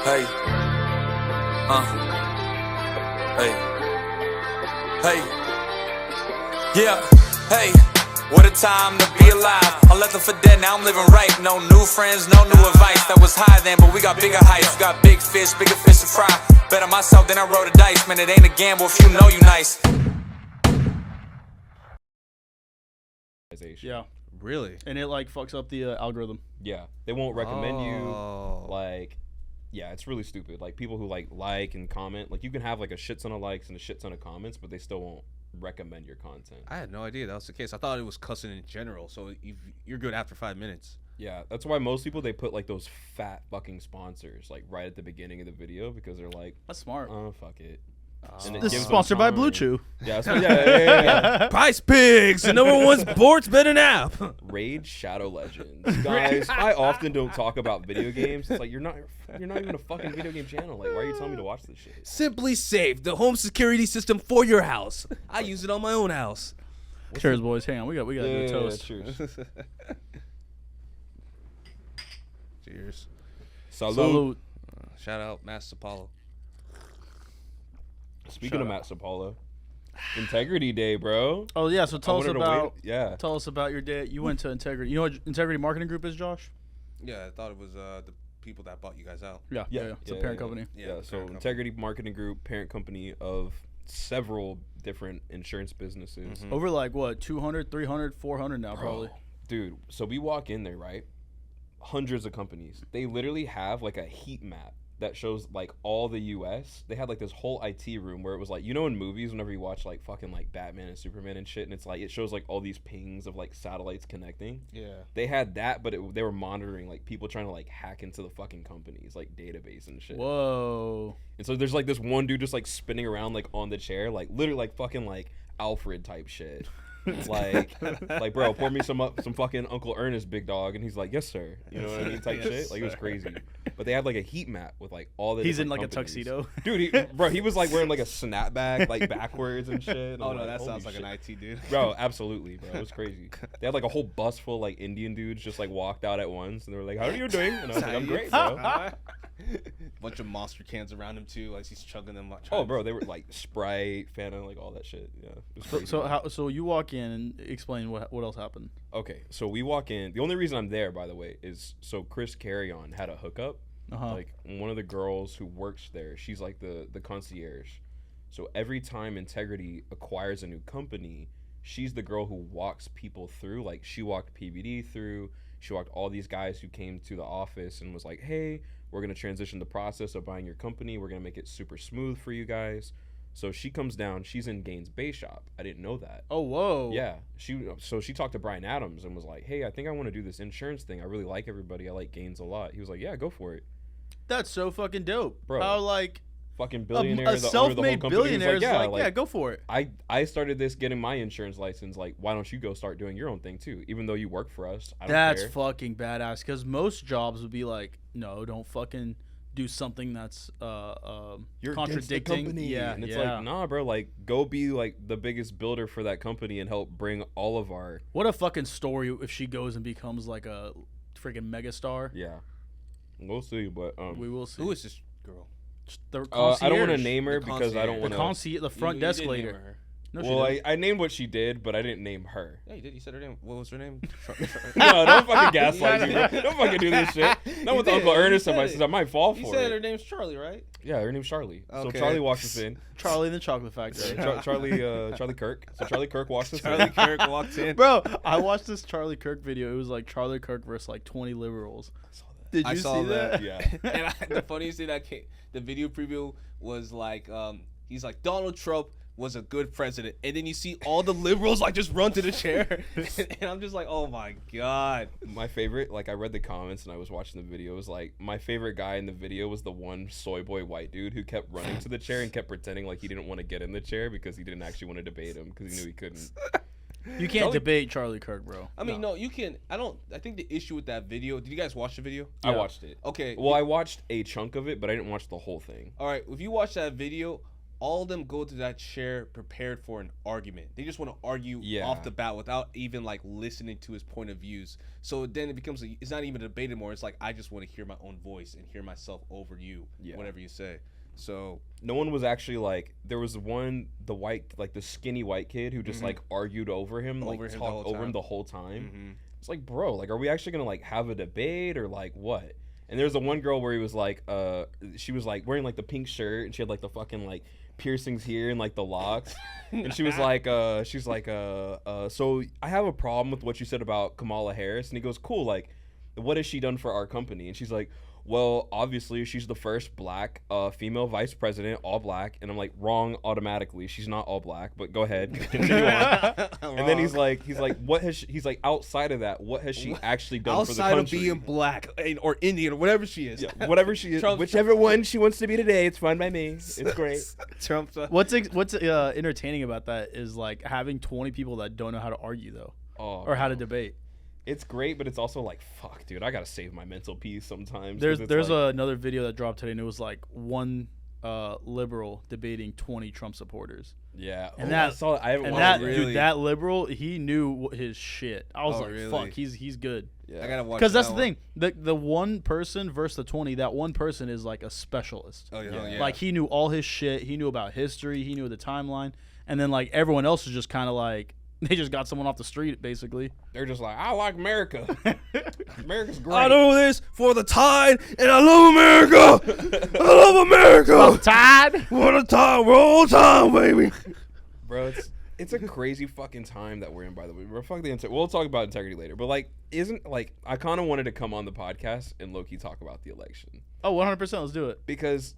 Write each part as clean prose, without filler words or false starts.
Hey. Hey. Hey. Yeah. Hey. What a time to be alive. I left them for dead, now I'm living right. No new friends, no new advice. That was high then, but we got bigger heights. We got bigger fish to fry. Bet on myself, then I roll the dice. Man, it ain't a gamble if you know you nice. Yeah. Really? And it like fucks up the algorithm. Yeah, they won't recommend you. Like, yeah, it's really stupid. Like people who like and comment, like you can have like a shit ton of likes and a shit ton of comments, but they still won't recommend your content. I had no idea that was the case. I thought it was cussing in general, so you're good after 5 minutes. Yeah, that's why most people, they put like those fat fucking sponsors like right at the beginning of the video because they're like, that's smart. Oh, fuck it. This is sponsored by Blue Chew. Yeah, yeah. Price Pigs, the #1 sports betting app. Raid Shadow Legends, guys. I often don't talk about video games. It's like you're not even a fucking video game channel. Like, why are you telling me to watch this shit? Simply Safe, the home security system for your house. I use it on my own house. Cheers, boys. Hang on, we got to do a toast. Cheers. Cheers. Salud. Shout out Master Apollo. Speaking of Matt Sapolo, Integrity Day, bro. Oh yeah, so tell us about your day. You went to Integrity. You know what Integrity Marketing Group is, Josh? Yeah, I thought it was the people that bought you guys out. Yeah. It's a parent company. Yeah, so Integrity Marketing Group, parent company of several different insurance businesses. Mm-hmm. Over like what, 200, 300, 400 now, probably. Dude, so we walk in there, right? Hundreds of companies. They literally have like a heat map that shows like all the US. They had like this whole IT room where it was like, you know, in movies whenever you watch like fucking like Batman and Superman and shit, and it's like it shows like all these pings of like satellites connecting. Yeah. They had that, but they were monitoring like people trying to like hack into the fucking company's like database and shit. Whoa. And so there's like this one dude just like spinning around like on the chair, like literally like fucking like Alfred type shit. like bro, pour me some fucking Uncle Ernest, big dog, and he's like, yes sir, you know what I mean, type shit. Like it was crazy. But they had like a heat map with like all the. He's in like companies. A tuxedo, dude. He was like wearing like a snapback, like backwards and shit. Oh no, that sounds like an IT dude. Bro, absolutely, bro. It was crazy. They had like a whole bus full of, like Indian dudes just like walked out at once, and they were like, "How are you doing?" And I was like, "I'm great, bro." Bunch of monster cans around him too, like he's chugging them. Oh, bro, they were like Sprite, Fanta, like all that shit. Yeah. It was crazy. So you walk in and explain what else happened. Okay, so we walk in. The only reason I'm there, by the way, is so Chris Carry-On had a hookup. Like one of the girls who works there, she's like the concierge. So every time Integrity acquires a new company, she's the girl who walks people through. Like she walked PBD through. She walked all these guys who came to the office and was like, hey, we're going to transition the process of buying your company. We're going to make it super smooth for you guys. So she comes down. She's in Gaines Bay Shop. I didn't know that. Oh, whoa. Yeah. So she talked to Brian Adams and was like, hey, I think I want to do this insurance thing. I really like everybody. I like Gaines a lot. He was like, yeah, go for it. That's so fucking dope. Bro. How like fucking billionaire, a self-made billionaire is like, yeah, go for it. I started this getting my insurance license. Like, why don't you go start doing your own thing too? Even though you work for us, I don't That's care. fucking badass. Because most jobs would be like, no, don't fucking do something that's you're contradicting. Company. Yeah, and it's like, nah, bro. Like, go be like the biggest builder for that company and help bring all of our. What a fucking story if she goes and becomes like a freaking megastar. Yeah, we'll see, but we will see. Who is this girl? The I don't want to name her because I don't want to. The front desk lady. No, well, I named what she did, but I didn't name her. Yeah, you did. You said her name. What was her name? No, don't fucking gaslight me, bro. Don't fucking do this shit. Not with Uncle Ernest on my sister. I might fall for it. You said her name's Charlie, right? Yeah, her name's Charlie. Okay. So Charlie walks us in. Charlie in the Chocolate Factory. Charlie Kirk. So Charlie Kirk walks us in. Charlie Kirk walks in. Bro, I watched this Charlie Kirk video. It was like Charlie Kirk versus like 20 liberals. I saw that. Did you see that? Yeah. And the funniest thing the video preview was like, he's like, Donald Trump was a good president, and then you see all the liberals like just run to the chair, and I'm just like, oh my god. My favorite, like I read the comments and I was watching the video, was like my favorite guy in the video was the one soy boy white dude who kept running to the chair and kept pretending like he didn't want to get in the chair because he didn't actually want to debate him because he knew he couldn't. You can't debate Charlie Kirk, bro. I mean, no, you can. I think the issue with that video. Did you guys watch the video? I watched it. Okay. Well, I watched a chunk of it, but I didn't watch the whole thing. All right. If you watch that video, all of them go to that chair prepared for an argument. They just want to argue off the bat without even like listening to his point of views. So then it becomes it's not even a debate anymore. It's like I just want to hear my own voice and hear myself over you, whatever you say. So no one was actually like, there was the skinny white kid who just like argued over him, like talked over him the whole time. Mm-hmm. It's like, bro, like, are we actually gonna like have a debate or like what? And there's the one girl where he was like, she was like wearing like the pink shirt and she had like the fucking like piercings here and like the locks, and she was like, so I have a problem with what you said about Kamala Harris, and he goes, cool, like, what has she done for our company? And she's like, well, obviously she's the first black female vice president, all black. And I'm like, wrong automatically. She's not all black, but go ahead, continue on. And then he's like, what has he's like, outside of that, what has she actually done for the country? Outside of being black or Indian or whatever she is. Yeah, whatever she is, whichever one she wants to be today, it's fine by me. It's great. Trump's what's entertaining about that is like having 20 people that don't know how to argue though, or how to debate. It's great, but it's also like, fuck, dude, I gotta save my mental peace sometimes. There's like, another video that dropped today, and it was like one liberal debating 20 Trump supporters. Yeah, and that liberal, he knew his shit. I was like, really? Fuck, he's good. Yeah. I gotta watch. Because that's the thing, the one person versus the 20, that one person is like a specialist. Oh yeah. Like he knew all his shit. He knew about history. He knew the timeline, and then like everyone else is just kind of like. They just got someone off the street, basically. They're just like, I like America. America's great. I do this for the tide, and I love America. I love America. For the tide? For the tide. Roll time, baby. Bro, it's a crazy fucking time that we're in, by the way. We'll talk about integrity later. But, like, I kind of wanted to come on the podcast and low-key talk about the election. Oh, 100%. Let's do it. Because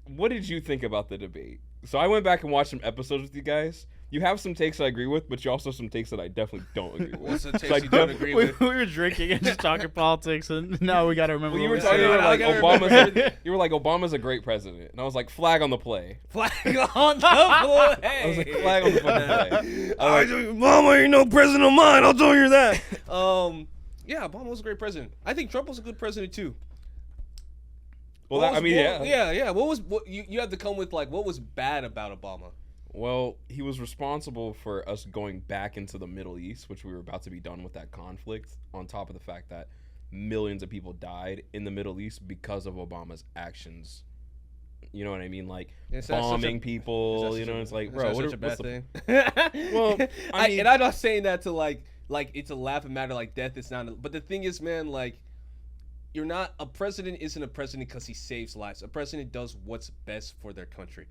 what did you think about the debate? So I went back and watched some episodes with you guys. You have some takes I agree with, but you also have some takes that I definitely don't agree with. What's the takes you don't agree with? We were drinking and just talking politics, and now we got to remember. Well, you were talking about like Obama's a great president, and I was like, flag on the play. Flag on the play. I was like, flag on the play. Obama ain't no president of mine. I'll tell you that. Yeah, Obama was a great president. I think Trump was a good president too. Well, yeah. What you have to come with like what was bad about Obama? Well, he was responsible for us going back into the Middle East, which we were about to be done with that conflict, on top of the fact that millions of people died in the Middle East because of Obama's actions. You know what I mean? Like, bombing people, you know, it's like, bro, what's a bad thing? Well, I mean, and I'm not saying that to like it's a laughing matter, like death is not, but the thing is, man, like, a president isn't a president because he saves lives. A president does what's best for their country.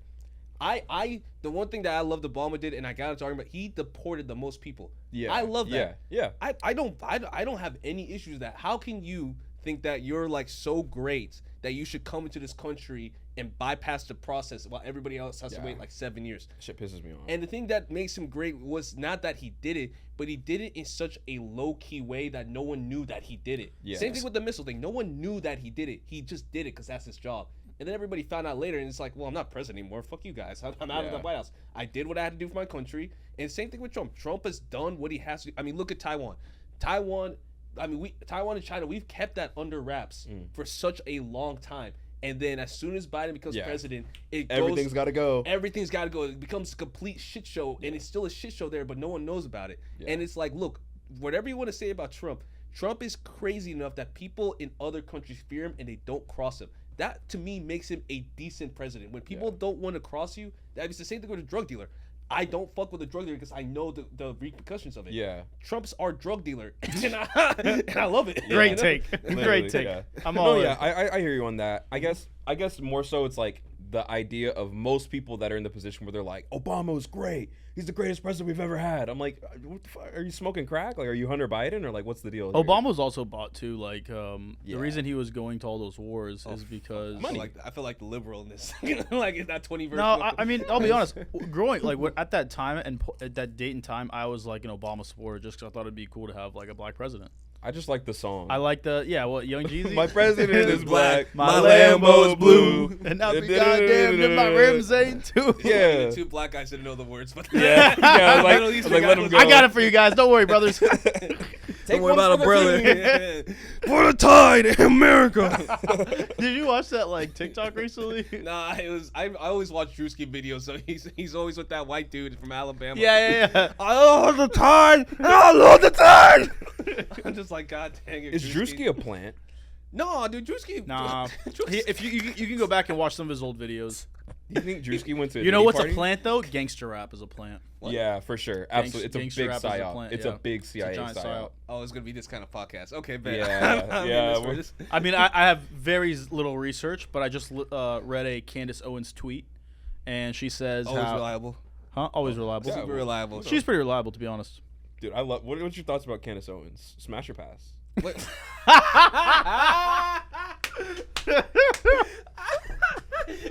The one thing that I loved Obama did, and I got into argument, he deported the most people. Yeah, I love that. Yeah. I don't have any issues with that. How can you think that you're like so great that you should come into this country and bypass the process while everybody else has to wait like 7 years? Shit pisses me off. And the thing that makes him great was not that he did it, but he did it in such a low-key way that no one knew that he did it. Yes. Same thing with the missile thing. No one knew that he did it. He just did it because that's his job. And then everybody found out later, and it's like, well, I'm not president anymore. Fuck you guys. I'm out of the White House. I did what I had to do for my country. And same thing with Trump. Trump has done what he has to do. I mean, look at Taiwan. Taiwan and China, we've kept that under wraps for such a long time. And then as soon as Biden becomes president, everything's got to go. Everything's got to go. It becomes a complete shit show, and it's still a shit show there, but no one knows about it. Yeah. And it's like, look, whatever you want to say about Trump is crazy enough that people in other countries fear him and they don't cross him. That, to me, makes him a decent president. When people don't want to cross you, it's the same thing with a drug dealer. I don't fuck with a drug dealer because I know the repercussions of it. Yeah. Trump's our drug dealer, and I love it. Great take. Great take. Yeah. I'm all in. I hear you on that. I guess more so it's like the idea of most people that are in the position where they're like, Obama's great. He's the greatest president we've ever had. I'm like, what the fuck? Are you smoking crack? Like, are you Hunter Biden, or like, what's the deal here? Obama was also bought too. Like, the reason he was going to all those wars is because I feel like the liberal in this, like it's not 20 versus. No, I mean, I'll be honest. Growing at that time and at that date and time, I was like an Obama supporter just because I thought it'd be cool to have like a black president. I just like the song. I like Young Jeezy. My president is black. My Lambo's blue. And I'll be goddamn if my rims ain't too. Yeah. The two black guys didn't know the words, but I was like, let them go. I got it for you guys. Don't worry, brothers. Take What one about for a the brother? team. For the tide in America. Did you watch that like TikTok recently? Nah, it was. I always watch Drewski videos, so he's always with that white dude from Alabama. Yeah. I love the tide. I love the tide. I'm just like, God dang it. Is Drewski a plant? No, dude, Drewski. Nah. If you can go back and watch some of his old videos. Do you think Drewski went to? You know what's party? a plant though? Gangster rap is a plant. What? Yeah, for sure. Absolutely. It's a gangster big rap is a psyop. plant, It's yeah. a big CIA giant psyop. Oh, it's gonna be this kind of podcast. Okay, bet. Yeah, I'm in yeah, this for we're- this. I mean, I have very little research, but I just read a Candace Owens tweet, and she says Always how reliable. always reliable. Super reliable. She's pretty reliable, to be honest. Dude, I love. What's your thoughts about Candace Owens? Smash or pass? What?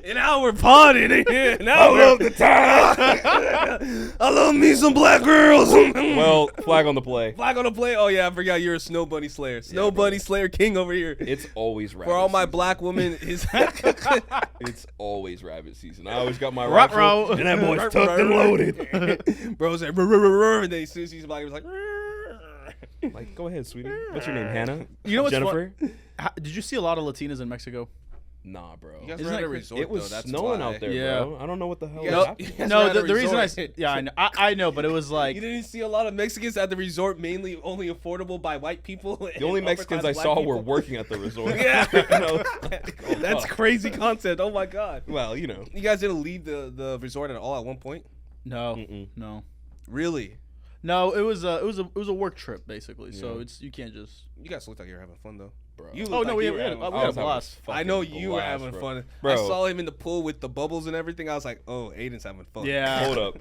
And now we're potting here. Now I love the time. I love me some black girls. Well, flag on the play. Flag on the play. Oh yeah, I forgot you're a Snow Bunny Slayer. Snow Bunny Slayer King over here. It's always rabbit For all my season. black women, is It's always rabbit season. I always got my Ruh-roh. rifle, and that boy's tucked and loaded. Bro's like, and then as soon as he's black, he was like, Like, go ahead, sweetie. What's your name, Hannah? You know what's Jennifer? Did you see a lot of Latinas in Mexico? Nah, bro. You guys Isn't were at that a cra- resort, It was though, that's snowing why. out there, Yeah. bro. I don't know what the hell You is guys- happening. you guys No, were at a the reason resort. I know, I know, but it was like You didn't see a lot of Mexicans at the resort, mainly only affordable by white people. The only Mexicans I saw were working at the resort. Yeah. You know? That's crazy concept. Oh my god. Well, you know. You guys didn't leave the resort at all at one point? no, Mm-mm. no, Really? no. It was a work trip basically. So it's you can't just. You guys looked like you were having fun though. Bro. You Oh looked no, like we you had were a having fun. we had a was having blast. I know fucking you were blast, having bro. fun. Bro. I saw him in the pool with the bubbles and everything. I was like, oh, Aiden's having fun. Yeah. Hold up.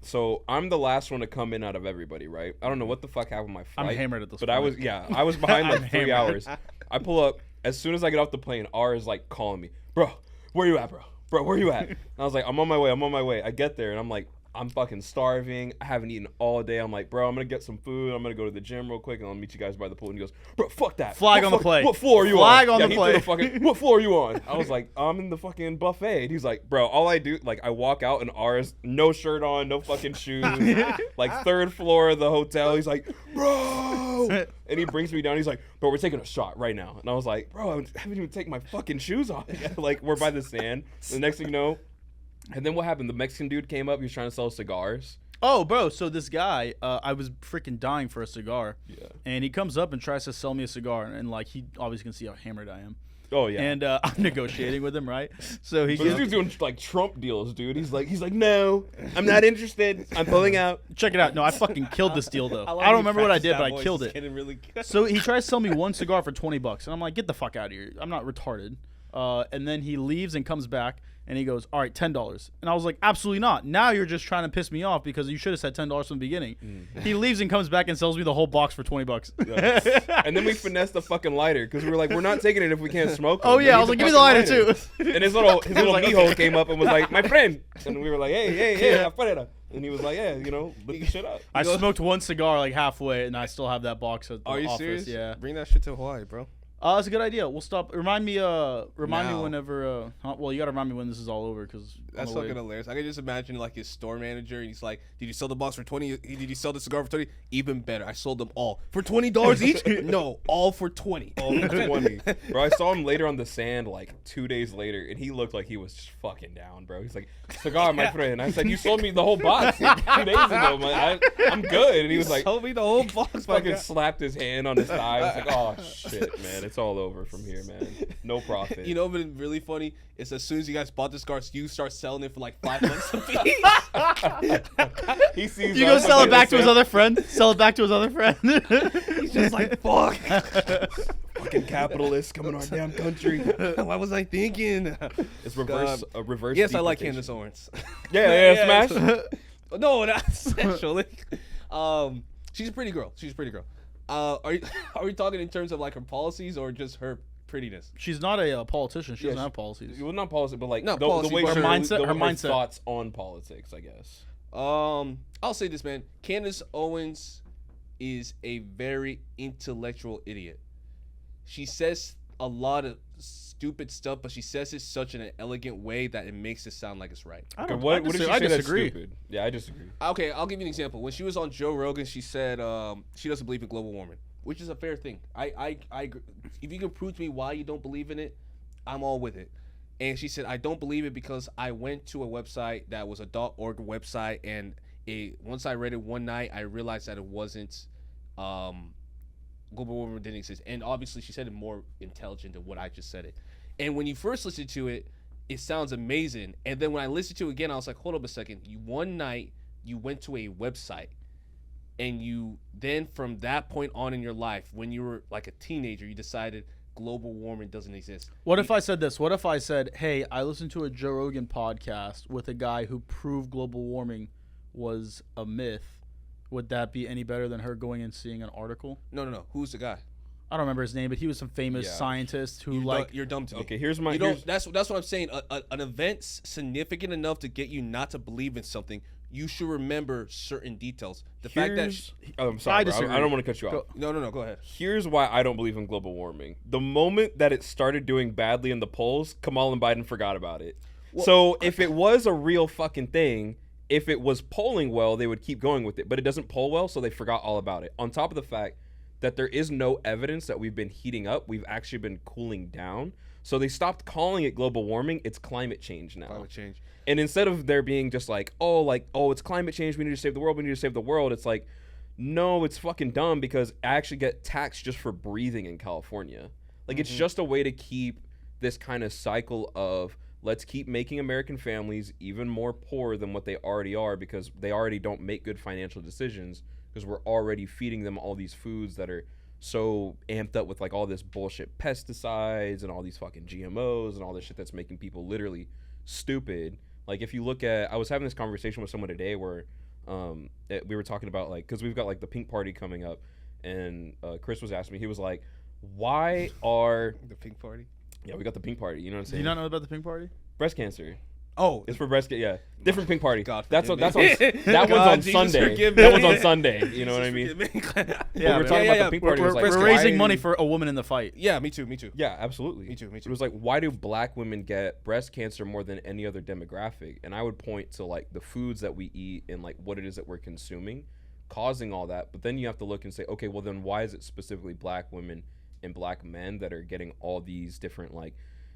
So I'm the last one to come in out of everybody, right? I don't know what the fuck happened with my I'm flight. hammered at this But point. I was behind I'm like 3 hammered. hours. I pull up as soon as I get off the plane. R is like calling me, bro. Where you at, bro? Bro, where you at? And I was like, I'm on my way. I get there and I'm like, I'm fucking starving. I haven't eaten all day. I'm like, bro, I'm gonna get some food. I'm gonna go to the gym real quick and I'll meet you guys by the pool. And he goes, bro, fuck that. Flag What on the fuck- play. What floor are you Flag on? on the he play. threw fucking, what floor are you on? I was like, I'm in the fucking buffet. And he's like, bro, all I do, like, I walk out and R's no shirt on, no fucking shoes, like third floor of the hotel. He's like, bro. And he brings me down. He's like, bro, we're taking a shot right now. And I was like, bro, I haven't even taken my fucking shoes off yet. Like, we're by the sand. The next thing you know, and then what happened? The Mexican dude came up. He was trying to sell cigars. Oh, bro. So this guy, I was freaking dying for a cigar. Yeah. And he comes up and tries to sell me a cigar, and like he obviously can see how hammered I am. Oh yeah. And I'm negotiating with him, right? So he But this gives, dude's doing like Trump deals, dude. He's like, no, I'm not interested. I'm pulling out. check it out. No, I fucking killed this deal though. love I don't you remember what I practiced did, that but I voice. killed It's it. getting really good. So he tries to sell me one cigar for $20, and I'm like, get the fuck out of here. I'm not retarded. And then he leaves and comes back, and he goes, all right, $10. And I was like, absolutely not. Now you're just trying to piss me off because you should have said $10 from the beginning. He leaves and comes back and sells me the whole box for $20. And then we finessed the fucking lighter because we were like, we're not taking it if we can't smoke. Oh, yeah, I was like, give me the lighter, too. And his little like, mijo okay. came up and was like, my friend. And we were like, hey, afuera. And he was like, yeah, lit the shit up. I smoked one cigar like halfway, and I still have that box at the Are you office. serious? Yeah. Bring that shit to Hawaii, bro. That's a good idea. We'll stop. Remind me Now. whenever. Well, you gotta remind me when this is all over because That's fucking hilarious. I can just imagine like his store manager, and he's like, "Did you sell the box for 20? Did you sell the cigar for 20? Even better, I sold them all for $20 each. No, all for 20. All for 20. Bro, I saw him later on the sand like 2 days later, and he looked like he was just fucking down, bro. He's like, cigar, my friend. I said, you sold me the whole box 2 days ago. I'm good. And he was like, Sold me the whole box. My fucking God. slapped his hand on his thigh. I was like, oh shit, man, it's all over from here, man. No profit. You know what's been really funny? It's as soon as you guys bought the cigars, you start selling it for like $5 a piece. he sees You go us sell like it back to this, his other friend. Sell it back to his other friend. He's just like, fuck. fucking capitalists coming to our damn country. What was I thinking? It's reverse. A reverse. Yes, I like deportation. Candace Owens. Yeah, smash. No, not sexually. She's a pretty girl. Are we talking in terms of like her policies or just her prettiness? She's not a politician. She doesn't Yeah, have policies. Well, not policy, but like No, the policy, way but her she- mindset- the her way mindset. thoughts on politics, I guess. I'll say this, man. Candace Owens is a very intellectual idiot. She says a lot of stupid stuff, but she says it such in an elegant way that it makes it sound like it's right. What did she say that's disagree. stupid? Yeah, I disagree. Okay, I'll give you an example. When she was on Joe Rogan, she said she doesn't believe in global warming, which is a fair thing. I agree. If you can prove to me why you don't believe in it, I'm all with it. And she said, I don't believe it because I went to a website that was a .org website, and once I read it one night, I realized that it wasn't global warming didn't exist. And obviously, she said it more intelligent than what I just said it. And when you first listen to it, it sounds amazing. And then when I listened to it again, I was like, hold up a second. One night, you went to a website, and you then from that point on in your life, when you were like a teenager, you decided global warming doesn't exist. What if I said this? What if I said, hey, I listened to a Joe Rogan podcast with a guy who proved global warming was a myth? Would that be any better than her going and seeing an article? No. Who's the guy? I don't remember his name, but he was some famous scientist who You're dumb to me. Okay, here's my. That's what I'm saying. An event significant enough to get you not to believe in something, you should remember certain details. The fact that I'm sorry, I don't want to cut you off. No, go ahead. Here's why I don't believe in global warming. The moment that it started doing badly in the polls, Kamala and Biden forgot about it. So if it was a real fucking thing, if it was polling well, they would keep going with it. But it doesn't poll well, so they forgot all about it. On top of the fact that there is no evidence that we've been heating up, we've actually been cooling down. So they stopped calling it global warming. It's climate change now. Climate change. And instead of there being just like, oh, it's climate change, we need to save the world, it's like, no, it's fucking dumb because I actually get taxed just for breathing in California. Like, it's just a way to keep this kind of cycle of let's keep making American families even more poor than what they already are because they already don't make good financial decisions because we're already feeding them all these foods that are so amped up with like all this bullshit pesticides and all these fucking GMOs and all this shit that's making people literally stupid. Like, if you look at, I was having this conversation with someone today where we were talking about, like, because we've got, like, the pink party coming up, and Chris was asking me, he was like, why are... The pink party? Yeah, we got the pink party, you know what I'm Do saying? you not know about the pink party? Breast cancer. Oh. It's for breast cancer, yeah. Different pink party. God that's on, forgive that me. one's on Jesus Sunday. forgive me. That one's on Sunday, you know what I mean? Yeah, we're talking about the pink party. We're, it was like, we're why raising do- money for a woman in the fight. Yeah, me too. Yeah, absolutely. Me too. It was like, why do black women get breast cancer more than any other demographic? And I would point to like the foods that we eat and like what it is that we're consuming causing all that. But then you have to look and say, okay, well then why is it specifically black women and black men that are getting all these different like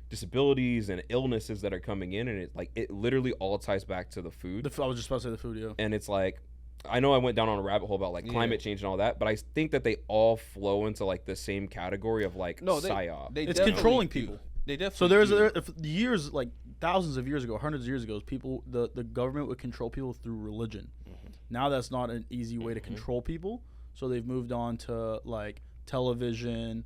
disabilities and illnesses that are coming in? And it literally all ties back to the food. I was just about to say the food, yeah. And it's like, I know I went down on a rabbit hole about like climate change and all that, but I think that they all flow into like the same category of like psyop. It's controlling people. They definitely. So there's years, like thousands of years ago, hundreds of years ago, people, the government would control people through religion. Now that's not an easy way to control people. So they've moved on to like television,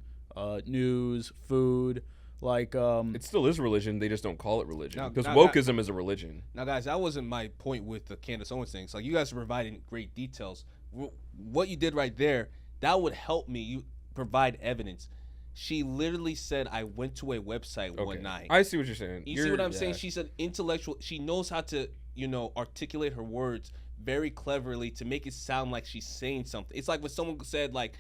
news, food. Like it still is religion. They just don't call it religion because now, wokeism is a religion. Now, guys, that wasn't my point with the Candace Owens thing. So you guys are providing great details. What you did right there, that would help me. You provide evidence. She literally said, "I went to a website one night." I see what you're saying. You see what I'm saying? She's an intellectual. She knows how to, articulate her words very cleverly to make it sound like she's saying something. It's like when someone said like.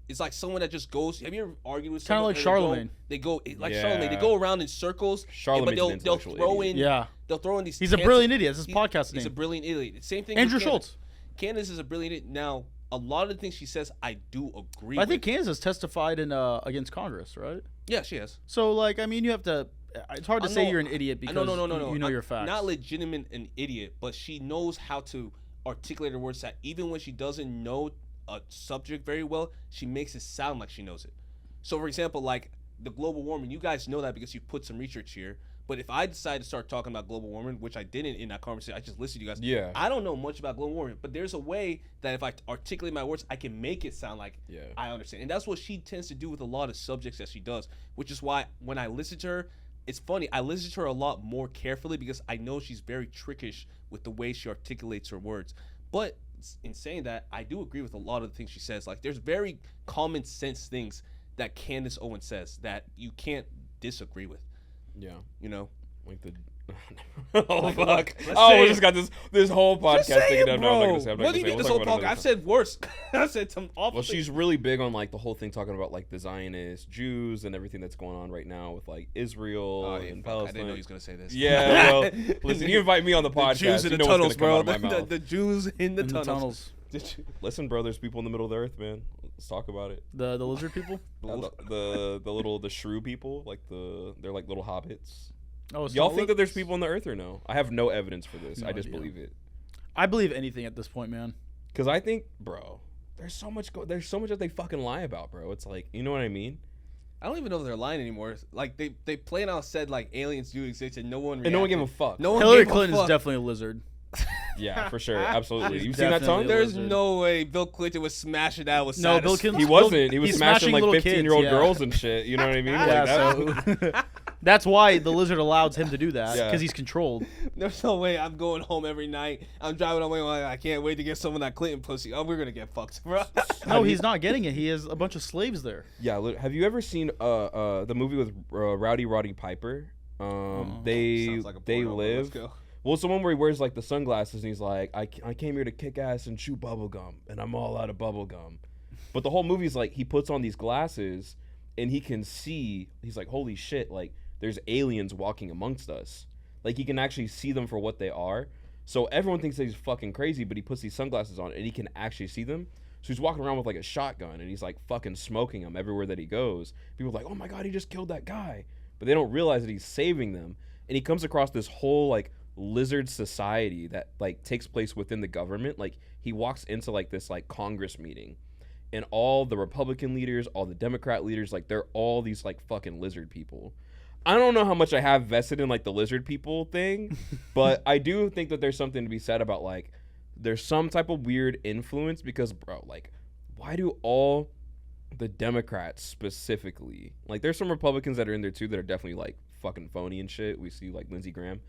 It's like someone that just goes. Have you ever argued with someone? Kind of like Charlemagne. They go like Charlemagne. They go around in circles. Charlemagne's but they'll throw in. Yeah. They'll throw in these. He's a brilliant idiot. That's his podcast name. He's a brilliant idiot. Same thing. Andrew with Schultz. Candace is a brilliant idiot. Now, a lot of the things she says, I do agree. I think Candace has testified in against Congress, right? Yeah, she has. So like, I mean, you have to. It's hard to say you're an idiot because no. you know your facts. Not legitimate an idiot, but she knows how to articulate her words. That even when she doesn't know a subject very well, she makes it sound like she knows it. So for example, like the global warming, you guys know that because you put some research here. But if I decide to start talking about global warming, which I didn't in that conversation, I just listened to you guys. Yeah. I don't know much about global warming, but there's a way that if I articulate my words, I can make it sound like I understand. And that's what she tends to do with a lot of subjects that she does, which is why when I listen to her, it's funny. I listen to her a lot more carefully because I know she's very trickish with the way she articulates her words. But in saying that, I do agree with a lot of the things she says. Like, there's very common sense things that Candace Owens says that you can't disagree with. Yeah. You know? Like Oh fuck! let's Oh, say we it. just got this whole podcast Just say thinking it, of. No, I'm not bro. gonna say. I'm not What gonna do you say. mean We'll this talk whole about it podcast? another I've said worse. I said some awful Well, she's things. really big on like the whole thing talking about like the Zionist Jews and everything that's going on right now with like Israel Oh, and fuck, I Palestine. didn't know he was gonna say this. Yeah, well, listen, you invite me on the The podcast. Jews in you the know what's tunnels, gonna bro. come out of my mouth. The Jews in the In the tunnels. tunnels. Listen, bro, there's people in the middle of the earth, man. Let's talk about it. The lizard people. The shrew people, like they're like little hobbits. Oh, it's Y'all not think that there's lizards? people on the earth or no? I have no evidence for this. No I just idea. believe it. I believe anything at this point, man. Cause I think, bro, there's so much that they fucking lie about, bro. It's like, you know what I mean? I don't even know if they're lying anymore. Like they plain out said like aliens do exist and no one And no one gave a reacted. fuck. No one Hillary gave a Clinton is fuck. definitely a lizard. Yeah, for sure, absolutely. He's You seen that definitely tongue? a There's lizard. no way Bill Clinton was smashing that with No, Bill Satis. Clinton. He wasn't. He was he's smashing like little 15-year-old kids, yeah. girls and shit. You know what I mean? Yeah, Like that. so that's why the lizard allows him to do that Yeah. because he's controlled. There's no way I'm going home every night. I'm driving away. Like, I can't wait to get some of that Clinton pussy. Oh, we're gonna get fucked, bro. No, he's not getting it. He has a bunch of slaves there. Yeah. Have you ever seen the movie with Rowdy Roddy Piper? They Sounds like a they porno, but let's live. go. Well, it's the one where he wears like the sunglasses and he's like, I came here to kick ass and chew bubble gum, and I'm all out of bubble gum. But the whole movie's like he puts on these glasses and he can see. He's like, holy shit! Like there's aliens walking amongst us. Like he can actually see them for what they are. So everyone thinks that he's fucking crazy, but he puts these sunglasses on and he can actually see them. So he's walking around with like a shotgun and he's like fucking smoking them everywhere that he goes. People are like, oh my god, he just killed that guy, but they don't realize that he's saving them. And he comes across this whole like lizard society that like takes place within the government. Like he walks into like this like Congress meeting and all the Republican leaders, all the Democrat leaders, like they're all these like fucking lizard people. I don't know how much I have vested in like the lizard people thing, but I do think that there's something to be said about like there's some type of weird influence because bro, like why do all the Democrats specifically, like there's some Republicans that are in there too that are definitely like fucking phony and shit. We see like Lindsey Graham.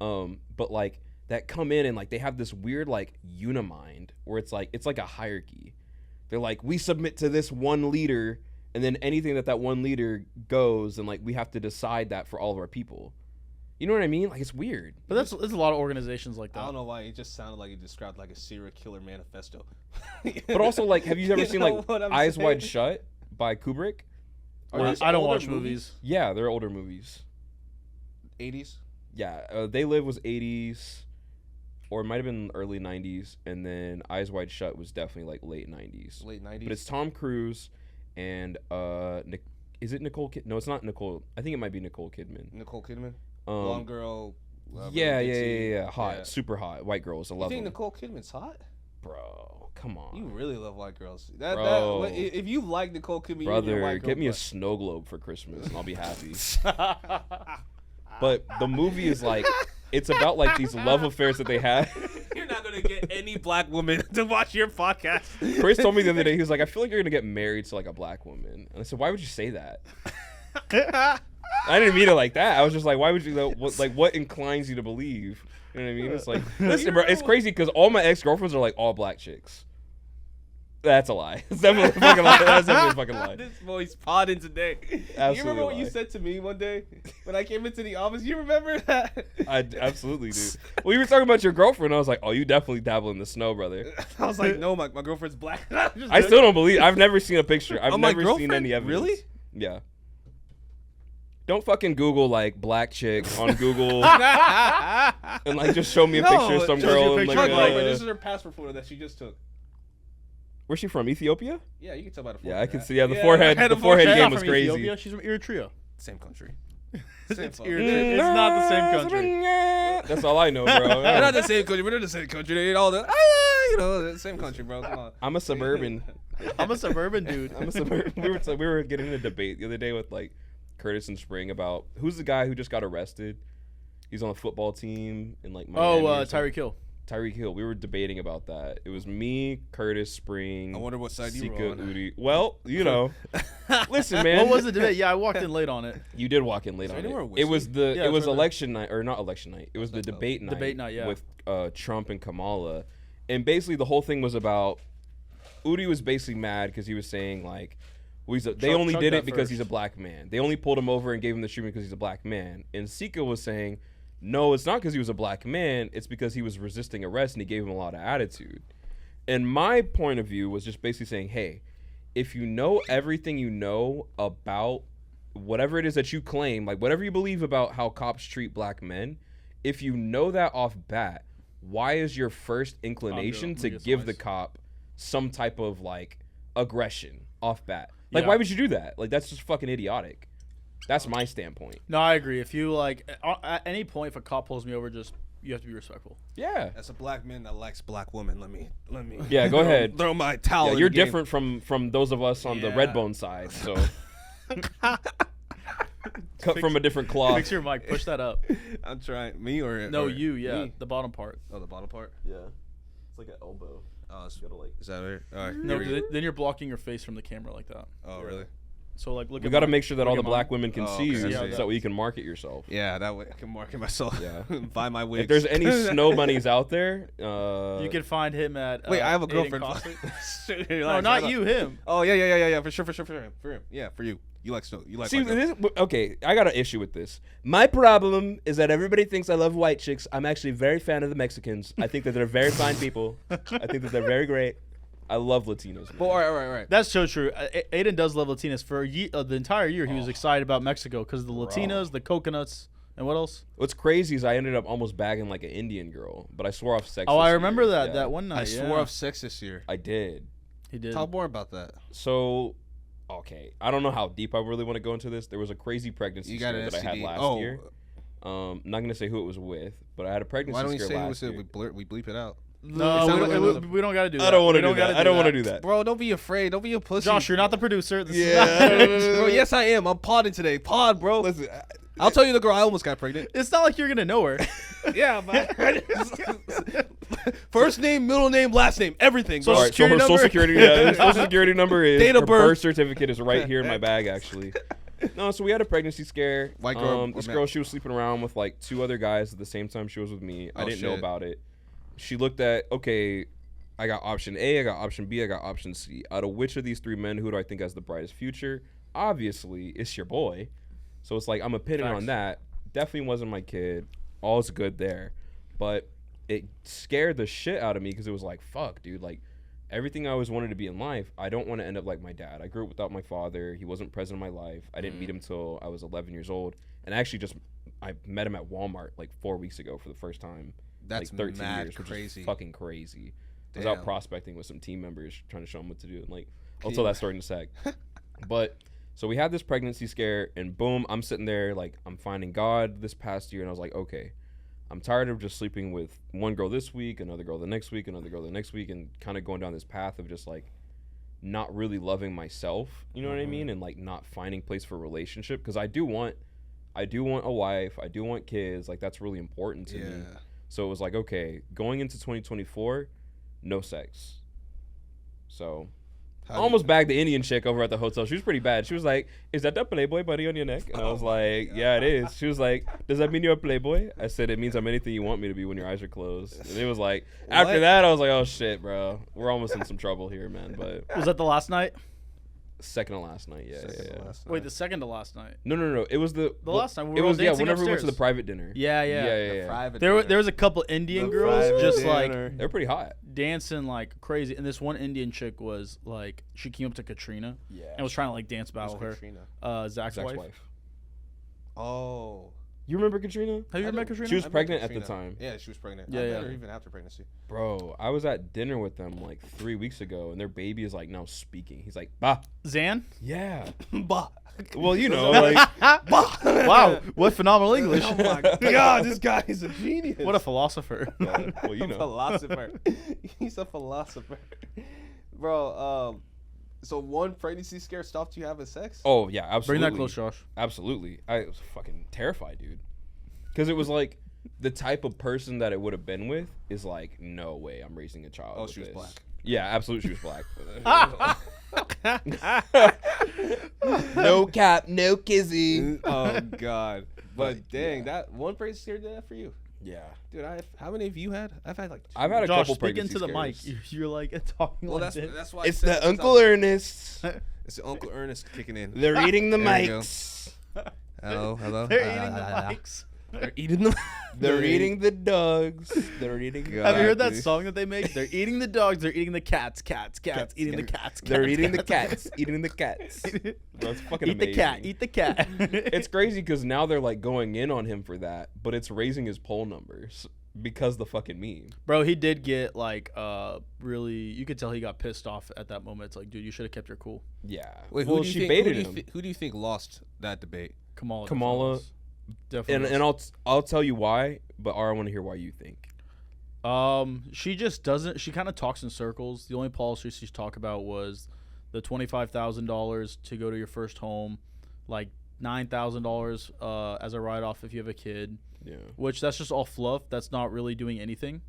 But like that come in and like they have this weird like unimind where it's like a hierarchy. They're like, we submit to this one leader, and then anything that one leader goes, and like we have to decide that for all of our people. You know what I mean? Like it's weird. But there's a lot of organizations like that. I don't know why it just sounded like it described like a serial killer manifesto. But also like, have you ever You seen know like what I'm Eyes saying? Wide Shut by Kubrick? Are these I don't older watch movies. Yeah, they're older movies. 80s. Yeah, They Live was 80s, or it might have been early 90s, and then Eyes Wide Shut was definitely like late 90s. Late 90s. But it's Tom Cruise and is it Nicole Kidman? No, it's not Nicole. I think it might be Nicole Kidman. Nicole Kidman. Blonde girl. Yeah, really yeah, ditzy. yeah. Hot, Yeah. super hot. White girls, I You love think them. Nicole Kidman's hot? Bro, come on. You really love white girls. That Bro. if you like Nicole Kidman, you're Brother, a white girl get me a crush. snow globe for Christmas and I'll be happy. But the movie is like, it's about like these love affairs that they have. You're not gonna get any black woman to watch your podcast. Chris told me the other day, he was like, I feel like you're gonna get married to like a black woman. And I said, why would you say that? I didn't mean it like that. I was just like, why would you, what inclines you to believe? You know what I mean? It's like, listen, bro, it's crazy because all my ex-girlfriends are like all black chicks. That's a lie. It's definitely a fucking lie. That's definitely a fucking lie. This boy's podding today. Absolutely You remember what lie. you said to me one day when I came into the office? You remember that? I absolutely do. Well, you were talking about your girlfriend. I was like, oh, you definitely dabble in the snow, brother. I was like, no, my girlfriend's black. I still don't believe. I've never seen a picture. I've Oh, my never seen girlfriend? any evidence. Really? Yeah. Don't fucking Google like black chick on Google and like just show me a No, picture of some shows you a girl. And, picture like, My of, girlfriend, this is her passport photo that she just took. where's she from? Ethiopia? Yeah, you can tell by the forehead. Yeah, I can right? see. Yeah, the forehead. had The a forehead She's game not was from crazy. Ethiopia. She's from Eritrea. Same country. It's fuck. Eritrea. It's not the same country. That's all I know, bro. We're not the same country. We're not the same country. They all the, the same country, bro. Come on. I'm a suburban. I'm a suburban dude. I'm a suburban. We were getting in a debate the other day with like Curtis and Spring about who's the guy who just got arrested. He's on the football team in like Miami or something. Tyreek Hill. Tyreek Hill. We were debating about that. It was me, Curtis, Spring. I wonder what side you Sika, were on. Udi. Well, you know. Listen, man. What was the debate? Yeah, I walked in late on it. You did walk in late there on anywhere it. whiskey? It was Yeah, it was it's right there. election night, or not election night. It was the debate night. Debate night, yeah. With Trump and Kamala, and basically the whole thing was about. Udi was basically mad because he was saying like, well, they only Chuck did got it because first. he's a black man. They only pulled him over and gave him the treatment because he's a black man. And Sika was saying, No, it's not because he was a black man. It's because he was resisting arrest and he gave him a lot of attitude. And my point of view was just basically saying, hey, if you know everything you know about whatever it is that you claim, like whatever you believe about how cops treat black men, if you know that off bat, why is your first inclination to give the cop some type of like aggression off bat? Like, why would you do that? Like, that's just fucking idiotic. That's my standpoint. No, I agree. If you like, at any point, if a cop pulls me over, you have to be respectful. Yeah. As a black man that likes black women, let me. Yeah, go ahead. Throw my towel. Yeah, in you're the game. different from those of us on the Redbone side. So cut from a different cloth. Fix your mic. Push that up. I'm trying. Me or No, or you. Yeah, me? the bottom part. Oh, the bottom part. Yeah, it's like an elbow. Oh, it's, Gotta, like, is that it? All right. No, here we go. then you're blocking your face from the camera like that. Oh, really? So like, look. We at got to mine. make sure that Look all the at black mine. women can Oh, see okay, you, I so see. that way you can market yourself. Yeah, that way I can market myself. Yeah. Buy my wigs. If there's any snow bunnies out there, You can find him at. Wait, I have a Aiden girlfriend. Kossick. No, No, not you. Him. Oh yeah. For sure. For him. Yeah, for you. You like snow. You like. See, white girls. okay, I got an issue with this. My problem is that everybody thinks I love white chicks. I'm actually a very fan of the Mexicans. I think that they're very fine people. I think that they're very great. I love Latinos. But all right. That's so true. Aiden does love Latinas. For the entire year, he was excited about Mexico because of the Latinas, the coconuts, and what else? What's crazy is I ended up almost bagging like an Indian girl, but I swore off sex. Oh, this I remember year. that Yeah. that one night. I swore off sex this year. I did. He did. Talk more about that. So, okay, I don't know how deep I really want to go into this. There was a crazy pregnancy You got scare an that I had STD. last year. Not gonna say who it was with, but I had a pregnancy Why don't you scare say last who year. we bleep it out? No, we don't got to do that. I don't want to We do that. gotta I don't want to do that. Bro, don't be afraid. Don't be a pussy. Josh, you're not the producer. This is Bro, yes I am. I'm podding today. Pod, bro. Listen, I'll tell you the girl I almost got pregnant. It's not like you're gonna know her. Yeah, man. First name, middle name, last name, everything. Bro. all right, so her social security, social security number is Date of her birth. certificate is right here in my bag, actually. No, so we had a pregnancy scare. White girl, This man. girl, she was sleeping around with like 2 other guys at the same time she was with me. I Oh, didn't know shit. about it. She looked at, okay, I got option A, I got option B, I got option C. Out of which of these 3 men, who do I think has the brightest future? Obviously, it's your boy. So it's like, I'm opinion Facts. on that. Definitely wasn't my kid. All's good there. But it scared the shit out of me because it was like, fuck, dude, like, everything I always wanted to be in life, I don't want to end up like my dad. I grew up without my father. He wasn't present in my life. I didn't meet him till I was 11 years old. And actually I met him at Walmart like 4 weeks ago for the first time. That's like 13 mad which crazy. is fucking crazy. I was Damn. out prospecting with some team members trying to show them what to do. And like, I'll tell that story in a sec. But so we had this pregnancy scare and boom, I'm sitting there like I'm finding God this past year. And I was like, okay, I'm tired of just sleeping with one girl this week, another girl the next week, another girl the next week, and kind of going down this path of just like not really loving myself, you know what I mean? And like not finding place for a relationship. Because I do want a wife, I do want kids, like that's really important to me. So it was like, okay, going into 2024, no sex. So I almost bagged the Indian chick over at the hotel. She was pretty bad. She was like, "Is that the Playboy buddy on your neck?" And I was like, "Yeah, it is." She was like, "Does that mean you're a Playboy?" I said, "It means I'm anything you want me to be when your eyes are closed." And it was like, after that, I was like, "Oh shit, bro, we're almost in some trouble here, man." But Was that the last night? second to last night, yeah. Wait, the second to last night. No. It was the last time we it were was dancing whenever we went to the upstairs. private dinner. Yeah. Private There dinner. was a couple Indian The girls private just dinner. They're pretty hot. dancing like crazy, and this one Indian chick was like, she came up to Katrina and was trying to like dance battle her. Katrina? Zach's wife. Oh. You remember Katrina? Have you ever met Katrina? She was I met pregnant at the Katrina. time. Yeah, she was pregnant. Yeah, I yeah. met her even after pregnancy. Bro, I was at dinner with them like 3 weeks ago, and their baby is like now speaking. He's like, "Bah." Zan? Yeah. Bah. Well, you know, like, Wow, what phenomenal English. Oh my god, this guy is a genius. What a philosopher. well, you know. philosopher. He's a philosopher. Bro, so one pregnancy scare stopped you having sex? Oh yeah, Bring absolutely. that close, Josh. Absolutely. I was fucking terrified, dude. Because it was like the type of person that it would have been with is like, no way, I'm raising a child. Oh, with she was this. black. Yeah, absolutely, she was black. No cap, no kizzy. Oh god. But dang, that one pregnancy scare did that for you. Yeah. Dude, how many have you had? I've had like two. I've had a Josh, couple speak pregnancy into the mic. scares. You're like talking Well, like that's this. why It's I said the Uncle Ernest. It's the Uncle Ernest kicking in. They're eating the There you go. mics. Hello. They're eating the mics. They're eating them. They're eating the dogs. They're eating. Have you heard that song that they make? They're eating the dogs. They're eating the cats. Eating the cats. They're eating the cats. Eating the cats. That's fucking Eat amazing. the cat. Eat the cat. It's crazy because now they're like going in on him for that, but it's raising his poll numbers because the fucking meme. Bro, he did get like really. You could tell he got pissed off at that moment. It's like, dude, you should have kept your cool. Yeah. Wait, well, she baited him. Who do you think lost that debate? Kamala. Definitely. And I'll tell you why, but I want to hear why you think. She just doesn't. She kind of talks in circles. The only policy she's talked about was the $25,000 to go to your first home, like $9,000 as a write-off if you have a kid. Yeah. Which that's just all fluff. That's not really doing anything.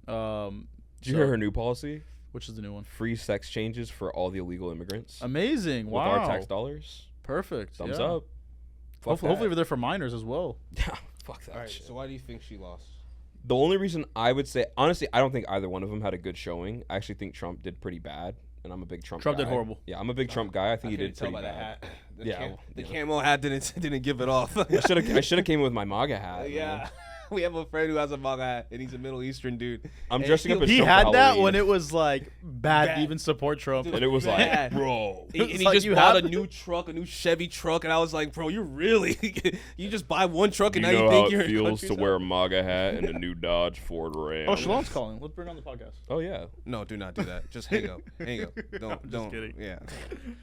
Did you hear her new policy? Which is the new one? Free sex changes for all the illegal immigrants. Amazing! With Wow. our tax dollars. Perfect. Thumbs yeah. up. Hopefully they're for minors as well. Yeah. Fuck that All right. shit. So why do you think she lost? The only reason I would say, honestly, I don't think either one of them had a good showing. I actually think Trump did pretty bad, and I'm a big Trump guy. Trump did horrible. Yeah, I'm a big Trump guy. I think he couldn't did tell pretty by bad. the hat. Yeah, The camo hat didn't give it off. I should have came with my MAGA hat. Yeah. Man. We have a friend who has a MAGA hat, and he's a Middle Eastern dude. I'm And dressing up as He Trump had for that Halloween. when it was like bad to Bad. even support Trump. Dude, And it was bad. like, bro. And It's he like just you bought have- a new truck, a new Chevy truck, and I was like, bro, you really, you just buy one truck and You now know you how think you're it in feels country to side? wear a MAGA hat and a new Dodge Ford Ram. Oh, Shalom's calling. Let's bring her on the podcast. Oh, yeah. No, do not do that. Just hang up. Hang up. Don't. kidding. Yeah.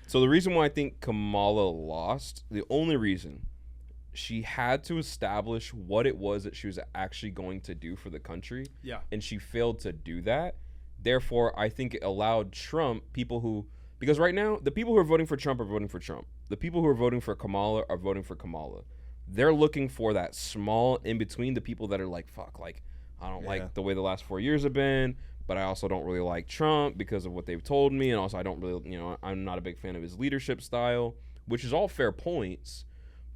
So the reason why I think Kamala lost, the only reason, she had to establish what it was that she was actually going to do for the country. Yeah. And she failed to do that. Therefore, I think it allowed Trump, because right now, the people who are voting for Trump are voting for Trump. The people who are voting for Kamala are voting for Kamala. They're looking for that small in between, the people that are like, fuck, like, I don't like the way the last 4 years have been, but I also don't really like Trump because of what they've told me. And also, I don't really, I'm not a big fan of his leadership style, which is all fair points.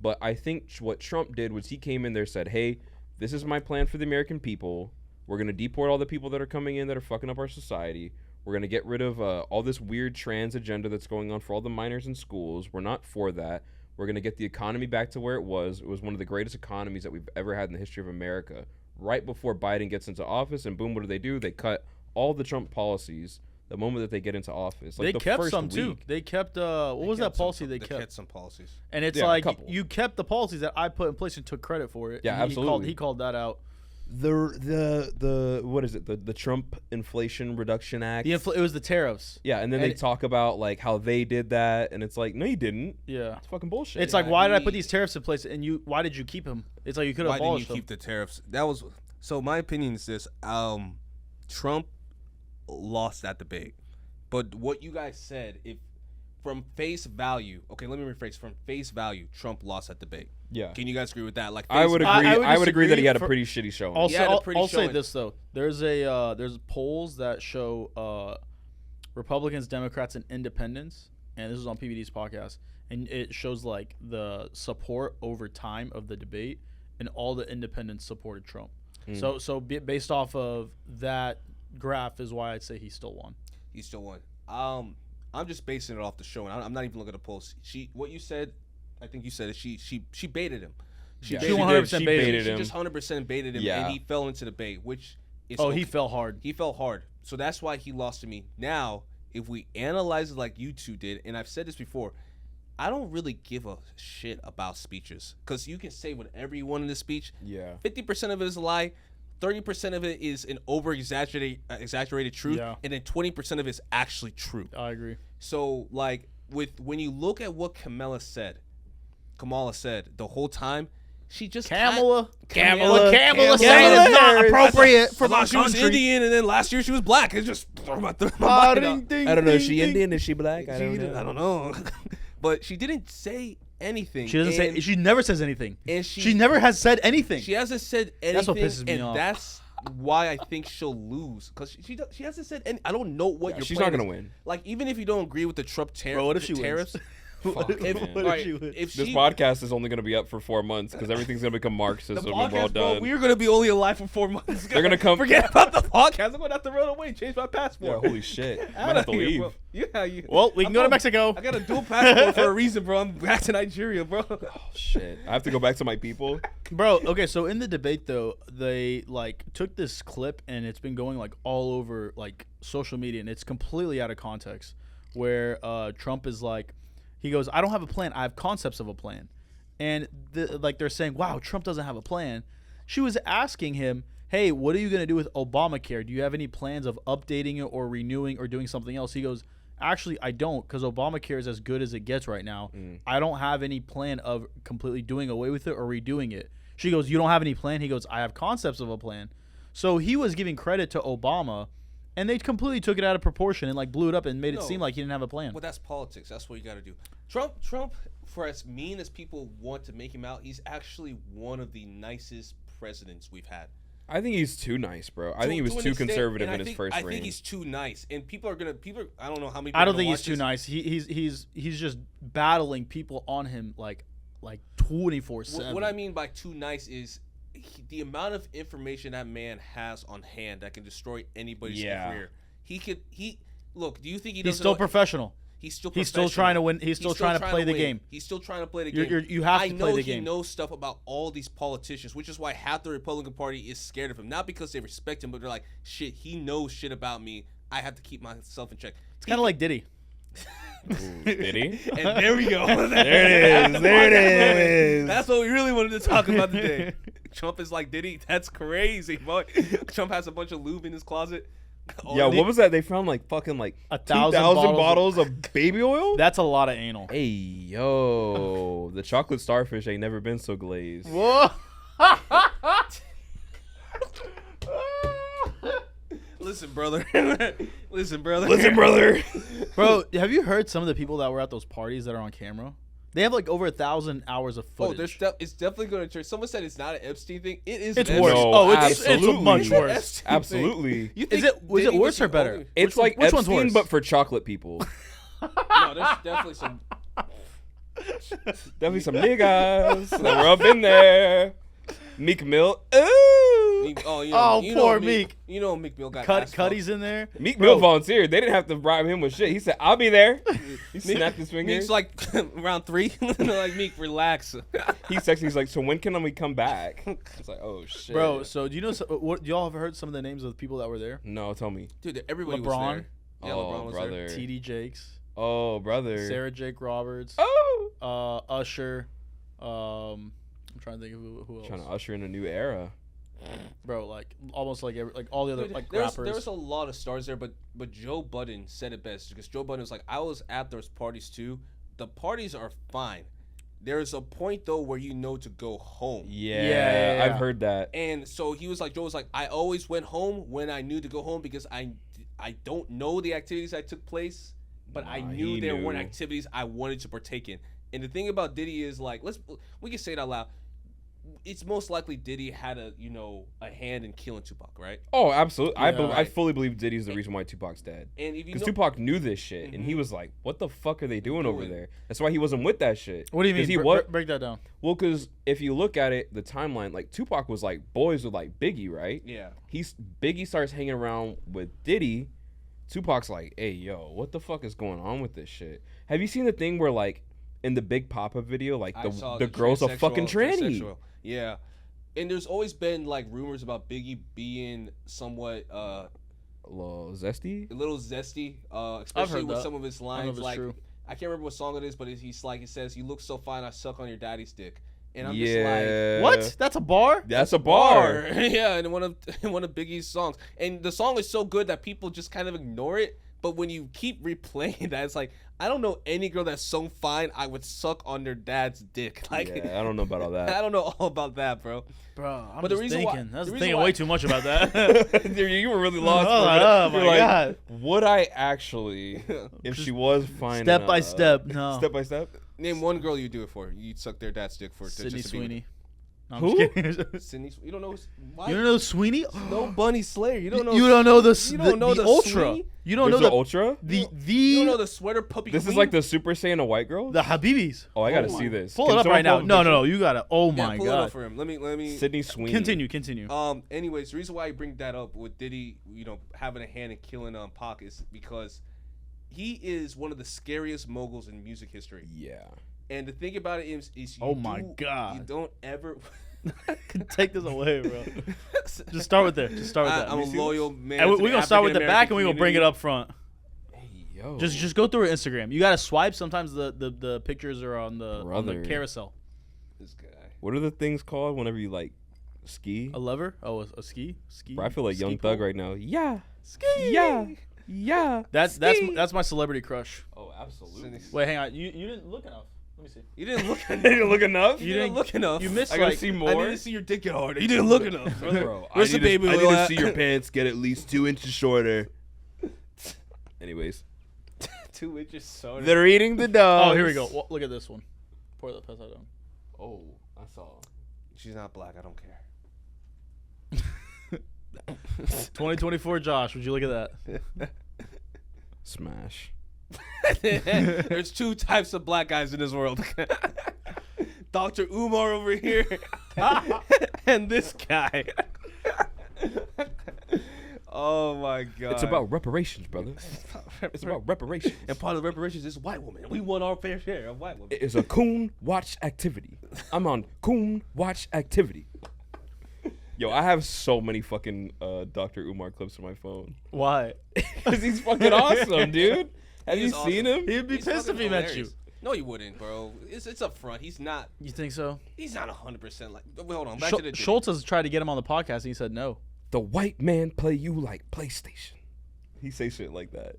But I think what Trump did was he came in there and said, hey, this is my plan for the American people. We're going to deport all the people that are coming in that are fucking up our society. We're going to get rid of all this weird trans agenda that's going on for all the minors in schools. We're not for that. We're going to get the economy back to where it was. It was one of the greatest economies that we've ever had in the history of America. Right before Biden gets into office, and boom, what do? They cut all the Trump policies the moment that they get into office. Like They the kept first some too. week. They kept what was that policy they kept? some policies. And it's Yeah, a like couple. you kept the policies that I put in place and took credit for it. Yeah, And absolutely. He called that out. The what is it? The Trump Inflation Reduction Act. It was the tariffs. Yeah, and then they talk about like how they did that, and it's like, no, you didn't. Yeah. It's fucking bullshit. It's like, why did I put these tariffs in place? And why did you keep them? It's like you could have Why didn't you abolished them. keep the tariffs? That was so. My opinion is this: Trump lost that debate. But what you guys said, if from face value, okay, let me rephrase. From face value, Trump lost that debate. Yeah. Can you guys agree with that? Like, I would agree. I I would agree that he had a disagree pretty shitty showing. Also, Yeah, the pretty I'll say showing. this though: there's polls that show Republicans, Democrats, and Independents, and this is on PBD's podcast, and it shows like the support over time of the debate, and all the Independents supported Trump. Based off of that graph is why I'd say he still won. He still won. I'm just basing it off the show, and I'm not even looking at the polls. What you said, I think you said it. She baited him. She She 100% baited She him. just 100% baited him, Yeah. and he fell into the bait, which is He fell hard. He fell hard. So that's why he lost to me. Now, if we analyze it like you two did, and I've said this before, I don't really give a shit about speeches because you can say whatever you want in the speech. Yeah. 50% of it is a lie. 30% of it is an exaggerated truth, Yeah. and then 20% of it is actually true. I agree. So, like, when you look at what Kamala said the whole time, she just Kamala saying it's not appropriate for my she was country. Indian, and then last year she was black. It's just my mind out. I don't know. Is she Indian? Is she black? I don't know. But she didn't say anything. She doesn't say. She never says anything. And she never has said anything. She hasn't said anything. That's what pisses me and off. that's why I think she'll lose, because she hasn't said any. I don't know what Yeah, your she's plan not gonna is. win. Like, even if you don't agree with the Trump Bro, what if she tariffs, Fuck, man. What Alright, did you win? if This she, podcast is only going to be up for 4 months because everything's going to become the Marxism when we're all podcast, bro, done. we're gonna be only alive for 4 months. They're gonna come. Forget about the podcast. I'm gonna have to run away, change my Yeah, passport. holy shit. I might Outta have to here, leave. bro. Yeah, you. Well, we can go to Mexico. I got a dual passport for a reason, bro. I'm back to Nigeria, bro. Oh, shit. I have to go back to my people. Bro, okay, so in the debate though, they like took this clip and it's been going like all over like social media and it's completely out of context where Trump is like, he goes, I don't have a plan, I have concepts of a plan. And like they're saying, wow, Trump doesn't have a plan. She was asking him, hey, what are you going to do with Obamacare? Do you have any plans of updating it or renewing or doing something else? He goes, actually, I don't, because Obamacare is as good as it gets right now. I don't have any plan of completely doing away with it or redoing it. She goes, you don't have any plan? He goes, I have concepts of a plan. So he was giving credit to Obama, and they completely took it out of proportion and like blew it up and made it seem like he didn't have a plan. Well, that's politics. That's what you got to do. Trump, for as mean as people want to make him out, he's actually one of the nicest presidents we've had. I think he's too nice, bro. I think he was too conservative in his first reign. I think he's too nice, and people. I don't know how many. I don't think he's too nice. He's just battling people on him like 24/7. What I mean by too nice is the amount of information that man has on hand that can destroy anybody's career. Look. Do you think he's still professional? He's still trying to win. He's still trying to play the game. He's still trying to play the game. You have to play the game. I know he knows stuff about all these politicians, which is why half the Republican Party is scared of him. Not because they respect him, but they're like, shit, he knows shit about me. I have to keep myself in check. It's kind of like Diddy. Ooh, did he? And there we go. There it is. That's what we really wanted to talk about today. Trump is like Diddy. That's crazy, boy. Trump has a bunch of lube in his closet. Yeah, what was that? They found like fucking like 1,000 2,000 bottles of baby oil? That's a lot of anal. Hey, yo. The chocolate starfish ain't never been so glazed. Whoa. Listen, brother. Listen, brother. Listen, brother. Bro, have you heard some of the people that were at those parties that are on camera? They have like over 1,000 hours of footage. It's definitely going to change. Someone said it's not an Epstein thing. It is. It's an worse. Epstein. Oh, it's it's much worse. Absolutely. Was it worse or better? It's Which like one's Epstein, worse? but for chocolate people. No, there's definitely some. Definitely some niggas that were up in there. Meek Mill. Ooh. Poor Meek. You know Meek Mill got Cuddy's in there. Meek Mill volunteered. They didn't have to bribe him with shit. He said, I'll be there. He snapped his fingers. Meek's like round 3. Like, Meek, relax. He's sexy. He's like, so when can we come back? It's like, oh, shit. Bro, so do you know what y'all have heard some of the names of the people that were there? No, tell me. Dude, everybody LeBron. was there. Yeah, Oh, LeBron was brother. there. TD Jakes, Oh, brother. Sarah Jake Roberts, Oh. Usher. I'm trying to think of who else. Trying to usher in a new era. Bro, like almost like all the other Dude, like there rappers. was a lot of stars there, but Joe Budden said it best, because Joe Budden was like, I was at those parties too. The parties are fine. There's a point though where you know to go home. Yeah, I've heard that. And so he was like, Joe was like, I always went home when I knew to go home, because I don't know the activities that took place, but I knew there weren't activities I wanted to partake in. And the thing about Diddy is like, we can say it out loud. It's most likely Diddy had a hand in killing Tupac, right? Oh, absolutely. Yeah. I fully believe Diddy's the reason why Tupac's dead. And if you Because know, Tupac knew this shit, and he was like, "What the fuck are they doing over there?" That's why he wasn't with that shit. What do you mean? 'Cause Break that down. Well, because if you look at it, the timeline, like Tupac was like boys with like Biggie, right? yeah, Biggie starts hanging around with Diddy. Tupac's like, "Hey, yo, what the fuck is going on with this shit?" Have you seen the thing where like in the Big Papa video, like the girl's a fucking tranny? Yeah. And there's always been like rumors about Biggie being somewhat A little zesty. especially with some of his lines. Like, I can't remember what song it is, but he's like, he says, "You look so fine, I suck on your daddy's dick." And I'm just like, what? That's a bar? That's a bar. Yeah, in one of Biggie's songs. And the song is so good that people just kind of ignore it. But when you keep replaying that, it's like, I don't know any girl that's so fine I would suck on their dad's dick. Like, Yeah, I don't know about all that. I don't know all about that, bro. Bro, I'm But the just reason why- thinking. I was the reason thinking why- way too much about that. You were really lost. Oh, for a minute. oh You're my like, God. Would I actually, if she was fine? Step by step, no. Step by step. Name one girl you do it for. You'd suck their dad's dick for. Sydney just to be with Sweeney. No, I'm Who? just kidding. Sydney, you don't know why? You don't know Sweeney? No Bunny Slayer. You don't know. You don't know the You don't know the the Ultra. Sweeney? You don't There's know the Ultra? You don't know the sweater puppy. This is queen? like the Super Saiyan of white girls? the Habibis. Oh, I gotta Oh see my- this. Pull Can it up someone right now. pull up a No, picture? no, you gotta. Oh Yeah, my pull it up god. for him. Let me. Sydney Sweeney. Continue. Anyways, the reason why I bring that up with Diddy, having a hand in killing Pac is because he is one of the scariest moguls in music history. Yeah. And the thing about it is you Oh my God. you don't ever. Take this away, bro. Just start with there. Just start with that. I'm a loyal man. And to we're the gonna start with the back, African-American and we're gonna bring it community. up front. Hey, yo. Just go through Instagram. You gotta swipe. Sometimes the pictures are on the Brother. carousel. This guy. What are the things called whenever you like ski? A lever? Oh, a ski? Bro, I feel like ski Young pole? Thug right now. Yeah. Ski. Yeah. That's my celebrity crush. Oh, absolutely. Wait, hang on. You didn't look enough. Let me see. You didn't look. You didn't look enough? You didn't look enough. You missed I gotta like see I more. need to see your dick get harder. You didn't look enough. Bro, Where's the baby I need oil to at? see your pants get at least 2 inches shorter. Anyways. 2 inches shorter. They're eating the dogs. Oh, here we go. Well, look at this one. Pour that pass out down. Oh, I saw. She's not black. I don't care. 2024 Josh, would you look at that? Smash. There's 2 types of black guys in this world. Dr. Umar over here and this guy. Oh my god. It's about reparations, brother. It's about reparations. And part of the reparations is white women. We want our fair share of white women. It is a coon watch activity. I'm on coon watch activity. Yo, I have so many fucking Dr. Umar clips on my phone. Why? Because he's fucking awesome, dude. Have you He's seen awesome. him? He'd be He's pissed if fucking he met you. hilarious. No, you wouldn't, bro. It's up front. He's not You think so? 100% like. Wait, hold on. Back to the Diddy. Schultz has tried to get him on the podcast, and he said no. The white man play you like PlayStation. He say shit like that.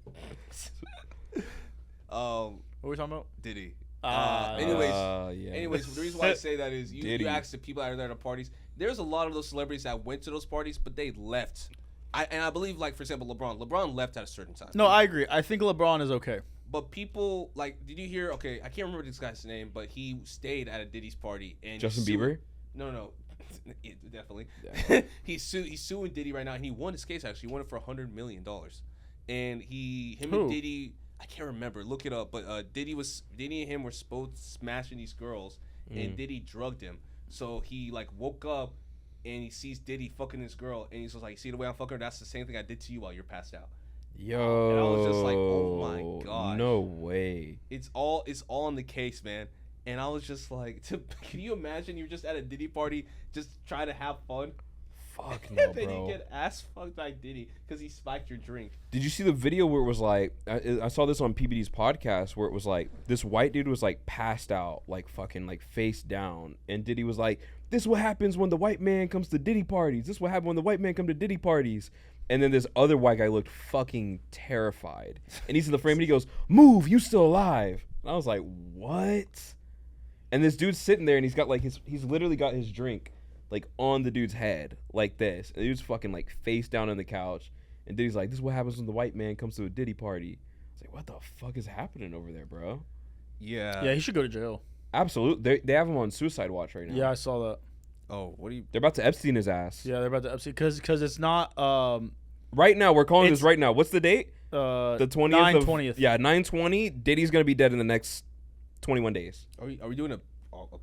What are we talking about? Diddy. Yeah. Yeah. Anyways, the reason why I say that is you Diddy. ask the people out there at the parties. There's a lot of those celebrities that went to those parties, but they left. I believe, like, for example, LeBron. LeBron left at a certain time. No, I agree. I think LeBron is okay. But people, like, did you hear? Okay, I can't remember this guy's name, but he stayed at a Diddy's party and Justin sued- Bieber? No, yeah, definitely. Yeah. He's suing Diddy right now, and he won his case. Actually, he won it for $100 million. And him Who? and Diddy, I can't remember. Look it up. But Diddy and him were both smashing these girls, and Diddy drugged him. So he like woke up, and he sees Diddy fucking this girl, and he's just like, "See the way I'm fucking her? That's the same thing I did to you while you're passed out." Yo. And I was just like, oh my gosh. No way. It's all in the case, man. And I was just like, can you imagine you're just at a Diddy party, just trying to have fun? Fuck no, And then bro. you get ass fucked by Diddy because he spiked your drink. Did you see the video where it was like, I saw this on PBD's podcast where it was like, this white dude was like passed out, like fucking like face down. And Diddy was like, this is what happens when the white man comes to Diddy parties. This is what happens when the white man come to Diddy parties. And then this other white guy looked fucking terrified. And he's in the frame and he goes, move, you still alive. And I was like, what? And this dude's sitting there and he's got like he's literally got his drink like on the dude's head like this. And the dude's fucking like face down on the couch. And Diddy's like, this is what happens when the white man comes to a Diddy party. It's like, what the fuck is happening over there, bro? Yeah. Yeah, he should go to jail. Absolutely. They have him on suicide watch right now. Yeah, I saw that. Oh, what do you? They're about to Epstein his ass. Yeah, they're about to upset because it's not Right now, we're calling It's- this right now. What's the date? The 20th. 9/20th. Yeah, 9/20. Diddy's going to be dead in the next 21 days. Are we doing a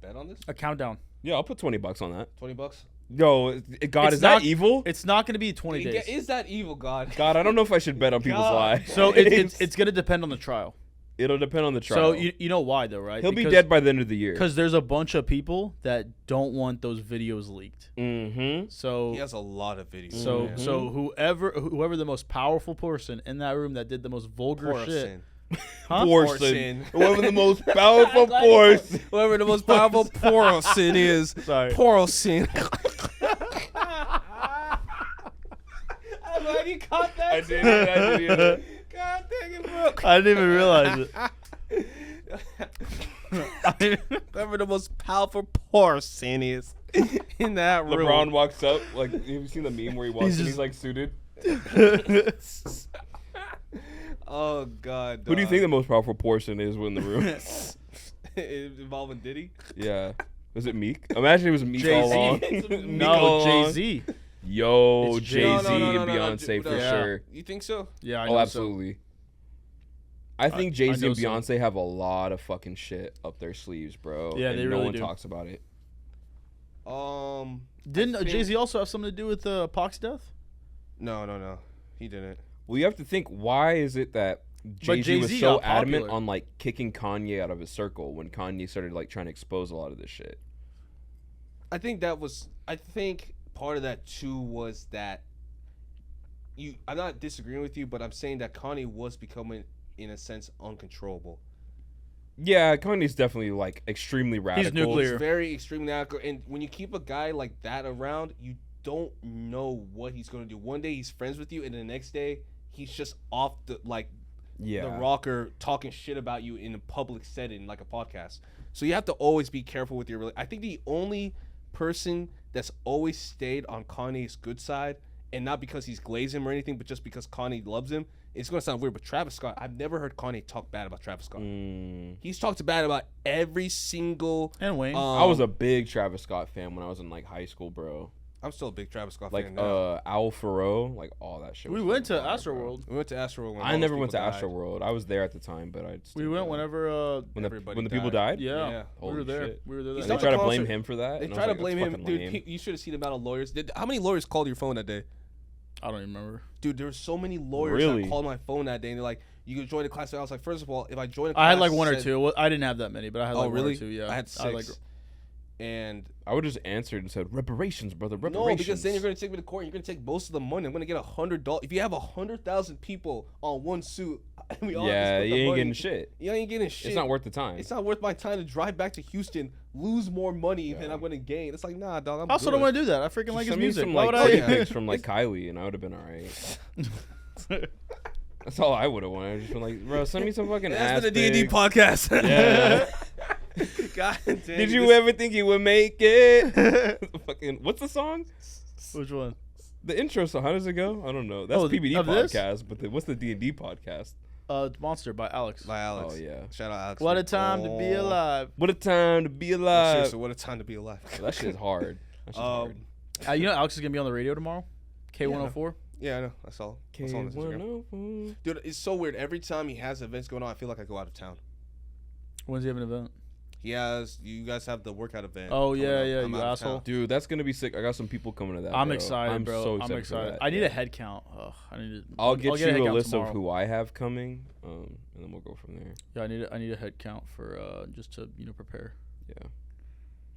bet on this? a countdown. Yeah, I'll put $20 on that. $20? Yo, God, It's is that not- evil? It's not going to be 20 days. Is that evil, God? God, I don't know if I should bet on people's God. lives. So it's going to depend on the trial. It'll depend on the trial. So you know why though, right? He'll be dead by the end of the year. Because there's a bunch of people that don't want those videos leaked. Mm-hmm. So He has a lot of videos. so man. so whoever the most powerful person in that room that did the most vulgar shit. Porcelain. Huh? Porcelain. Whoever the most powerful porcelain. Whoever the most powerful porcelain is. Sorry. Porcelain. I'm glad you caught that. I did. God dang it, bro. I didn't even realize it. Whoever the most powerful porcelain is in that room. LeBron walks up. Like, have you seen the meme where he walks He's in? just- He's like suited. Oh God. Who do you dog. think the most powerful porcelain is in the room? Involving Diddy? Yeah. Was it Meek? Imagine it was Meek all along. Meek No, all along. Jay-Z. Yo, It's Jay-Z Jay-Z. and Beyonce for Yeah. sure. You think so? Yeah, I Oh, know absolutely. I think Jay-Z know and so. Beyonce have a lot of fucking shit up their sleeves, bro. Yeah, and they no really one do. talks about it. Didn't I think- Jay-Z also have something to do with Pac's death? No. He didn't. Well, you have to think, why is it that Jay-Z was Jay-Z so got adamant popular. on like kicking Kanye out of his circle when Kanye started like trying to expose a lot of this shit? I think part of that too was that I'm not disagreeing with you, but I'm saying that Kanye was becoming, in a sense, uncontrollable. Yeah, Kanye's definitely like extremely radical. nuclear. He's very extremely radical, and when you keep a guy like that around, you don't know what he's going to do. One day he's friends with you, and the next day he's just off the rocker talking shit about you in a public setting like a podcast. So you have to always be careful with your. I think the only person that's always stayed on Kanye's good side, and not because he's glazed him or anything, but just because Kanye loves him. It's going to sound weird, but Travis Scott, I've never heard Kanye talk bad about Travis Scott. He's talked bad about every single... And Wayne. I was a big Travis Scott fan when I was in like high school, bro. I'm still a big Travis Scott Like fan now. Owl Farrow, like all that shit. We was went to fucking fire, bro. Astroworld. We went to Astroworld when all I those never went to people died. Astroworld. I was there at the time, but I just We didn't went go. whenever when everybody the people died. died. yeah, Yeah. we were Holy there. shit. We were there. He's that They not night. try to the blame concert. him for that. They and I try was to like, blame that's him. fucking Dude, lame. you should have seen the amount of lawyers. How many lawyers called your phone that day? I don't even remember. Dude, there were so many lawyers Really? that called my phone that day, and they're like, you can join the class. I was like, first of all, if I join a class... I had like one or said- two. Well, I didn't have that many, but I had like Oh, really? one or two. Yeah, I had 6. like, and... I would just answered and said reparations, brother. Reparations. No, because then you're going to take me to court. You're going to take most of the money. I'm going to get $100. If you have 100,000 people on one suit, we all have to Yeah, split you the ain't money. getting shit. You ain't getting shit. It's not worth the time. It's not worth my time to drive back to Houston, lose more money than I'm going to gain. It's like, nah, dog. I'm I also good. don't want to do that. I freaking like his Send me music. some Why like would dick I? pics from like Kylie, and I would have been all right. That's all I would have wanted. I'd just been like, bro, send me some fucking ass That's been the D&D pics. podcast. Yeah. God damn. Did you ever think you would make it? Fucking, what's the song? Which one? The intro song. How does it go? I don't know. That's Oh, PBD of this? podcast, but what's the D&D podcast? Monster by Alex. By Alex. Oh yeah. Shout out Alex. What for a time to be all- alive. What a time to be Oh, alive. seriously, what a time to be alive. That shit is hard. That shit's hard. You know Alex is gonna be on the radio tomorrow. K104. Yeah, I know. I saw it on his Instagram. K104. Dude, it's so weird. Every time he has events going on, I feel like I go out of town. When's he have an event? You guys have the workout event. Oh, coming yeah, up. yeah, I'm you out of asshole. town. Dude, that's gonna be sick. I got some people coming to that. I'm bro. excited, I'm bro. So I'm excited. for excited. that. I need Yeah. a head count. Ugh, I need to. I'll get a head you a count list tomorrow. of who I have coming, and then we'll go from there. Yeah, I need a head count for just to prepare. Yeah.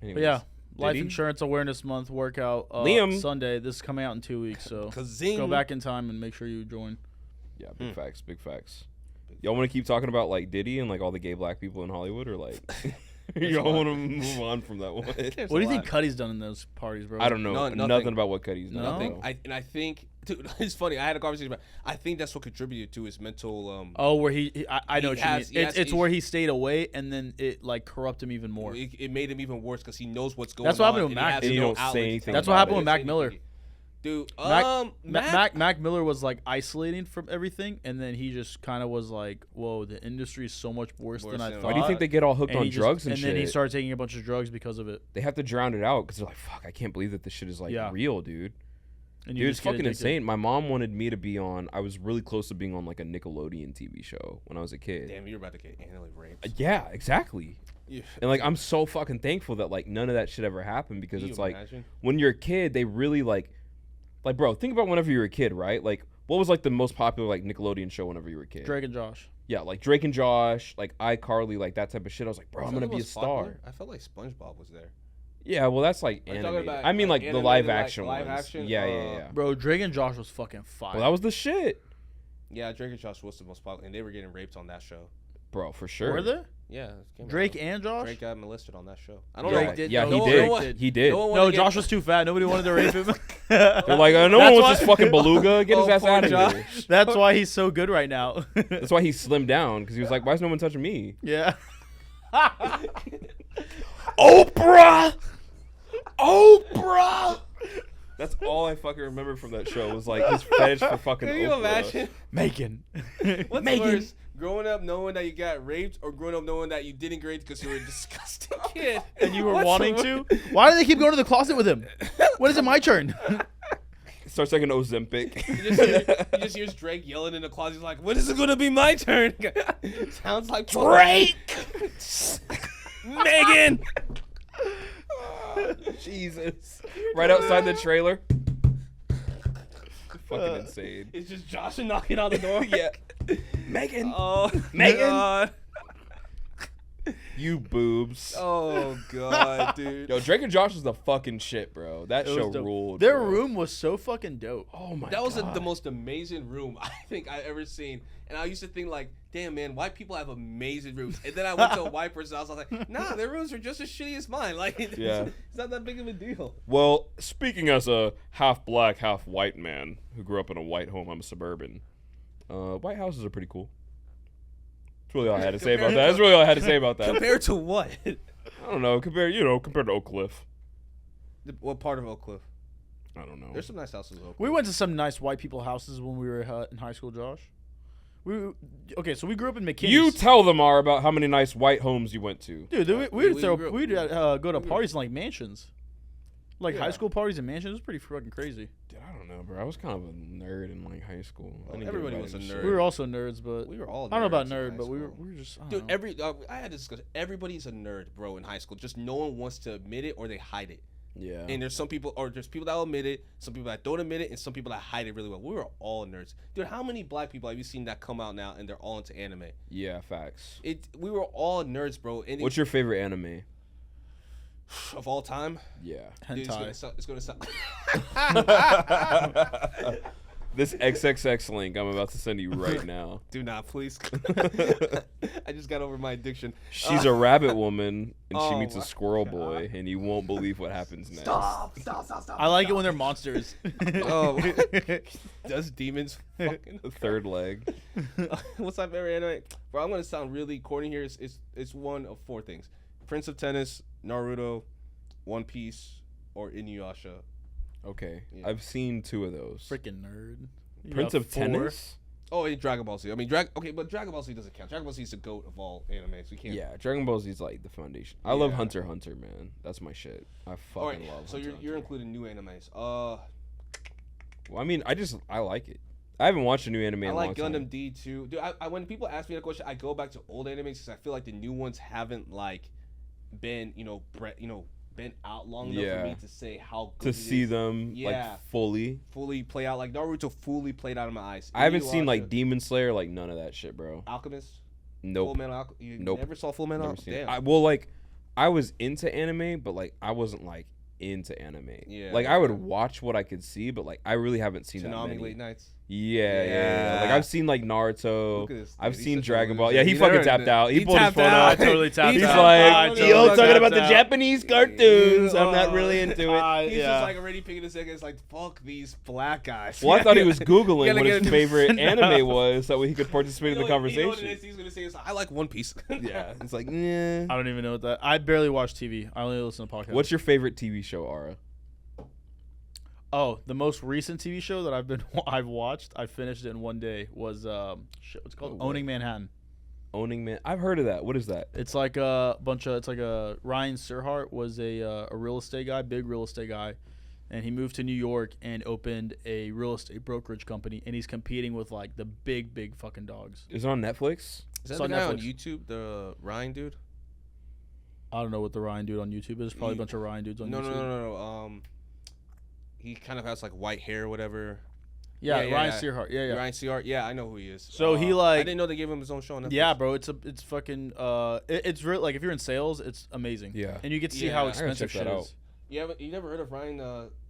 But Anyways, yeah, Life Diddy? Insurance Awareness Month workout. Liam. Sunday. This is coming out in 2 weeks, so Kazing. go back in time and make sure you join. Yeah, big facts, big facts. Y'all want to keep talking about like Diddy and like all the gay black people in Hollywood, or like y'all want to move on from that one? There's What do a you think lot. Cuddy's done in those parties, bro? I don't know No, nothing nothing. about what Cuddy's done. No? Nothing. I think, dude, it's funny. I had a conversation about. I think that's what contributed to his mental. Oh, where I know He what has- you mean. he has It's where he stayed away, and then it like corrupt him even more. It made him even worse because he knows what's going on. That's what happened with and Mac. he has And you no don't say outlet. anything That's what about happened it. with Mac Miller. Dude, Mac Miller was like isolating from everything, and then he just kind of was like, "Whoa, the industry is so much worse than I than- thought." Why do you think they get all hooked And on he just- drugs and shit? then he started taking a bunch of drugs because of it. They have to drown it out because they're like, "Fuck, I can't believe that this shit is like Yeah. real, dude." And you Dude, it's just get fucking addicted. insane. My mom wanted me to be on. I was really close to being on like a Nickelodeon TV show when I was a kid. Damn, you're about to get anally raped. Yeah, exactly. Yeah. And like, I'm so fucking thankful that like none of that shit ever happened because Can it's you like imagine? when you're a kid, they really like, bro, think about whenever you were a kid, right? Like, what was like the most popular like Nickelodeon show whenever you were a kid? Drake and Josh. Yeah, like Drake and Josh, like iCarly, like that type of shit. I was like, bro, I I'm felt gonna it be a was star. popular. I felt like SpongeBob was there. Yeah, well, that's like Are you talking animated. about, I mean, like the live animated, like, action live ones. action? Yeah, yeah. Bro, Drake and Josh was fucking fire. Well, that was the shit, Yeah, Drake and Josh was the most popular, and they were getting raped on that show. bro, for sure. Were there? Yeah, it came Drake out. and Josh? Drake got molested on that show. I don't Drake know. did- Yeah, no, he no did. one- He did. no one No, wanted to Josh get- was too fat. Nobody wanted to rape him. They're like, no one That's wants why- this fucking beluga. Get his Oh, ass poor out of Josh. here. That's why he's so good right now. That's why he slimmed down because he was like, why is no one touching me? Yeah. Oprah! Oprah! That's all I fucking remember from that show was like his fetish for fucking Can you Oprah. imagine? Megan. What's Megan. worse? growing up knowing that you got raped, or growing up knowing that you didn't get raped because you were a disgusting kid And you were What's wanting the- to? Why do they keep going to the closet with him? When is it my turn? Starts like an Ozempic. You just hear Drake yelling in the closet. He's like, "When is it gonna be my turn?" Sounds like Drake! Megan. Jesus. Right outside the trailer. Fucking insane. It's just Josh knocking on the door. Yeah. Megan. Oh, Megan. God. You boobs. Oh God, dude. Yo, Drake and Josh was the fucking shit, bro. That It was show dope. ruled. Their bro. room was so fucking dope. Oh my That was god. the most amazing room I think I ever seen. And I used to think like, damn man, white people have amazing rooms. And then I went to a white person. I was like, nah, their rooms are just as shitty as mine. Like, Yeah. it's not that big of a deal. Well, speaking as a half black, half white man who grew up in a white home, I'm a suburban. White houses are pretty cool. That's really all I had to say about that. That's really all I had to say about that. Compared to what? I don't know. Compared to Oak Cliff. What part of Oak Cliff? I don't know. There's some nice houses in Oak Cliff. We went to some nice white people houses when we were in high school, Josh. So we grew up in McKinney. You tell them R about how many nice white homes you went to. Dude, we we'd grew up- go to parties in like mansions. Like Yeah. high school parties in mansions. It was pretty fucking crazy. Dude, I don't know, bro. I was kind of a nerd in like high school. I didn't get everybody invited was a to nerd. shit. We were also nerds, but We were all I don't know about nerds in nerd, high but we school. were just I Dude, don't know. I had a discussion. Everybody's a nerd, bro, in high school. Just no one wants to admit it or they hide it. Yeah. And there's some people, or there's people that will admit it, some people that don't admit it, and some people that hide it really well. We were all nerds. Dude, how many black people have you seen that come out now and they're all into anime? Yeah, facts. We were all nerds, bro. And What's your favorite anime? of all time? Yeah. Dude, Hentai. it's gonna sound This XXX link I'm about to send you right now. Do not, please. I just got over my addiction. She's a rabbit woman and she Oh meets a my squirrel boy, and you won't believe what happens next. Stop. I like it when they're monsters. Oh, does demons fucking The third leg. What's my favorite anime? Bro, I'm gonna sound really corny here. It's one of four things: Prince of Tennis, Naruto, One Piece, or Inuyasha. Okay. Yeah. I've seen 2 of those. Freaking nerd. You Prince got of 4? Tennis? Oh, and Dragon Ball Z. I mean, but Dragon Ball Z doesn't count. Dragon Ball Z is the goat of all anime, so you can't. Yeah, Dragon Ball Z is like the foundation. I love Yeah. Hunter x Hunter, man. That's my shit. I fucking All right, love so Hunter you're x Hunter. including new animes. Well, I mean, I like it. I haven't watched a new anime in I a like long Gundam time. D too. Dude, I when people ask me that question, I go back to old animes because I feel like the new ones haven't like been been out long enough Yeah. for me to say how good To it see is. them Yeah. like fully. fully play out. Like Naruto fully played out of my eyes. I haven't seen Inuyasha, like Demon Slayer, like none of that shit, bro. Alchemist. Full Nope. Metal Alchemist. You Nope. never saw Full Metal Never Alchemist? seen it. Damn. Like I was into anime, but like I wasn't like into anime. Yeah, Like I would yeah. watch what I could see, but like I really haven't seen that Tsunami many. Late Nights. Yeah. Like I've seen like Naruto. Look at this I've dude. He's seen such a Dragon Ball. loser. Yeah, he He fucking never- tapped out. He he pulled his tapped phone out. out. I totally tapped He's out. I like, totally yo, tapped talking about the out. Japanese cartoons. I'm not Oh. really into it. He's yeah. just like already picking a second. It's like, fuck these black guys. Well, I thought he was You Googling gotta what get his him to favorite send anime out. was, that way he could participate in the You know what it conversation. is? He's gonna say is, I like One Piece. Yeah, it's like, nah. I don't even know what that. I barely watch TV. I only listen to podcasts. What's your favorite TV show, Ara? Oh, the most recent TV show that I've watched, I finished it in one day, was what's it called? Oh, what? Owning Manhattan. Owning Man. I've heard of that. What is that? It's like Ryan Serhart was a real estate guy, big real estate guy, and he moved to New York and opened a real estate brokerage company, and he's competing with like the big fucking dogs. Is it on Netflix? Is It's that on the guy on Netflix. YouTube, the Ryan dude? I don't know what the Ryan dude on YouTube is. Probably a bunch of Ryan dudes on No, YouTube. no. He kind of has like white hair or whatever. Yeah, Yeah, Ryan yeah. Serhart. Yeah. Ryan CR. Yeah, I know who he is. So he, I like- didn't know they gave him his own show on Netflix. Yeah, bro, it's fucking it's real. Like if you're in sales, it's amazing. Yeah. and you get to see Yeah. how I gotta expensive check shit that is. You never heard of Ryan?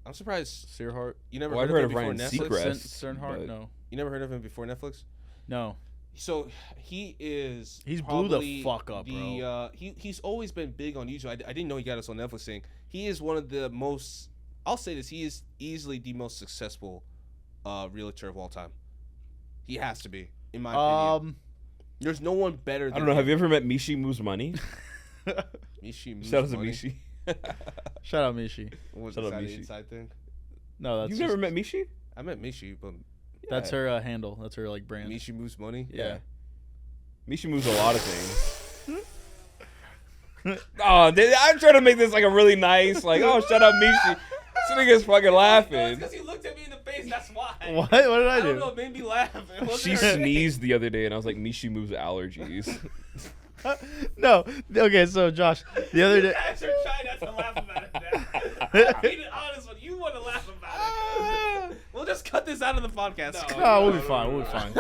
I'm surprised Serhart, you never Well, I've heard, heard of him of before Ryan Netflix. Seacrest. Sternhart. but- No, You never heard of him before Netflix? no. So he is. He's blew the probably fuck up, bro. He's always been big on YouTube. I didn't know he got us on Netflix thing. He is one of the most. I'll say this. He is easily the most successful realtor of all time. He has to be, in my opinion. There's no one better than I don't know. Have you ever met Mishi Moves Money? Mishi moves Shout out to money. Mishi. Shout out Mishi. Was Shout out that an Mishi. inside thing? No, that's You've just, never met Mishi? I met Mishi, but That's her handle. That's her like brand. Mishi moves money. Yeah. Misha moves a lot of things. I'm trying to make this like a really nice, like, oh, shut up, Misha. This nigga's fucking laughing. Because he looked at me in the face, that's why. What? What did I do? I don't know, it made me laugh. She sneezed the other day, and I was like, Misha moves allergies. No. Okay, so Josh, the other day. Guys are trying not to laugh about it now. Being honest one, you want to laugh about it. We'll just cut this out of the podcast. No, we'll be fine. We'll be fine.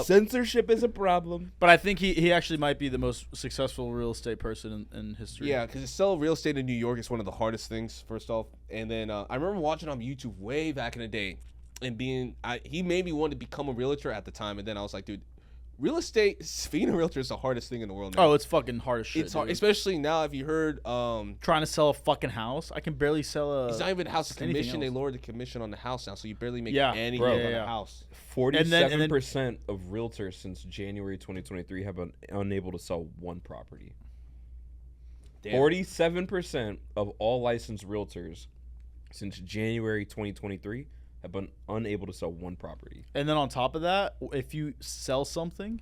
Censorship is a problem. But I think he actually might be the most successful real estate person in history. Yeah, because to sell real estate in New York is one of the hardest things, first off. And then I remember watching on YouTube way back in the day and he made me want to become a realtor at the time. And then I was like, dude, real estate, being a realtor is the hardest thing in the world, man. Oh, it's fucking hard as shit. It's hard, dude. especially now. If you heard, Trying to sell a fucking house, I can barely sell a. it's not even house commission. They else. lowered the commission on the house now, so you barely make Yeah, anything bro. on Yeah. the house. 47% of realtors since January 2023 have been unable to sell one property. Damn. 47% of all licensed realtors since January 2023 have been unable to sell one property. And then on top of that, if you sell something,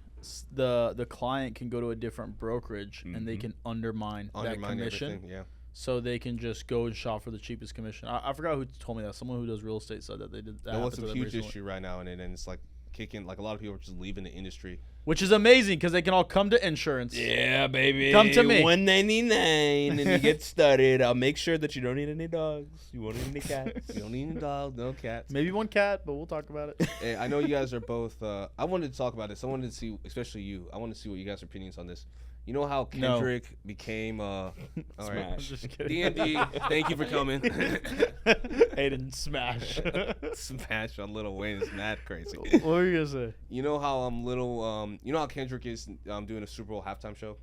the client can go to a different brokerage and they can undermine that commission. Everything, yeah. So they can just go and shop for the cheapest commission. I forgot who told me that. Someone who does real estate said that they did that. That was a happened to them huge recently. issue right now, and it's like kicking. Like a lot of people are just leaving the industry. Which is amazing because they can all come to insurance. Yeah, baby. Come to me. $199 and you get started. I'll make sure that you don't need any dogs. You won't need any cats. You don't need any dogs, no cats. Maybe one cat, but we'll talk about it. Hey, I know you guys are both. I wanted to talk about this. I wanted to see, especially you. I want to see what you guys' opinions on this. You know how Kendrick became all right. Smash. Just kidding. D&D, thank you for coming. Aiden, smash. Smash on Lil Wayne is mad crazy. What were you gonna say? You know how you know how Kendrick is doing a Super Bowl halftime show?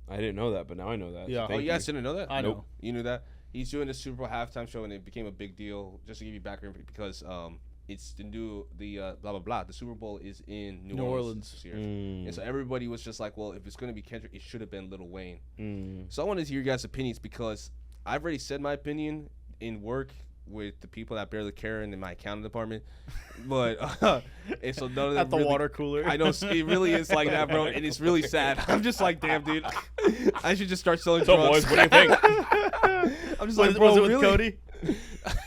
I didn't know that, but now I know that. Yeah. So thank You guys didn't know that? I know. Nope. You knew that? He's doing a Super Bowl halftime show, and it became a big deal. Just to give you background, because it's to do the blah blah blah. The Super Bowl is in New Orleans this year, and so everybody was just like, "Well, if it's gonna be Kendrick, it should have been Lil Wayne." So I wanted to hear your guys' opinions because I've already said my opinion in work with the people that barely care in my accounting department, but and so none of them At the really, water cooler. I know it really is like that, bro, and it's really sad. I'm just like, damn, dude, I should just start selling drugs. boys, what do you think? I'm just Was, like, bro, was it with really? Cody?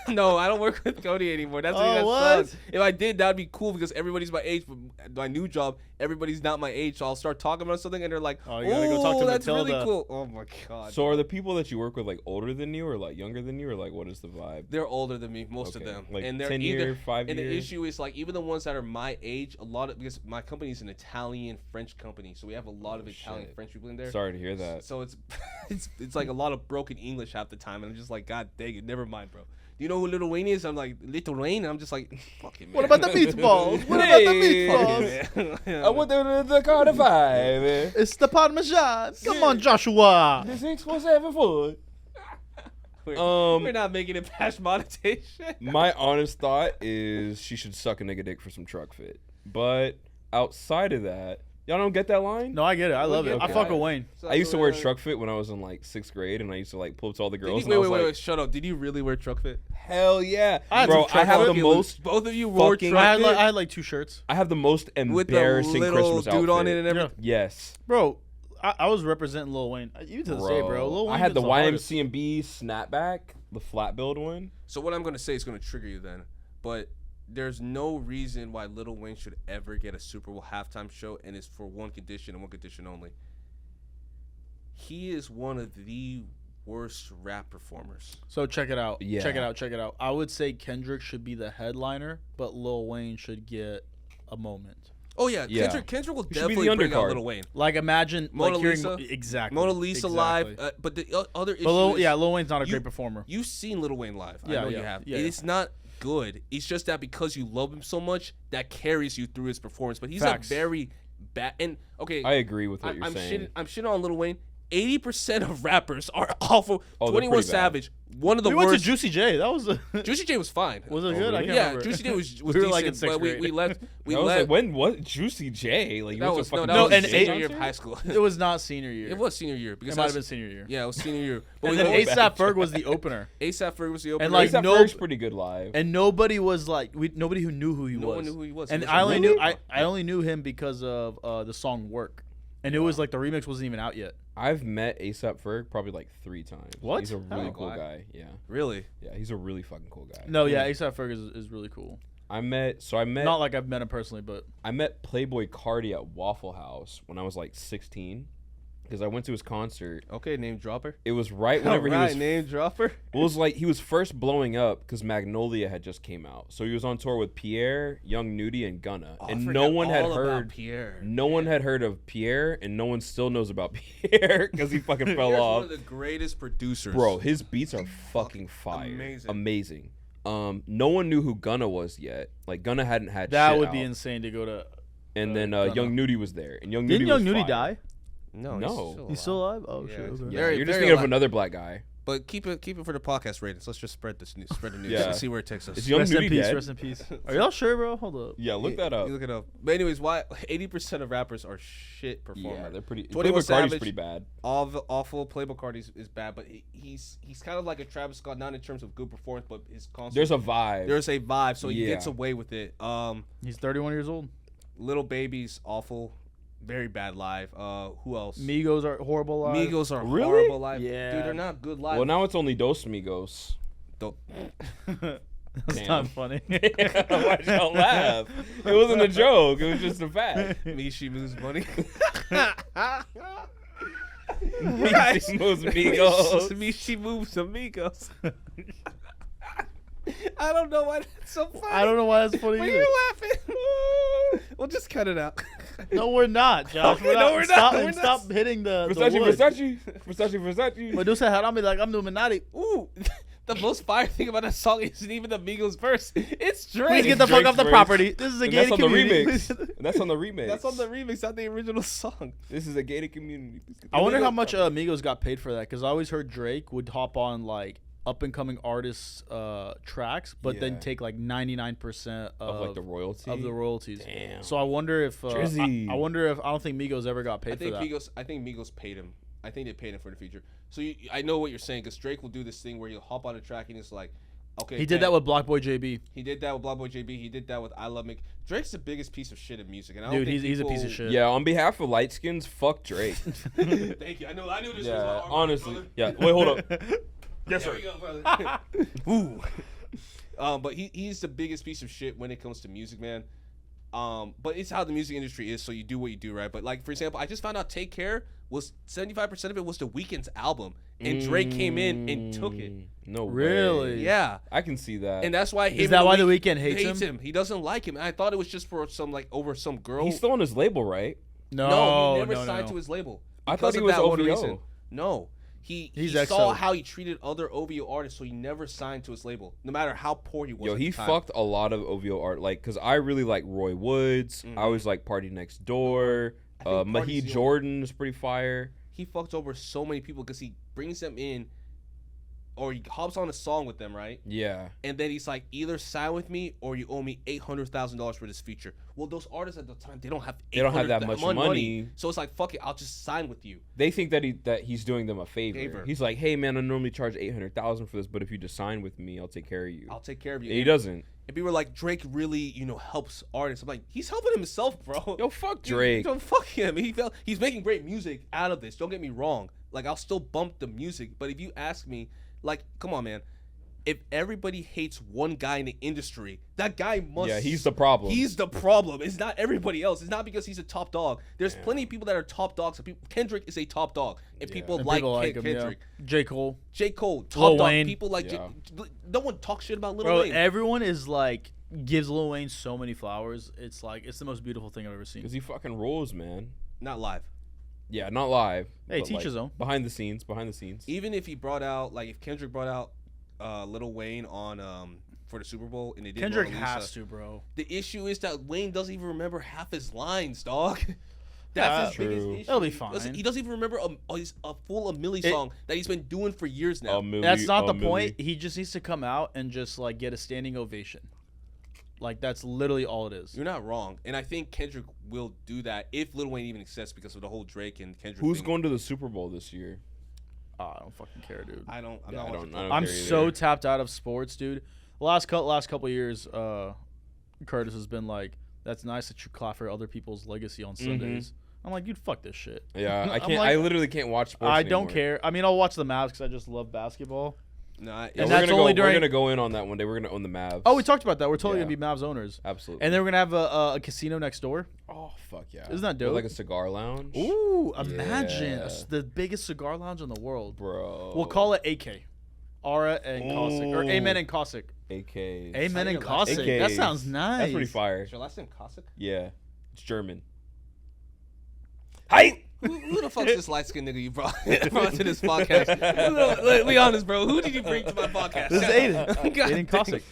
No, I don't work with Cody anymore. That's Oh, that what? sucks. If I did, that'd be cool because everybody's my age. But my new job, everybody's not my age. So I'll start talking about something, and they're like, Oh, you gotta go talk to that's really Matilda." cool. Oh my god. So are the people that you work with like older than you or like younger than you or like what is the vibe? They're older than me, most of Okay. them. Like and they're 10 either year, 5 And year? the issue is like even the ones that are my age, a lot of because my company is an Italian French company, so we have a lot of Italian shit. French people in there. Sorry to hear that. So it's it's like a lot of broken English half the time, and I'm just like, God dang it, never mind, bro. Do you know who Lil Wayne is? I'm like, Little Wayne, and I'm just like, fuck it, man. What about the meatballs? What about the meatballs? I want the Carter 5. It's the Parmesan. Come on, Joshua. The 647 foot. We're not making it past monetization. My honest thought is she should suck a nigga dick for some truck fit. But outside of that, y'all don't get that line? No, I get it. I love it. I Okay. fuck with Wayne. I used to wear truck fit when I was in like 6th grade, and I used to like pull up to all the girls. and I was Wait, shut up. Did you really wear truck fit? Hell yeah, I had bro! some truck I have the fit. most. Both of you wore fucking- truck fit I had like 2 shirts. I have the most with the embarrassing little Christmas dude outfit. on it and everything. Yes, Bro, I was representing Lil Wayne. Even to this day, bro. Lil Wayne I had is the hardest. YMCMB snapback, the flat build one. So what I'm gonna say is gonna trigger you then, but there's no reason why Lil Wayne should ever get a Super Bowl halftime show, and it's for one condition and one condition only. He is one of the worst rap performers. So check it out. Yeah. Check it out. I would say Kendrick should be the headliner, but Lil Wayne should get a moment. Oh yeah, Yeah. Kendrick will He should be the definitely bring out undercard. Lil Wayne. Like imagine Mona like hearing Lisa? exactly Mona Lisa exactly. live, but the other issue But is Lil Wayne's not a you- great performer. you've seen Lil Wayne live. Yeah, I know yeah, you have. yeah, It's not good. It's just that because you love him so much, that carries you through his performance. But he's Facts. a very bad. And okay, I agree with what you're I'm saying. shitting on Lil Wayne. 80% of rappers are awful. Oh, they're 21 pretty bad. Savage, one of the We worst. went to Juicy J. That was Juicy J was fine. was it Oh, good? I really? can't Yeah, remember. Juicy J was We were decent, like in sixth but we grade. left. We I was left. like, when what Juicy J? Like you that went was to no, fucking that No, was and senior eight- year of high school. It was not senior year. It was senior year It because might I have been was, senior year. yeah, it was senior year. But And we then went ASAP Ferg was the opener, ASAP Ferg was the opener. And, like, ASAP no- Ferg's pretty good live. and nobody was like nobody who knew who he No was. one knew who he was. And He was I only really- knew I only knew him because of the song "Work," and it was like the remix wasn't even out yet. I've met ASAP Ferg probably like 3 times. What? He's a really How? cool guy. Yeah. Really? Yeah, he's a really fucking cool guy. No, yeah, ASAP Ferg is really cool. I met Not like I've met him personally, but I met Playboy Cardi at Waffle House when I was like 16 because I went to his concert. Okay, name dropper. It was right whenever he was name dropper. It was like he was first blowing up because Magnolia had just came out. So he was on tour with Pierre, Young Nudie, and Gunna, Oh, I and forgot no one had all about heard. Pierre. No one had heard of Pierre, and no one still knows about Pierre because he fucking fell Pierre's off. one of the greatest producers. Bro, his beats are fucking fire, amazing. No one knew who Gunna was yet. Like Gunna hadn't had. that shit would be out. insane to go to. And then Gunna. Young Nudie was there, and Young Didn't Nudie Young was Nudie fire. die? No, He's still alive. Oh Yeah, shit. he's- Okay. Yeah, Very- you're just very thinking of alive. another black guy. But keep it for the podcast ratings. Let's just spread the news. Yeah. And see where it takes us. Is Young Rest in Nudie peace. dead? Rest in peace. Are y'all sure, bro? Hold up. Yeah, look that up. You look it up. But anyways, why 80% of rappers are shit Yeah, performers? they're pretty. 21 Playboy Cardi's Savage, pretty bad. Awful. Playboy Cardi is bad, but he's kind of like a Travis Scott, not in terms of good performance, but his concert. There's a vibe. There's a vibe, so he Yeah. gets away with it. He's 31 years old. Little Baby's awful, very bad live. Who else? Migos are horrible live. Migos are Really? horrible live. Yeah. Dude, they're not good live. Well, now it's only Dos Migos. Don't- That's Damn. not funny. Why'd y'all laugh? It wasn't a joke. It was just a fact. Mishi moves money. Mishi moves Migos. Mishi moves amigos. I don't know why that's so funny. I don't know why that's funny But either. you're laughing. We'll just cut it out. No, we're not, Josh. Okay, no, we're Stop, not. We're and not. stop hitting the Versace, wood. Versace. Medusa Harami like I'm Illuminati. Ooh, the most fire thing about that song isn't even the Migos verse. It's Drake. Please get the fuck Drake's off the verse. property. This is a And that's gated on the community. remix. That's on the remix. That's on the remix, not the original song. This is a gated community. I wonder how much Migos got paid for that, because I always heard Drake would hop on like up and coming artists' tracks, but then Yeah. take like 99% of like the royalty. of the royalties. Damn. So I wonder if Drizzy. I wonder if I don't think Migos ever got paid I think for that. Migos paid him. I think they paid him for the feature. So I know what you're saying, because Drake will do this thing where he'll hop on a track and it's like, okay. He did that with Block Boy JB. He did that with Block Boy JB. He did that with I Love Mick. Drake's the biggest piece of shit in music, and I don't Dude, think he's a piece of people- shit. Yeah, on behalf of light skins, fuck Drake. Thank you. I knew this Yeah, was honestly. Yeah. Wait, hold up. Yes, sir. Ooh. But he's the biggest piece of shit when it comes to music, man. But it's how the music industry is, so you do what you do, right? But like, for example, I just found out Take Care was 75% of it was the Weeknd's album, and Drake came in and took it. No way. Really? Yeah. I can see that. And that's why him Is that and why The Weeknd Weeknd hates him? He doesn't like him. And I thought it was just for some like over some girl. He's still on his label, right? No, he never no, signed no. to his label. I because thought he of was that one OVO. reason. No. He He's saw XO. how he treated other OVO artists, so he never signed to his label, no matter how poor he was. Yo, at he the time. fucked a lot of OVO art, like, cause I really like Roy Woods. I always like Party Next Door. I think Mahid Party's the- Jordan is pretty fire. He fucked over so many people because he brings them in, or he hops on a song with them, right? Yeah. And then he's like, either sign with me or you owe me $800,000 for this feature. Well, those artists at the time, they don't have that much money. So it's like, fuck it, I'll just sign with you. They think that he's doing them a favor. Favor. He's like, hey man, I normally charge $800,000 for this, but if you just sign with me, I'll take care of you. I'll take care of you. And he doesn't. And people were like, Drake really, helps artists. I'm like, he's helping himself, bro. Yo, fuck Dude, Drake. Don't fuck him. He's making great music out of this. Don't get me wrong. Like, I'll still bump the music. But if you ask me, like, come on, man. If everybody hates one guy in the industry, that guy must. Yeah, he's the problem. He's the problem. It's not everybody else. It's not because he's a top dog. There's plenty of people that are top dogs. Kendrick is a top dog, and people And like people like him, Kendrick. yeah. J. Cole. J. Cole, top Lil dog. Wayne. People like Yeah. no one talks shit about Lil Bro, Wayne. everyone is like gives Lil Wayne so many flowers. It's like it's the most beautiful thing I've ever seen. Cause he fucking rules, man. Not live. Yeah, not live. Hey, but, teach like, his own. Behind the scenes. Even if he brought out, like, if Kendrick brought out Lil Wayne on for the Super Bowl and they did Kendrick Mona Lisa, has to, bro. The issue is that Wayne doesn't even remember half his lines, dog. That's his True. biggest issue. It'll be He doesn't even remember a full Millie song that he's been doing for years now. That's not the point. He just needs to come out and just like get a standing ovation. Like that's literally all it is. You're not wrong, and I think Kendrick will do that if Lil Wayne even exists because of the whole Drake and Kendrick. Who's thing. going to the Super Bowl this year? I don't fucking care, dude. I don't. I'm so tapped out of sports, dude. The last couple years, Curtis has been like, "That's nice that you clap for other people's legacy on Sundays." I'm like, dude, fuck this shit. Yeah, I can't. like, I literally can't watch sports. I don't anymore. care. I mean, I'll watch the Mavs because I just love basketball. No, And Yeah, that's only we're during- gonna go in on that one day. We're gonna own the Mavs. Oh, we talked about that. We're totally Yeah. gonna be Mavs owners. Absolutely. And then we're gonna have a casino next door. Oh fuck yeah! Isn't that With, dope? like a cigar lounge. Ooh, imagine Yeah. the biggest cigar lounge in the world. Bro. We'll call it AK. Aura and Kossick. Or Ooh. Amen and Kossick. AK. Amen and your last Kossick. name? That AK. sounds nice. That's pretty fire. Is your last name Kossick? Yeah, it's German. Hi. Who the fuck's this light skinned nigga you brought to this podcast? Be honest, bro. Who did you bring to my podcast? This is Aiden. God Aiden damn. Kossick.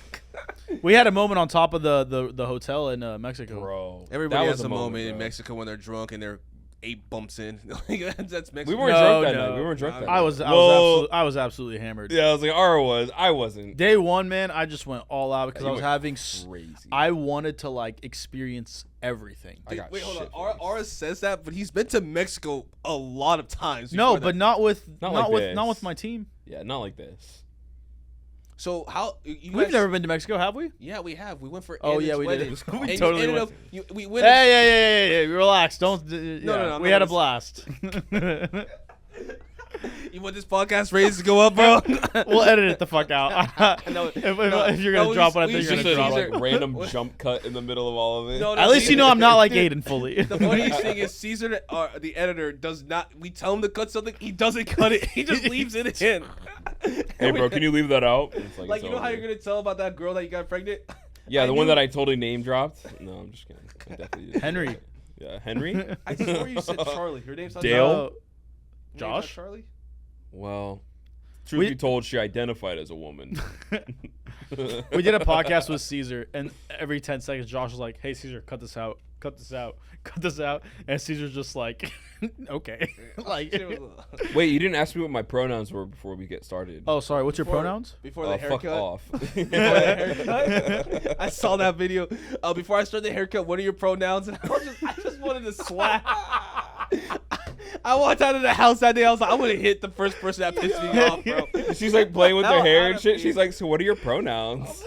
We had a moment on top of the hotel in Mexico. Bro. Everybody that has was a moment bro. in Mexico when they're drunk and their 8 bumps in. That's Mexico. We weren't No, drunk that no. night. We weren't drunk that I night. was Whoa. I was absolutely hammered. Yeah, I was like, Ara was. I wasn't. Day one, man, I just went all out because You I was went having. crazy. I wanted to like experience everything. I got Wait, hold on. shit-faced. Ara says that, but he's been to Mexico a lot of times. No, before but that. not with Not not like with this. not with my team. Yeah, not like this. So how you We've guys, never been to Mexico, have we? Yeah, we have. We went for Oh, Anna's yeah, we wedding. did. And We you totally ended went. up- we went. Hey, relax. Don't. no, We no, had a it's- blast. You want this podcast raised to go up, bro? We'll edit it the fuck out. No, if no, you're gonna no, drop what I we think you're should gonna drop. Caesar- Like random jump cut in the middle of all of it. No, no, At least you Caesar- know I'm not like Aiden fully. The funniest thing is Caesar, the editor, does not. We tell him to cut something, he doesn't cut it. He just leaves it in. Hey, bro, can you leave that out? It's Like, it's you know how over. you're gonna tell about that girl that you got pregnant? Yeah, I the one knew- that I totally name dropped. No, I'm just kidding. I definitely didn't. Henry. Yeah, Henry. I swore you said Charlie. Her name's not Dale? Charlie. Her name's not Josh? Charlie. Well, truth We- be told, she identified as a woman. We did a podcast with Caesar, and every 10 seconds, Josh was like, "Hey, Caesar, cut this out, cut this out, cut this out," and Caesar's just like, "Okay." Like, Wait, you didn't ask me what my pronouns were before we get started. oh, sorry. What's your pronouns? Before the fuck haircut. off. Before the haircut. I saw that video. Before I started the haircut, what are your pronouns? And I just wanted to slap. I walked out of the house that day. I was like, I'm gonna hit the first person that pissed me off, bro. She's like playing with her How hair out and of shit. me. She's like, so what are your pronouns?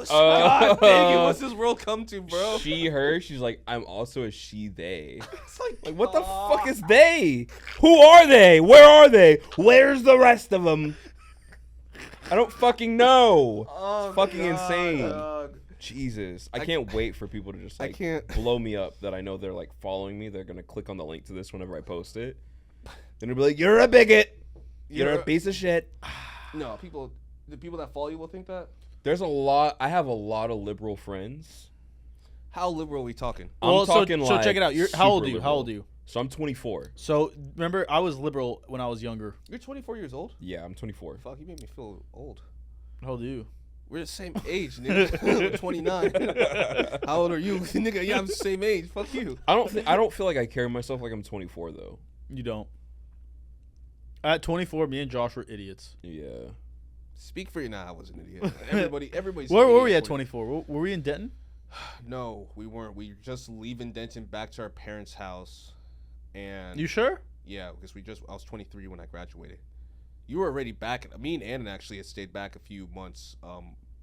God dang it, what's this world come to, bro? She, her. She's like, I'm also a she, they. It's like, Like, what the fuck is they? Who are they? Where are they? Where's the rest of them? I don't fucking know. It's fucking insane. dog. Jesus. I can't wait for people to just I like can't. blow me up that I know they're like following me. They're gonna click on the link to this whenever I post it. Then they'll be like, you're a bigot. You're a piece of shit. No, the people that follow you will think that. I have a lot of liberal friends. How liberal are we talking? I'm talking so like check it out. How old super are you? How liberal. old are you? So I'm 24. So remember, I was liberal when I was younger. You're 24 years old. Yeah, I'm 24. Fuck, you made me feel old. How old are you? We're the same age, nigga. 29. How old are you, nigga? Yeah, I'm the same age. Fuck you. I don't feel like I carry myself like I'm 24 though. You don't. At 24, me and Josh were idiots. Yeah. Speak for you. Nah, I was an idiot. Everybody's. Where an were we idiot at 24? Were we in Denton? No, we weren't. We were just leaving Denton back to our parents' house, and You sure? yeah, because I was 23 when I graduated. You were already back. Me and Anna actually had stayed back a few months.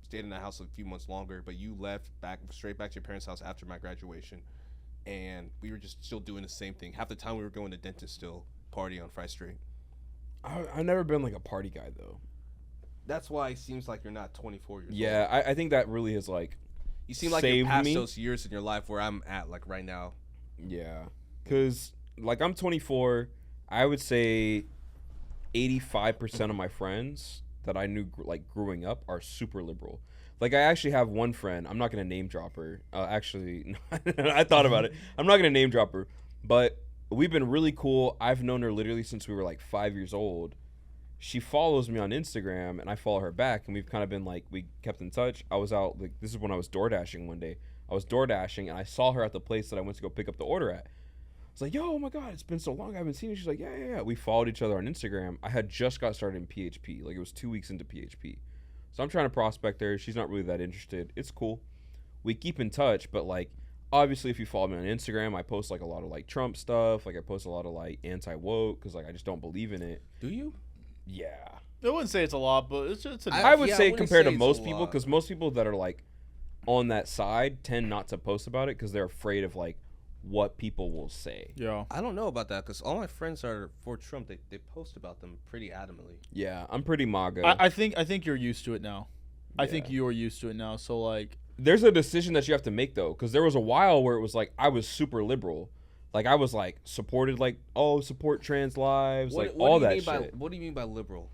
Stayed in that house a few months longer, but you left straight back to your parents' house after my graduation, and we were just still doing the same thing. Half the time we were going to Denton still, party on Fry Street. I've never been like a party guy though. That's why it seems like you're not 24 years old. Yeah, I think that really is like, You seem like you're saved past me. those years in your life where I'm at, like right now. yeah, because like I'm 24. I would say 85% of my friends that I knew like growing up are super liberal. Like I actually have one friend. I'm not gonna name drop her. Actually, I thought about it. I'm not gonna name drop her, but we've been really cool. I've known her literally since we were like 5 years old. She follows me on Instagram and I follow her back, and we've kind of been like, we kept in touch. I was out, like, this is when I was door dashing one day. I was door dashing and I saw her at the place that I went to go pick up the order at. It's like, yo, oh my God, it's been so long. I haven't seen you. She's like, yeah. We followed each other on Instagram. I had just got started in PHP. Like, it was 2 weeks into PHP. So I'm trying to prospect her. She's not really that interested. It's cool. We keep in touch, but like, obviously, if you follow me on Instagram, I post like a lot of like Trump stuff. Like, I post a lot of like anti-woke because like I just don't believe in it. Do you? Yeah. I wouldn't say it's a lot, but it's a I would say wouldn't compared say to it's most a people, lot. because most people that are like on that side tend not to post about it because they're afraid of like what people will say. Yeah. I don't know about that because all my friends are for Trump. They post about them pretty adamantly. Yeah, I'm pretty MAGA. I think you're used to it now. I think Yeah. you're used to it now. So like, There's a decision that you have to make though, because there was a while where it was like I was super liberal, like I was like supported like support trans lives, like all that shit. What do you mean by liberal?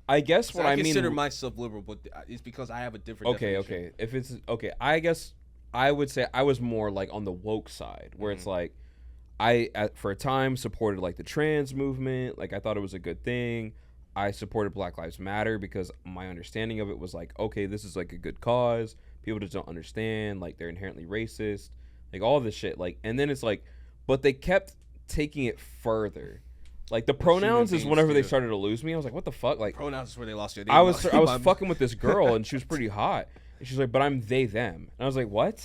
I guess what I I mean. consider myself liberal, but it's because I have a different. definition. Okay. If it's okay, I guess I would say I was more like on the woke side, where it's like for a time supported like the trans movement. Like I thought it was a good thing. I supported Black Lives Matter because my understanding of it was like, okay, this is like a good cause. People just don't understand. Like they're inherently racist. Like all this shit. Like, and then it's like, but they kept taking it further. Like the pronouns is whenever they started to lose me. I was like, what the fuck? Like Pronouns is where they lost you. I was fucking with this girl and she was pretty hot. And she's like, but I'm they them. And I was like, what?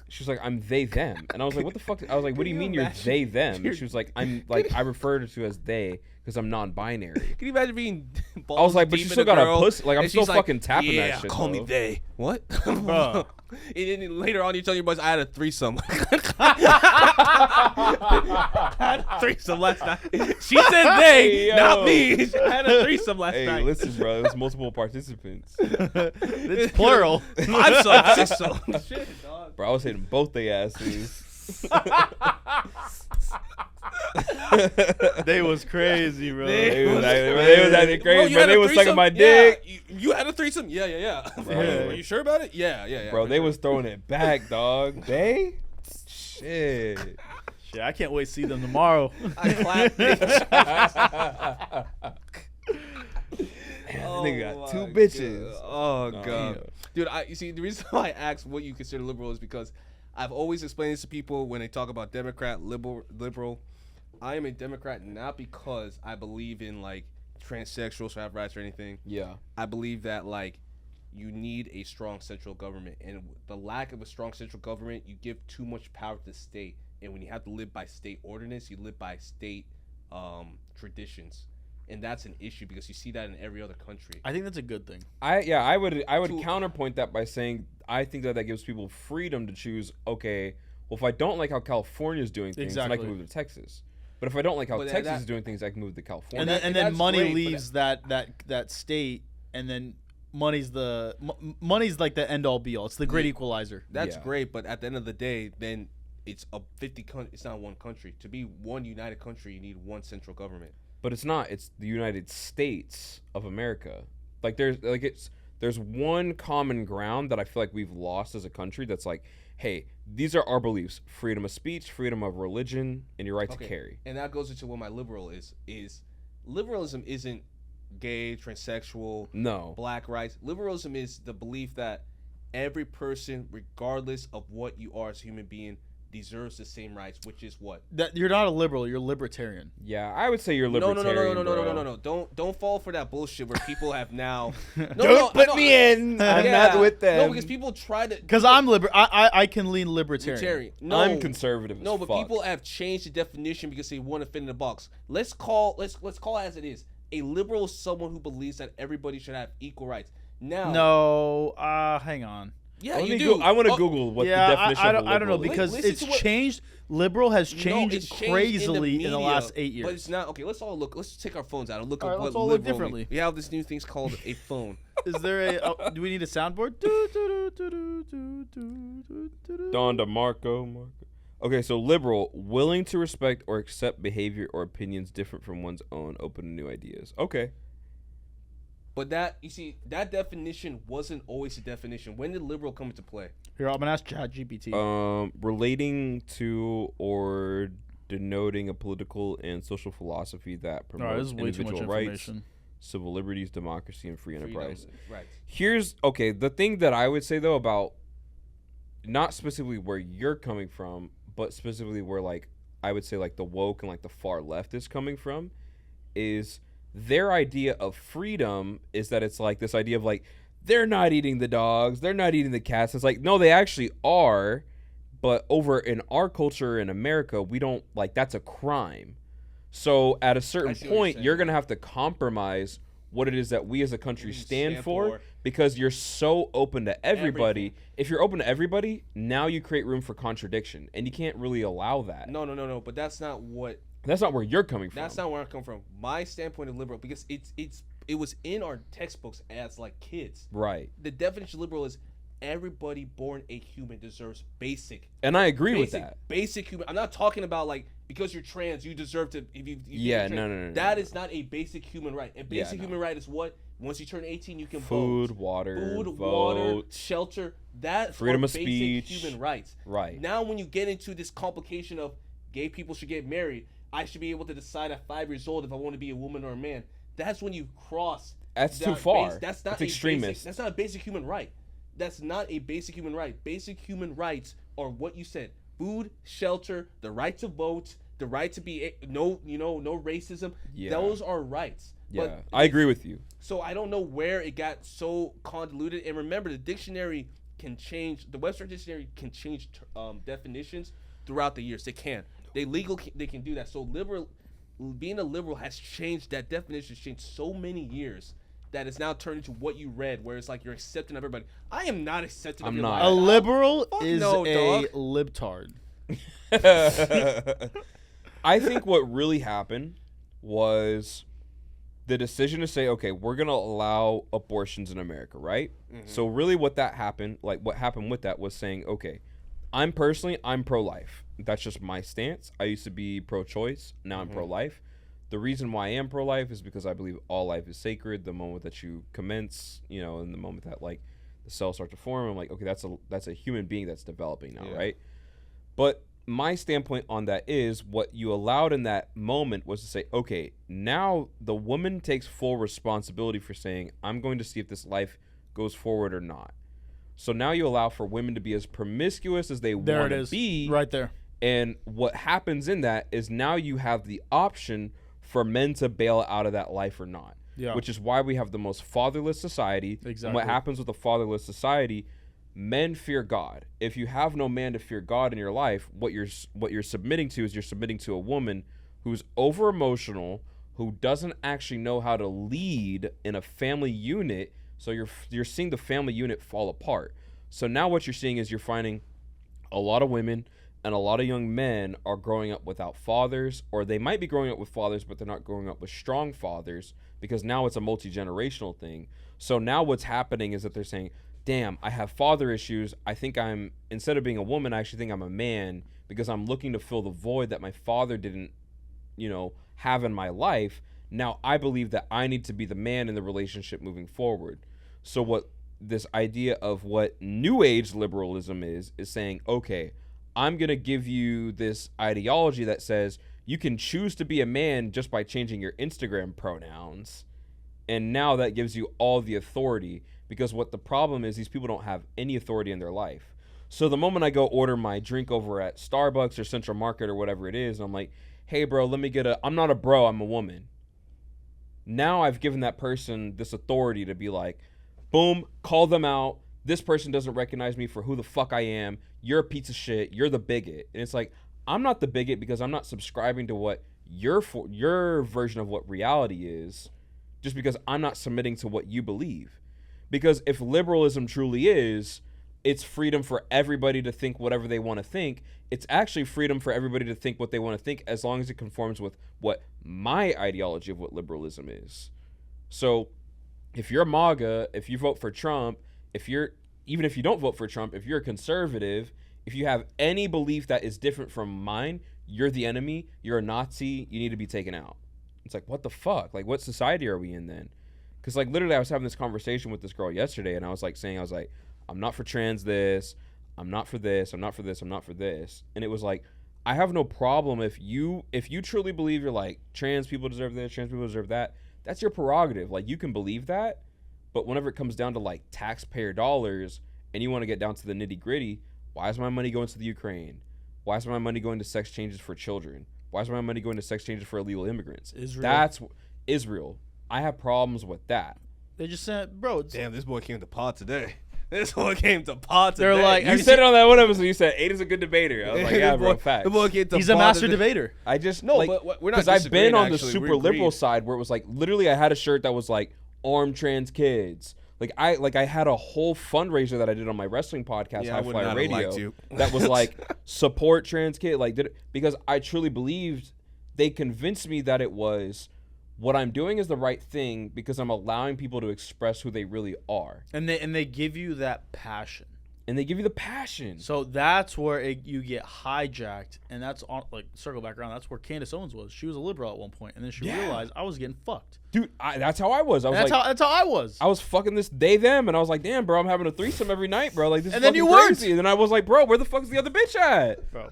She was like, I'm they them. And I was like, what the fuck? I was like, what do you mean you're they them? And she was like, I'm like, I refer to as they because I'm non-binary. Can you imagine being balls I was like, but deep you in still a got a girl, pussy. Like I'm and still she's like, fucking tapping yeah, that shit. call me though. they. What? Bruh. And then later on, you tell your boys, I had a threesome. I had a threesome last night. She said they, Hey, not yo. me. I had a threesome last Hey, night. listen, bro. There's multiple participants. It's plural. I'm so six so. Shit, dog. Bro, I was hitting both they asses. They was crazy, bro. They was acting crazy, you bro. had They a was sucking threesome? my Yeah, dick. you had a threesome? Yeah. Are you sure about it? Yeah. Bro, for they sure. was throwing it back, dog. They? Shit. Shit, I can't wait to see them tomorrow. I clapped it. Nigga got two my bitches. God. Oh Nah, god, dude. You see the reason why I asked what you consider liberal is because I've always explained this to people when they talk about Democrat, liberal. I am a Democrat not because I believe in like transsexuals who have rights or anything. Yeah. I believe that like you need a strong central government, and the lack of a strong central government, you give too much power to the state, and when you have to live by state ordinance, you live by state traditions. And that's an issue because you see that in every other country. I think that's a good thing. I would counterpoint that by saying I think that gives people freedom to choose. Okay, well if I don't like how California is doing things, then I Exactly. can move to Texas. But if I don't like how But Texas that- is doing things, I can move to California. And then that's money great, but leaves that state, and then money's like the end all be all. It's the great equalizer. That's Yeah. great, but at the end of the day, then it's a 50 country. It's not one country. To be one united country, you need one central government. But it's not. It's the United States of America. Like there's one common ground that I feel like we've lost as a country. That's like, hey, these are our beliefs: freedom of speech, freedom of religion, and your right to carry. And that goes into what my liberal is liberalism isn't gay, transsexual, No. black rights. Liberalism is the belief that every person, regardless of what you are as a human being, deserves the same rights, which is what? That you're not a liberal, you're libertarian. Yeah, I would say you're libertarian. No. Don't fall for that bullshit where people have now. Don't put me in. I'm not with them. No, because people try to. Because I can lean libertarian. Libertarian. No, I'm conservative. No, as but fuck. people have changed the definition because they want to fit in the box. Let's call it as it is. A liberal is someone who believes that everybody should have equal rights. Now, No, hang on. yeah, Let you me do. I want to Oh, Google what Yeah, the definition I of don't know liberal is. because Listen it's to what- changed. Liberal has No, changed it's changed crazily in the media, last 8 years. But it's not okay. Let's all look. Let's take our phones out and look All up right, what let's all look liberal differently. means. We have this new thing's called a phone. Is there a? Do we need a soundboard? Don DeMarco. Okay, so liberal, willing to respect or accept behavior or opinions different from one's own, open to new ideas. Okay. But that that definition wasn't always a definition. When did liberal come into play? Here, I'm gonna ask ChatGPT. Relating to or denoting a political and social philosophy that All right, this promotes is way too much individual rights, information. civil liberties, democracy, and free enterprise. Right. Here's the thing that I would say though about not specifically where you're coming from, but specifically where like I would say like the woke and like the far left is coming from, is their idea of freedom is that it's like this idea of like they're not eating the dogs, they're not eating the cats. It's like no, they actually are, but over in our culture in America, we don't like that's a crime. So at a certain point, you're gonna have to compromise what it is that we as a country stand for because you're so open to everybody. Everything. If you're open to everybody, now you create room for contradiction, and you can't really allow that. No. But that's not where you're coming from. That's not where I come from. My standpoint of liberal, because it was in our textbooks as like kids. Right. The definition of liberal is everybody born a human deserves basic. And I agree with that. Basic human. I'm not talking about like because you're trans, you deserve to. If you yeah, trans, no. That is not a basic human right. A basic human right is what? Once you turn 18, you can food, vote. water, water, shelter. That's freedom of basic speech, human rights. Right. Now, when you get into this complication of gay people should get married, I should be able to decide at 5 years old if I want to be a woman or a man. That's when you cross. That's too far. That's not extremist. That's not a basic human right. That's not a basic human right. Basic human rights are what you said: food, shelter, the right to vote, the right to be no racism. Yeah. Those are rights. Yeah, but I agree with you. So I don't know where it got so convoluted. And remember, the dictionary can change. The Webster Dictionary can change definitions throughout the years. They can. They can do that. So being a liberal has changed. That definition has changed so many years that it's now turned into what you read, where it's like you're accepting everybody. I am not accepting. I'm not. A liberal is a libtard. I think what really happened was the decision to say, okay, we're going to allow abortions in America, right? Mm-hmm. So really what happened with that was saying, okay, I'm pro-life. That's just my stance. I used to be pro-choice. Now I'm pro-life. The reason why I am pro-life is because I believe all life is sacred. The moment that you commence, and the moment that like the cells start to form, I'm like, okay, that's a human being that's developing now, right? But my standpoint on that is what you allowed in that moment was to say, okay, now the woman takes full responsibility for saying, I'm going to see if this life goes forward or not. So now you allow for women to be as promiscuous as they want to be. Right there. And what happens in that is now you have the option for men to bail out of that life or not. Yeah. Which is why we have the most fatherless society. Exactly. And what happens with a fatherless society, men fear God. If you have no man to fear God in your life, what you're submitting to is you're submitting to a woman who's over emotional, who doesn't actually know how to lead in a family unit. So you're seeing the family unit fall apart. So now what you're seeing is you're finding a lot of women and a lot of young men are growing up without fathers, or they might be growing up with fathers, but they're not growing up with strong fathers because now it's a multi-generational thing. So now what's happening is that they're saying, damn, I have father issues. I think instead of being a woman, I actually think I'm a man because I'm looking to fill the void that my father didn't, have in my life. Now I believe that I need to be the man in the relationship moving forward. So what this idea of what new age liberalism is saying, okay, I'm going to give you this ideology that says you can choose to be a man just by changing your Instagram pronouns. And now that gives you all the authority, because what the problem is, these people don't have any authority in their life. So the moment I go order my drink over at Starbucks or Central Market or whatever it is, I'm like, hey, bro, let me get I'm not a bro, I'm a woman. Now I've given that person this authority to be like, boom, call them out. This person doesn't recognize me for who the fuck I am. You're a piece of shit. You're the bigot. And it's like, I'm not the bigot because I'm not subscribing to what your version of what reality is, just because I'm not submitting to what you believe. Because if liberalism truly is, it's freedom for everybody to think whatever they want to think. It's actually freedom for everybody to think what they want to think as long as it conforms with what my ideology of what liberalism is. So if you're MAGA, if you vote for Trump, even if you don't vote for Trump, if you're a conservative, if you have any belief that is different from mine, you're the enemy, you're a Nazi, you need to be taken out. It's like, what the fuck? Like, what society are we in then? Because, like, literally, I was having this conversation with this girl yesterday, and I was like, I'm not for trans this, I'm not for this, I'm not for this, I'm not for this. And it was like, I have no problem if you truly believe you're like, trans people deserve this, trans people deserve that, that's your prerogative. Like, you can believe that. But whenever it comes down to like taxpayer dollars and you want to get down to the nitty gritty, why is my money going to the Ukraine? Why is my money going to sex changes for children? Why is my money going to sex changes for illegal immigrants? Israel. That's Israel. I have problems with that. They just said, bro. Damn, this boy came to pod today. This boy came to pod today. They're like, You said it on that one episode. You said Aiden's a good debater. I was like, yeah, bro, facts. The boy came to He's a pod master today. debater. I just No, like, but we're not because I've been disagreeing, on the actually. super We liberal agreed. side where it was like literally I had a shirt that was like arm trans kids. I had a whole fundraiser that I did on my wrestling podcast, Yeah, I High would Fly not have Radio, liked you. that was like support trans kid. Because I truly believed they convinced me that it was what I'm doing is the right thing because I'm allowing people to express who they really are, And they give you that passion. and they give you the passion. So that's where you get hijacked, and that's on, like, circle back around. That's where Candace Owens was. She was a liberal at one point, and then she Yeah. realized I was getting fucked. Dude, that's how I was. I was And like, that's how I was. I was fucking this they them, and I was like, damn, bro, I'm having a threesome every night, bro. Like this. And is then you fucking weren't. crazy. And then I was like, bro, where the fuck's the other bitch at? Bro,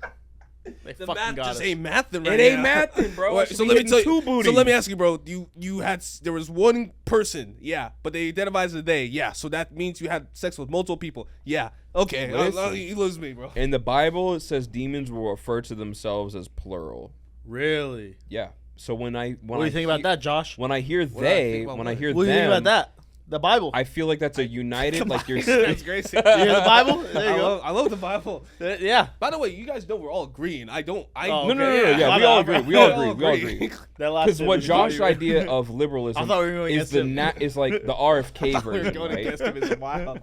they The fucking math got just us. ain't mathing right It ain't now. mathing, bro. I Wait, should so be let me hitting tell two you. booties. So let me ask you, bro. There was one person, yeah, but they identify as a they, yeah. So that means you had sex with multiple people, yeah. Okay, Listen. you lose me, bro. In the Bible, it says demons will refer to themselves as plural. Really? Yeah. So when I What do you think about that, Josh? When I hear do I they, think about when I what? hear What do you them, think about that? The Bible. I feel like that's a united, like you're. That's crazy. you hear the Bible? There you go. I love the Bible. Yeah. By the way, you guys know we're all agreeing. I don't. I Oh, No, no, okay, no, no, yeah. yeah, My we all bad, agree. bro. We all agree. That last Because bit what was Josh's funny. idea of liberalism I thought we were going is against him. is like the RFK We were version, going right? against him is wild.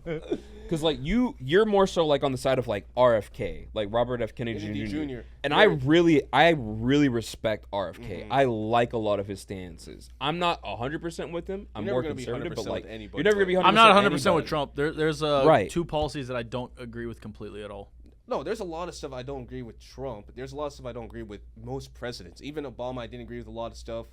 Because like you're more so like on the side of like RFK, like Robert F. Kennedy Kennedy Jr. Jr. And Very- I really respect RFK. I like a lot of his stances. I'm not 100% with him. I'm You're more never gonna be conservative, but 100% like with anybody, you're never gonna be 100%. I'm not 100% anybody. with Trump. There's Right. two policies that I don't agree with completely at all. No, there's a lot of stuff I don't agree with Trump. There's a lot of stuff I don't agree with most presidents. Even Obama, I didn't agree with a lot of stuff.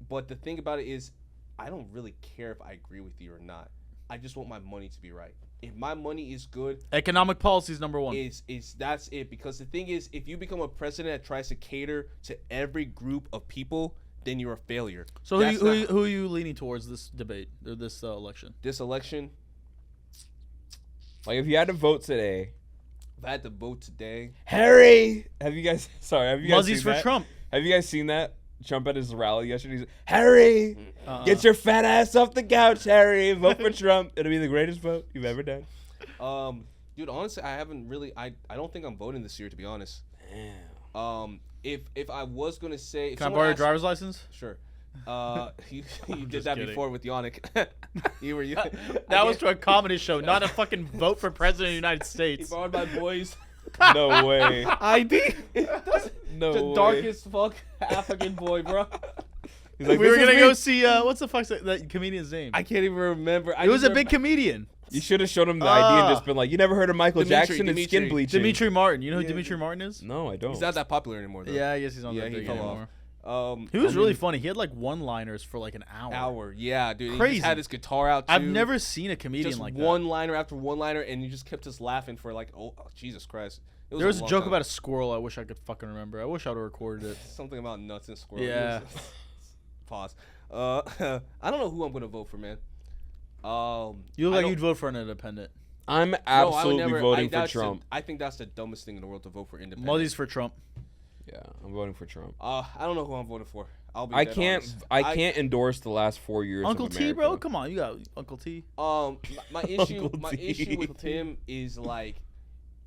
But the thing about it is, I don't really care if I agree with you or not. I just want my money to be right. If my money is good, Economic policy is number one. is that's it. Because the thing is, if you become a president that tries to cater to every group of people, then you're a failure. So That's not- who are you leaning towards this debate or this election? this election, Like if you had to vote today, if I had to vote today, Harry, have you guys Muzzies seen for that? Trump. Have you guys seen that? Trump at his rally yesterday. He's, Harry, get your fat ass off the couch, Harry. Vote for Trump. It'll be the greatest vote you've ever done. dude, honestly, I haven't really. I don't think I'm voting this year, to be honest. If I was gonna say, if Can I someone borrow your asked- driver's license? Sure. You did that kidding. before with Yannick. you were That was to a comedy show, not a fucking vote for president of the United He States. borrowed my boys' No way. ID. No The way. darkest fuck African boy, bro. He's like, We were "This is gonna me." go see what's the fuck's that comedian's name? I can't even remember. It was a big comedian, You should have shown him the ID and just been like, you never heard of Michael Dimitri, Jackson and skin Dimitri. bleaching. Dimitri Martin. You know who Yeah. Dimitri Martin is? No, I don't. He's not that popular anymore, though. Yeah, I guess he's not Yeah, that he big fell anymore. off. He was really funny. He had like one-liners for like an hour. Hour, yeah, dude. He Crazy. just had his guitar out too. I've never seen a comedian just like one-liner after one-liner, and he just kept us laughing for like, oh Jesus Christ. It that. There was a long joke time. about a squirrel. I wish I could fucking remember. I wish I would have recorded it. Something about nuts and squirrels. Yeah. Pause. I don't know who I'm gonna vote for, man. You look I like don't- you'd vote for an independent. I'm No, I would absolutely never- voting for that's Trump. I think that's the dumbest thing in the world to vote for independent. Muzzies for Trump. Yeah, I'm voting for Trump. I don't know who I'm voting for. I'll be I dead can't. honest. I can't endorse the last 4 years. Uncle of T, bro. America. Come on, you got Uncle T. My issue, Uncle my T. issue with him is like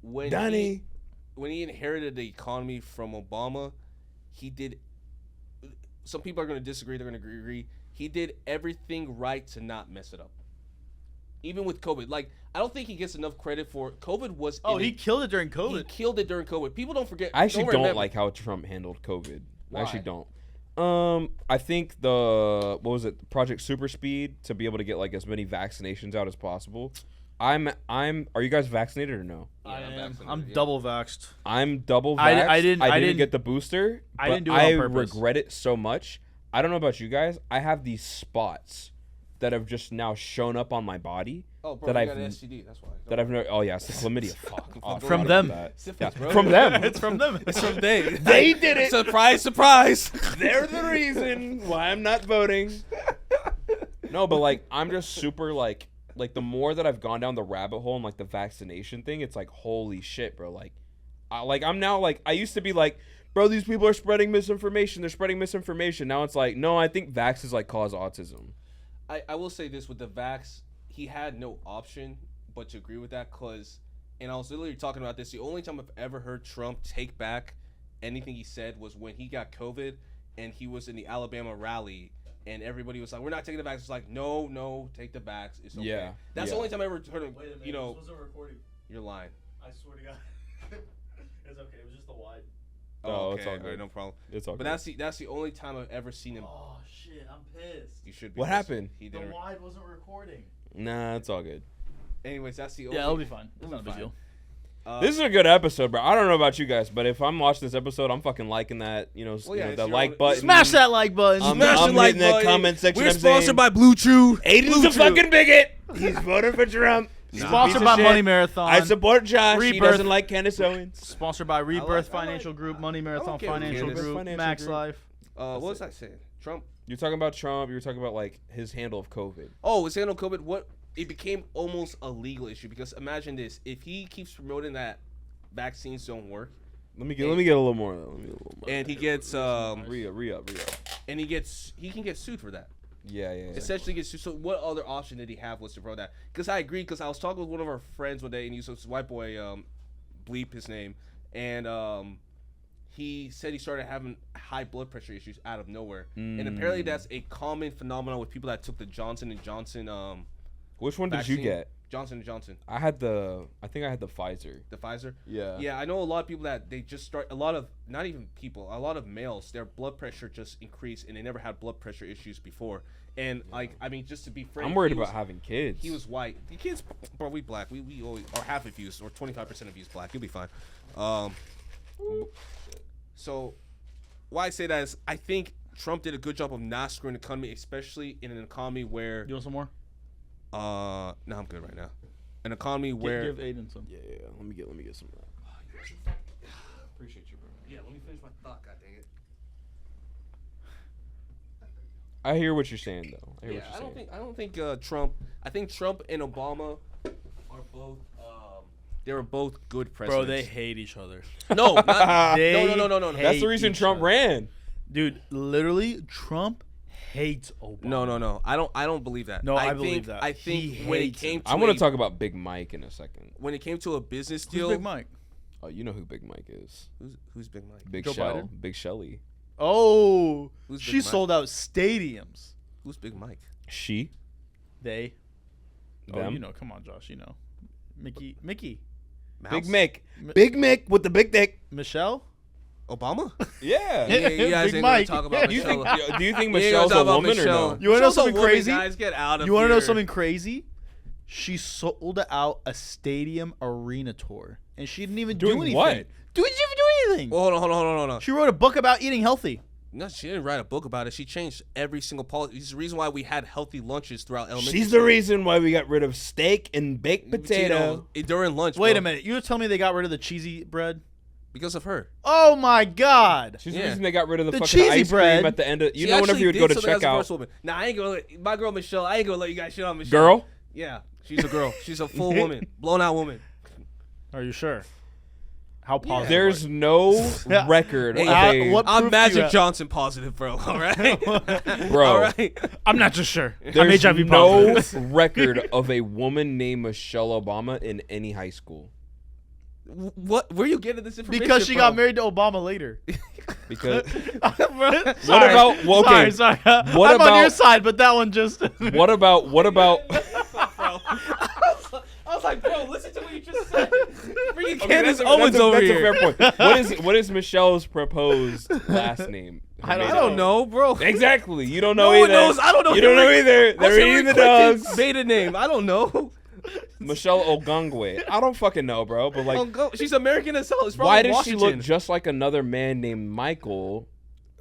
when Donnie. when he inherited the economy from Obama, he did. Some people are going to disagree. They're going to agree. He did everything right to not mess it up. Even with COVID, like I don't think he gets enough credit for COVID. Was Oh, in he it. killed it during He COVID. killed it during COVID. People don't forget. I actually don't remember. like how Trump handled COVID. Why? I actually don't. I think what was it, Project Super Speed, to be able to get like as many vaccinations out as possible. Are you guys vaccinated or no? Yeah, I am. vaccinated, I'm yeah. double vaxxed. I'm double vaxxed. I didn't- get the booster. I but didn't do it on purpose. regret it so much. I don't know about you guys. I have these spots that have just now shown up on my body. Oh, bro, that you I've got an STD. That's why. that I've never. Oh yeah, it's the chlamydia. Fuck. Oh, I From forgot them. about that. Syphilis, Yeah, bro. from them. It's from them. It's from they. They did it. Surprise, surprise. They're the reason why I'm not voting. No, but like I'm just super like the more that I've gone down the rabbit hole and like the vaccination thing, it's like holy shit, bro. Like I'm now like, I used to be like, bro, these people are spreading misinformation. They're spreading misinformation. Now it's like, no, I think vaxes like cause autism. I will say this with the vax, he had no option but to agree with that because, and I was literally talking about this, the only time I've ever heard Trump take back anything he said was when he got COVID and he was in the Alabama rally and everybody was like, we're not taking the vax. It's like, no, take the vax. It's okay. Yeah. That's the only time I ever heard him, Wait a minute, you know. this wasn't recording. You're lying. I swear to God. It's okay. It was just the wide. Oh, okay. it's all good. All right, no problem. It's all But good. that's the only time I've ever seen him. Oh shit! I'm pissed. You should be. What pissed. happened? He The didn't. wide wasn't recording. Nah, it's all good. Anyways, that's the only. Yeah, it'll be fine. It's It'll not a be big deal. This is a good episode, bro. I don't know about you guys, but if I'm watching this episode, I'm fucking liking that, Well, the it's like your own- button. Smash that like button. I'm Smash the like hitting that button. comment section. We're I'm saying, sponsored by Blue Chew. Aiden's Blue a Chew. fucking bigot. He's voting for Trump. He's a piece Sponsored of by shit. Money Marathon. I support Josh. He Rebirth. doesn't like Candace Owens. Sponsored by Rebirth I like- Financial Group, Money Marathon care what Financial Candace- Group, Financial Max Group. Life. What was I saying? Trump. You're talking about Trump. You were talking about like his handle of COVID. Oh, it's handle COVID. What? It became almost a legal issue because imagine this: if he keeps promoting that vaccines don't work, Let me get a little more. and he gets Re-up. and he can get sued for that. Yeah. Essentially gets sued. So what other option did he have was to promote that? Because I agree. Because I was talking with one of our friends one day, and he was this white boy, bleep his name, and he said he started having high blood pressure issues out of nowhere, and apparently that's a common phenomenon with people that took the Johnson & Johnson Which one did you vaccine. get? Johnson & Johnson. I think I had the Pfizer. The Pfizer? Yeah. Yeah, I know a lot of people that they just start, a lot of males, their blood pressure just increased and they never had blood pressure issues before. And like, I mean, just to be frank, I'm worried he about was- having kids. He was white. The kids, bro, we black. We always, or half of you, or 25% of you is black. You'll be fine. So why I say that is I think Trump did a good job of not screwing the economy, especially in an economy where, You want some more? no, I'm good right now. An economy where, Give Aiden some. Yeah. Let me get some of that. appreciate you, bro. Yeah, let me finish my thought. God dang it. I hear what you're saying though. Yeah, I don't think Trump. I think Trump and Obama are both. They were both good presidents. Bro, they hate each other. no, not, They no. hate That's the reason each Trump other. ran. Dude, literally, Trump hates Obama. No. I don't believe that. No, I think, believe that. I think He when it hates came him. to I want to talk about Big Mike in a second. when it came to a business Who's deal. Big Mike? Oh, you know who Big Mike is? Who's Big Mike? Big Joe Shell. Biden? Big Shelly. Oh, Who's Big she Mike? sold out stadiums. Who's Big Mike? She. They. Oh, Them. you know, come on, Josh. You know, Mickey, Mouse? Big Mick. Big Mick with the big dick. Michelle. Obama? Yeah. Yeah, you guys Big ain't Mike. gonna talk about Do you Michelle. think? Do you think You ain't Michelle's gonna a talk about woman Michelle. or no? You wanna know Michelle's a something woman, crazy? Guys, get out of You want to know here. something crazy? She sold out a stadium arena tour, and she didn't even do Doing anything. what? Didn't even do anything. Well, hold on. She wrote a book about eating healthy. No, she didn't write a book about it. She changed every single policy. It's the reason why we had healthy lunches throughout elementary She's the school. reason why we got rid of steak and baked potato. During lunch. Wait bro. a minute. You're telling me they got rid of the cheesy bread? Because of her. Oh my God. She's Yeah. the reason they got rid of the The fucking cheesy ice bread. cream at the end of. You She know, whenever actually you would go did to something as a first checkout. woman. Nah, I ain't gonna. My girl Michelle. I ain't gonna let you guys shit on Michelle. Girl. Yeah, she's a girl. She's a full woman, blown out woman. Are you sure? How positive? There's no Yeah. record Hey, of a what- I'm proof Magic you have? Johnson positive, bro. All right, bro. All right. I'm not just sure. I'm There's HIV no positive. record of a woman named Michelle Obama in any high school What? Where you getting this information? Because she from? got married to Obama later. because What about- well, okay. Sorry. What I'm on your about- side, but that one just. what about Bro. I was like, bro, listen to what you just said. Freaking Okay, Candace Owens over that's here. a fair point. What is Michelle's proposed last name? I don't I don't know, bro. Exactly. You don't know No one either. knows. I don't know. You don't know Hillary- either. What's They're Hillary eating the Clinton's dogs. Beta name. I don't know. Michelle Ogungwe. I don't fucking know, bro. But like, She's American as hell. It's from why does Washington. she look just like another man named Michael,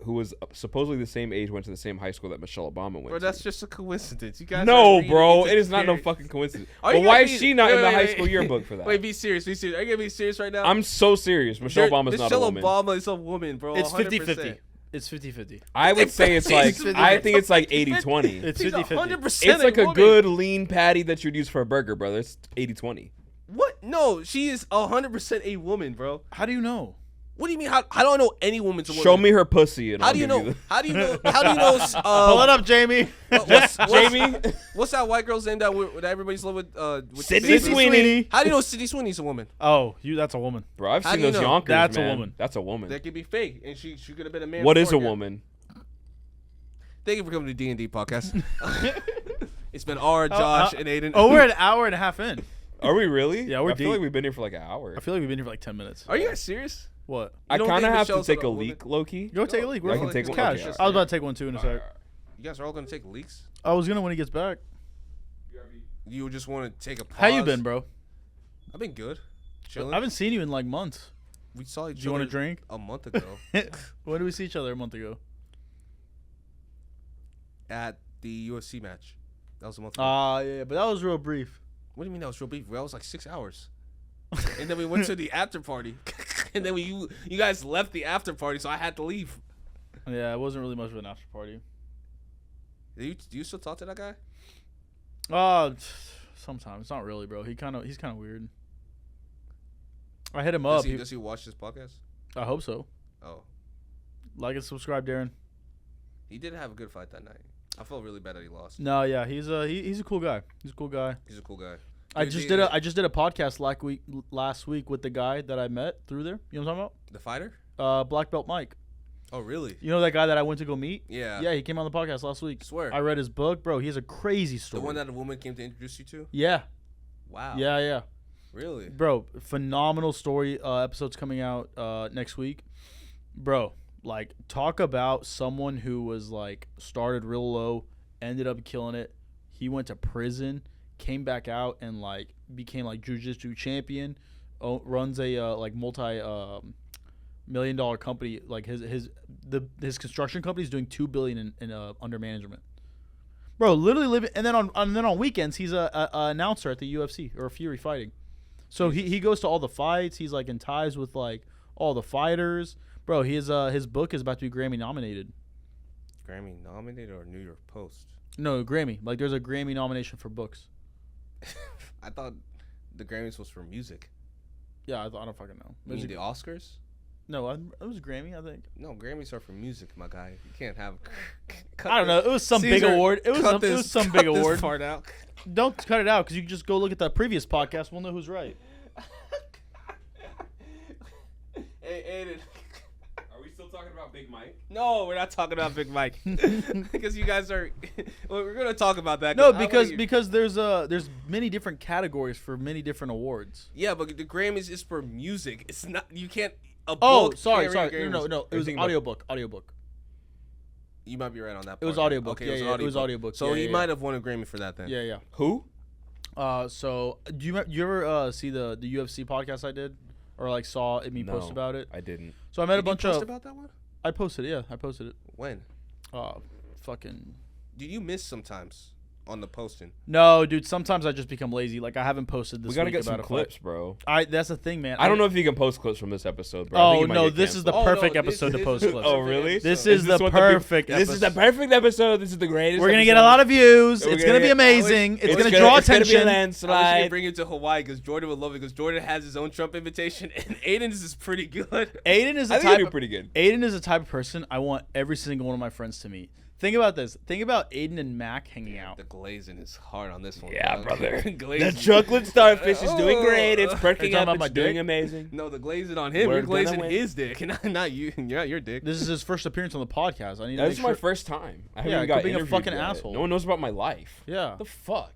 who was supposedly the same age, went to the same high school that Michelle Obama went Bro, to? that's just a coincidence. You guys. No, are reading bro. into It is not no theory. fucking coincidence. Are But you why gonna is be- she not in the wait, high wait, school yearbook for that? Wait, be serious. Are you gonna be serious right now? I'm so serious. Michelle Obama's not a woman. Michelle Obama is a woman, bro. It's 100%. 50-50. It's 50-50. I would say it's like It's 50-50. I think it's like 80-20. It's She's 50-50. 100% It's like a woman. good lean patty that you'd use for a burger, brother. It's 80-20. What? No, she is 100% a woman, bro. How do you know? What do you mean? How do I know any woman's a woman? Show me her pussy and How I'll do you give know? the- How do you know? How do you know? Pull it up, Jamie. What's Jamie? What's that white girl's name that everybody's love with Sydney Sweeney. How do you know Sydney Sweeney's a woman? Oh, that's a woman. Bro, I've How seen do you those know? Yonkers, That's a man. woman. That's a woman. That could be fake, and she could have been a man. What is a before her. woman? Thank you for coming to D&D podcast. It's been R, Josh, and Aiden. Oh, we're an hour and a half in. Are we really? Yeah, we're I feel deep. like we've been here for like an hour. I feel like we've been here for like 10 minutes. Are you guys serious? What? I don't kind of think have to Michelle's take a a woman? leak, Loki. Go take a leak. I We're can it's take one. cash. Okay. I was about to take one too in a sec. You guys are all gonna take leaks? I was gonna when he gets back. You just want to take a pause? How you been, bro? I've been good. Chilling. I haven't seen you in like months. We saw each Do you want other to drink? a month ago When did we see each other a month ago? at the UFC match. That was a month ago. Yeah, but that was real brief. What do you mean that was real beef? That was like 6 hours. And then we went to the after party. And then you guys left the after party, so I had to leave. Yeah, it wasn't really much of an after party. Do you still talk to that guy? Sometimes not really, bro. He's kind of weird. I hit him up. Does he watch this podcast? I hope so. Oh. Like and subscribe, Darren. He did have a good fight that night. I felt really bad that he lost. No, yeah, he's a cool guy. He's a cool guy. He's a cool guy. I just did a podcast last week with the guy that I met through there. You know what I'm talking The fighter? about? Black Belt Mike. Oh, really? You know that guy that I went to go meet? Yeah. Yeah, he came on the podcast last week. Swear. I read his book, bro. He has a crazy story. The one that a woman came to introduce you to? Yeah. Wow. Yeah. Really? Bro, phenomenal story. Episode's coming out next week. Bro, like, talk about someone who was, like, started real low, ended up killing it. He went to prison, came back out, and, like, became, like, jiu-jitsu champion. Runs a, like, multi-million-dollar company. Like, his construction company is doing $2 billion in under management. Bro, literally living, and then on weekends he's a announcer at the UFC or Fury fighting. So he goes to all the fights. He's like in ties with like all the fighters. Bro, his book is about to be Grammy nominated. Grammy nominated or New York Post? No, Grammy. Like there's a Grammy nomination for books. I thought the Grammys was for music. Yeah, I don't fucking know. You mean the Oscars? No, it was Grammy, I think. No, Grammys are for music, my guy. You can't have. I don't know. It was some big award. It was some big award. This part out. Don't cut it out because you can just go look at the previous podcast. We'll know who's right. Hey, Aiden. Are we still talking about Big Mike? No, we're not talking about Big Mike because you guys are. Well, we're gonna talk about that. No, because there's many different categories for many different awards. Yeah, but the Grammys is for music. It's not. You can't. Oh, sorry. No. It was Everything audiobook. You might be right on that. It was part. audiobook. Okay, It was audiobook. So Yeah, he yeah, might have won a Grammy for that then. Yeah. Who? So do you ever see the UFC podcast I did or like saw me post about it? I didn't. So I met Did a bunch you post of. about that one? I posted it. Yeah, I posted it. When? Fucking. Did you miss sometimes on the posting? No, dude. Sometimes I just become lazy. Like I haven't posted this. We gotta week get about some a clips, fight. bro. That's the thing, man. I don't know if you can post clips from this episode, bro. I Oh think you might no, get this is the canceled. perfect episode to post clips. Oh, really? This Is is this the what perfect. This is the perfect episode. This is the greatest. We're gonna get a episode. lot of views. We're It's gonna gonna be get- amazing. It's gonna It's draw gonna be a attention. I wish you landslide. could bring it to Hawaii because Jordan would love it because Jordan has his own Trump invitation and Aiden's is pretty good. Aiden is I the think I type. do pretty good. Aiden is the type of person I want every single one of my friends to meet. Think about this. Think about Aiden and Mac hanging out. The glazing is hard on this one. Yeah, dog. brother. The Glazing. chocolate starfish is doing great. It's Are you perking talking up. about my It's doing dick? amazing. No, the glazing on him. We're You're gonna glazing win. his dick, not you. You're not your dick. This is his first appearance on the podcast. I need to This make is my sure. first time. I haven't Yeah, even got being a interviewed fucking yet. asshole. No one knows about my life. Yeah. The fuck,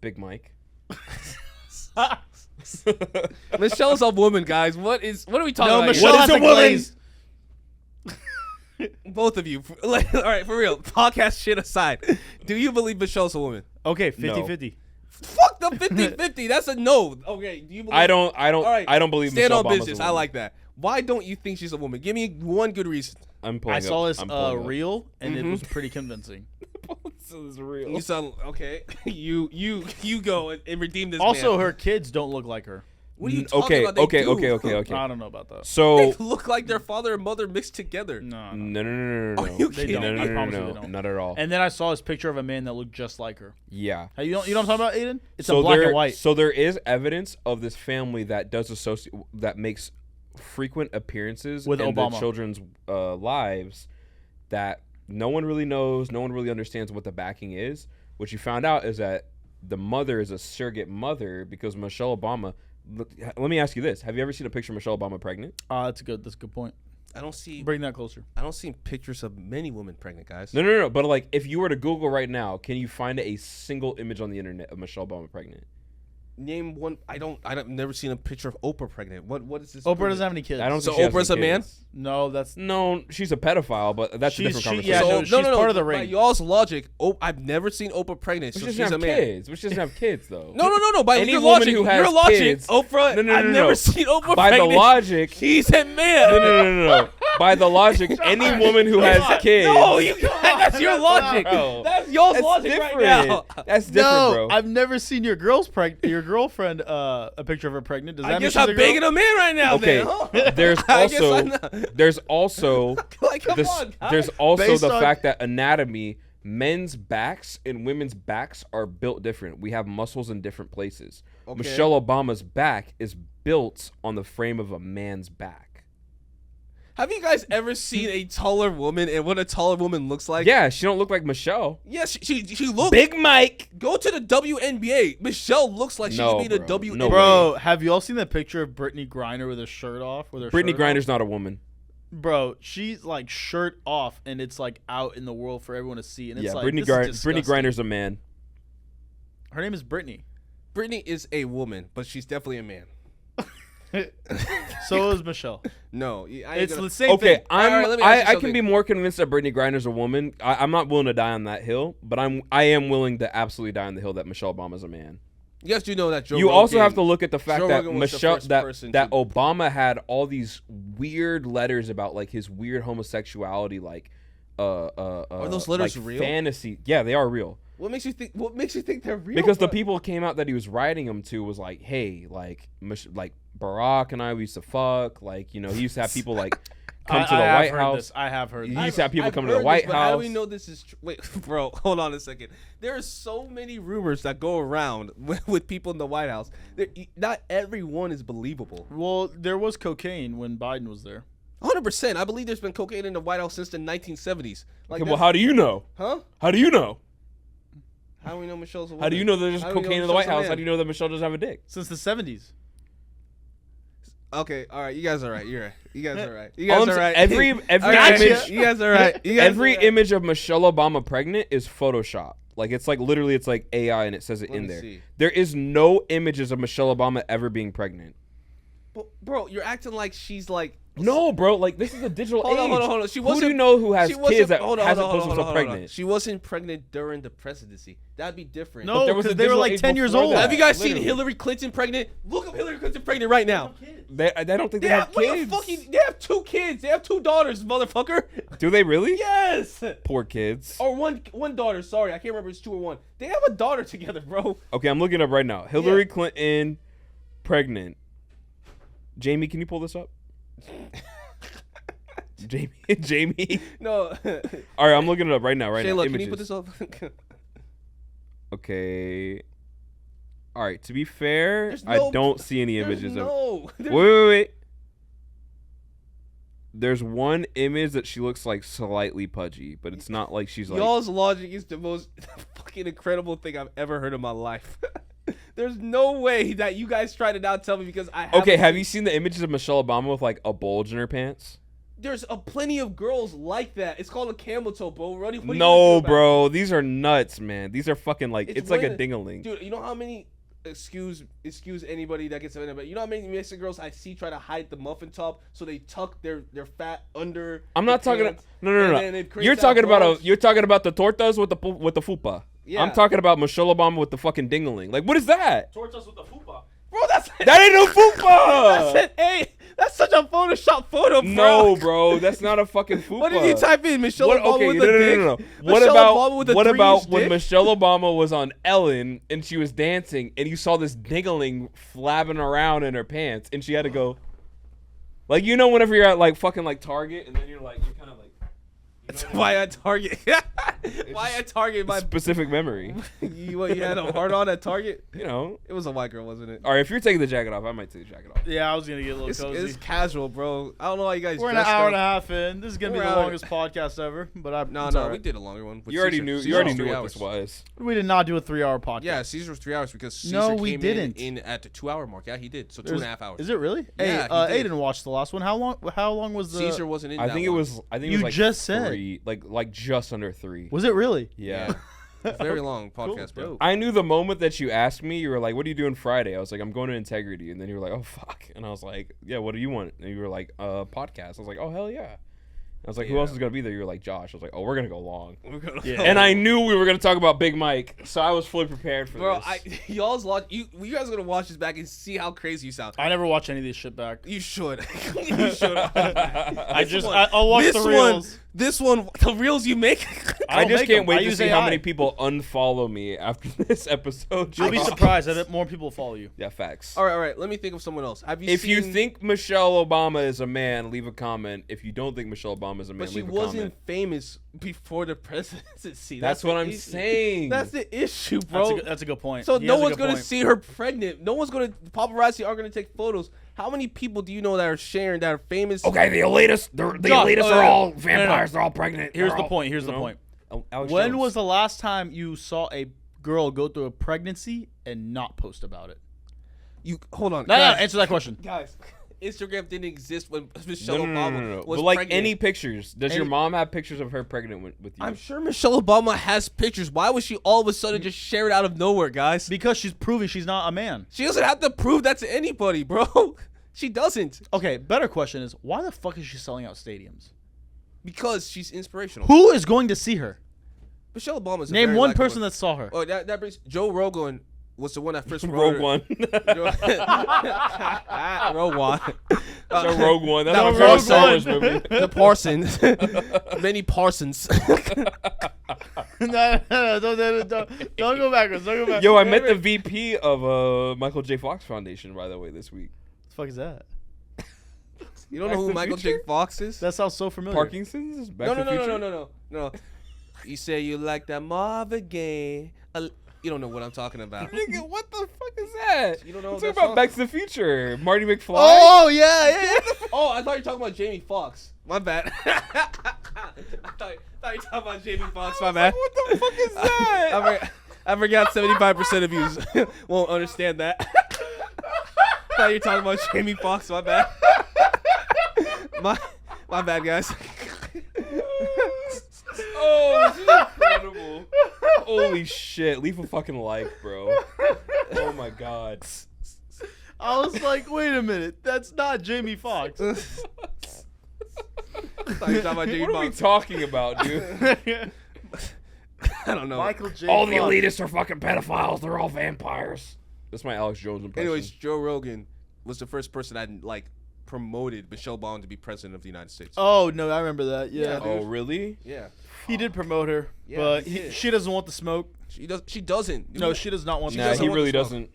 Big Mike. Michelle's a woman, guys. What are we talking No, about? Michelle What has is a a woman? glaze. Both of you. All right, for real. Podcast shit aside. Do you believe Michelle's a woman? Okay, No. 50-50. Fuck the 50-50. That's a no. Okay, do you believe I don't All right, I don't believe stand Michelle on Obama's business. a I woman. like that. Why don't you think she's a woman? Give me one good reason. I'm pulling I saw up. this I'm pulling up. reel, and it was pretty convincing. This is real. You sound okay. You go and redeem this. Also, man. her kids don't look like her. What are you talking about? They do. Okay. I don't know about that. So They look like their father and mother mixed together. No. no. Are you They kidding? don't. I promise you No, they don't. not at all. And then I saw this picture of a man that looked just like her. Yeah. Hey, you know what I'm talking about, Aiden? It's So a black there- and white. So there is evidence of this family that does that makes frequent appearances With in Obama. the children's lives that no one really knows, no one really understands what the backing is. What you found out is that the mother is a surrogate mother because Michelle Obama. Let me ask you this: have you ever seen a picture of Michelle Obama pregnant? That's a good point. I don't see. Bring that closer. I don't see pictures of many women pregnant, guys. No. But like, if you were to Google right now, can you find a single image on the internet of Michelle Obama pregnant? Name one. I've never seen a picture of Oprah pregnant. What is this? Oprah doesn't have any kids. I don't. So think she has Oprah's any a man? kids. No, that's No, she's a pedophile, but that's a different conversation. yeah, So, no, she's part of the By ring. y'all's logic, I've never seen Oprah pregnant. But So she she's doesn't a have man. kids. But she doesn't have kids, though. No. By Any your woman logic, who has your logic, kids- Oprah. No, I've no. never seen Oprah By pregnant. the logic, She's a man. no. By the logic, any woman who has kids. No, you can't. That's your logic. Bro. That's y'all's That's logic different. right now. That's different, no, bro. I've never seen your girlfriend a picture of her pregnant. Does that I mean guess she's I'm a girl? banging a man right now. Okay, Then, huh? there's I guess also I'm not. there's also Like, come this, on, guys. there's also Based the on- fact that anatomy, men's backs and women's backs are built different. We have muscles in different places. Okay. Michelle Obama's back is built on the frame of a man's back. Have you guys ever seen a taller woman and what a taller woman looks like? Yeah, she don't look like Michelle. Yes, she looks. Big Mike. Go to the WNBA. Michelle looks like she No, could be the bro. WNBA. No Bro, have you all seen that picture of Brittany Griner with her shirt off? With her Brittany shirt off? Griner's not a woman. Bro, she's like shirt off, and it's like out in the world for everyone to see. And it's Yeah, like Brittany this is disgusting. Griner's a man. Her name is Brittany. Brittany is a woman, but she's definitely a man. So is Michelle. No, I ain't It's gonna- the same Okay, thing. All right, let me ask you I can something. be more convinced that Brittany Griner's a woman. I'm not willing to die on that hill, but I am willing to absolutely die on the hill that Michelle Obama's a man. You guys do know that Joe You Rogan, also have to look at the fact Joe that Rogan was the Michelle first that person that to- Obama had all these weird letters about like his weird homosexuality, like are those letters like real? fantasy. Yeah, they are real. What makes you think they're real? Because the bro? people came out that he was writing them to was like, hey, like Barack and we used to fuck, like, you know, he used to have people like come to the I White have House. Heard this. I have heard He this. used to have people I've come to the heard White this, but How do we House. know this is true? Wait, bro, hold on a second. There are so many rumors that go around with people in the White House. Not everyone is believable. Well, there was cocaine when Biden was there. 100%. I believe there's been cocaine in the White House since the 1970s. Like, Okay, well, how do you know? huh? How do you know? How do we know Michelle's a woman? How do you know there's How do we know cocaine in the White Michelle's a House? How man? do you know that Michelle doesn't have a dick? Since the 70s. Okay, all right. You guys are right. You're right. You guys are right. You All guys I'm are right. every All right, image, You guys are right. You guys every are right. image of Michelle Obama pregnant is Photoshop. Like it's like literally it's like AI and it says it Let in me there. see. There is no images of Michelle Obama ever being pregnant. Bro, you're acting like she's like. No, bro. Like this is a digital Hold age. on, hold on. She Who wasn't. do you know who has she wasn't- kids that hold on, hasn't hold on, posted hold on, themselves hold on. pregnant? She wasn't pregnant during the presidency. That'd be different. No, there was a because they were digital like age 10 years before old. that. Have you guys seen Literally. Hillary Clinton pregnant? Look up Hillary Clinton pregnant right now. I don't think they have what the kids. fucking, they have 2 kids. They have 2 daughters, motherfucker. Do they really? Yes. Poor kids. Or one daughter. Sorry, I can't remember if it's 2 or 1. They have a daughter together, bro. Okay, I'm looking up right now. Hillary Clinton pregnant. Jamie, can you pull this up? Jamie. No. All right, I'm looking it up right now. Right Shayla, now. can you Images. put this up? Okay. All right. To be fair, There's I no- don't see any There's images of. no. Wait. There's one image that she looks like slightly pudgy, but it's not like she's like. Y'all's logic is the most fucking incredible thing I've ever heard in my life. There's no way that you guys try to now tell me because I haven't Okay, have seen- you seen the images of Michelle Obama with like a bulge in her pants? There's plenty of girls like that. It's called a camel toe, bro. What are you No, talking about? bro. These are nuts, man. These are fucking like it's like a one of the- ding-a-ling. Dude, you know how many excuse anybody that gets offended, but you know how many Mexican girls I see try to hide the muffin top so they tuck their fat under. I'm not the talking. pants, No. and then it creates You're that talking about bulge. you're talking about the tortas with the fupa. Yeah. I'm talking about Michelle Obama with the fucking ding-a-ling. Like, what is that? Tortas with the fupa. Bro, that's That ain't no fupa. that's an A. That's such a Photoshop photo, bro. No, bro, that's not a fucking fupa. What did you type in? Michelle What? Obama Okay, with no, a no, dick? no, no. Michelle Obama with a What 3-inch about when dick? Michelle Obama was on Ellen and she was dancing and you saw this dingling flapping around in her pants and she had to go, like, you know, whenever you're at like fucking like Target and then you're kind of like. Why at Target? Why at Target? My Specific memory. you had a hard on at Target? You know. It was a white girl, wasn't it? All right, if you're taking the jacket off, I might take the jacket off. Yeah, I was gonna get a little It's cozy. casual, bro. I don't know why you guys. We're an hour and a half in. This is gonna be We're the out. longest podcast ever. But No, it's no, all we right. did a longer one. with You already Caesar. knew. Caesar You already was knew 3 what hours. this was. We did not do a 3-hour podcast. Yeah, Caesar was 3 hours because Caesar No, we came didn't. in at the 2 hour mark. Yeah, he did. So There's- 2.5 hours. Is it really? Yeah, Hey, he did. Aiden watched the last one. How long was the? Caesar wasn't in. I that think it one. was. I think You it was like just said. 3, like just under 3. Was it really? Yeah. Very long podcast, bro. dope. I knew the moment that you asked me, you were like, "What are you doing Friday?" I was like, "I'm going to Integrity," and then you were like, "Oh fuck," and I was like, "Yeah, what do you want?" And you were like, "Podcast." I was like, "Oh hell yeah." I was like, "Who else is gonna be there?" You were like, "Josh." I was like, "Oh, we're gonna go long." Yeah. And I knew we were gonna talk about Big Mike, so I was fully prepared for Bro, this. y'all's you guys are gonna watch this back and see how crazy you sound. I never watch any of this shit back. You should. You should. I'll watch this the one, reels. this one, the reels you make. I don't just make can't them. wait I to use see how AI. many people unfollow me after this episode. You'll be drops. surprised. I bet more people follow you. Yeah, facts. All right. Let me think of someone else. Have you If seen? you think Michelle Obama is a man, leave a comment. If you don't think Michelle Obama is a man, but she leave a wasn't comment. famous before the presidency. That's the what I'm issue. saying. That's the issue, bro. That's a good point. So He no has a one's good gonna point. see her pregnant. No one's gonna. Paparazzi are gonna take photos. How many people do you know that are sharing that are famous? Okay, the elitists, the elitists oh, are yeah. all vampires. They're all pregnant. Here's They're the all- point. Here's you the know? point. Alex When Jones. was the last time you saw a girl go through a pregnancy and not post about it? You hold on. No, guys, answer that question. guys. Instagram didn't exist when Michelle No. Obama was But like pregnant. any pictures, does your Any- mom have pictures of her pregnant with you? I'm sure Michelle Obama has pictures. Why would she all of a sudden just share it out of nowhere, guys? Because she's proving she's not a man. She doesn't have to prove that to anybody, bro. She doesn't. Okay, better question is, why the fuck is she selling out stadiums? Because she's inspirational. Who is going to see her? Michelle Obama's a Name very one likable- person that saw her. Oh, that brings Joe Rogan was the one that first Rogue wrote One. Rogue One. So Rogue One. That's No, my favorite Rogue Star One. Wars movie. The Parsons. Many Parsons. No, don't go backwards. Don't go backwards. Yo, I met the VP of Michael J. Fox Foundation, by the way, this week. What the fuck is that? You don't Back know to who the Michael Future? J. Fox is? That sounds so familiar. Parkinson's? Back No, to no, the no, Future? no, no, no, no. You say you like that Marvin Gaye. You don't know what I'm talking about. Nigga, what the fuck is that? You don't know I'm that talking about song? Back to the Future. Marty McFly. Oh yeah. Oh, I thought you were talking about Jamie Foxx. My bad. I thought you were talking about Jamie Foxx. My bad. What the fuck is that? I forgot 75% of you won't understand that. I thought you were talking about Jamie Foxx. My bad. My bad, guys. Oh, this is incredible. Holy shit. Leave a fucking like, bro. Oh my god. I was like, wait a minute, that's not Jamie Foxx. I thought you were talking about Jamie What are we Foxx. talking about, dude? I don't know. Michael J. All the Fox. elitists are fucking pedophiles. They're all vampires. That's my Alex Jones impression. Anyways, Joe Rogan was the first person that promoted Michelle Obama to be president of the United States. Oh no, I remember that. Yeah, Yeah, oh, really? Yeah. he did promote her, Yeah, but he did. she doesn't want the smoke. She doesn't. No, she does not want She the Nah, doesn't smoke. he want really the smoke. doesn't.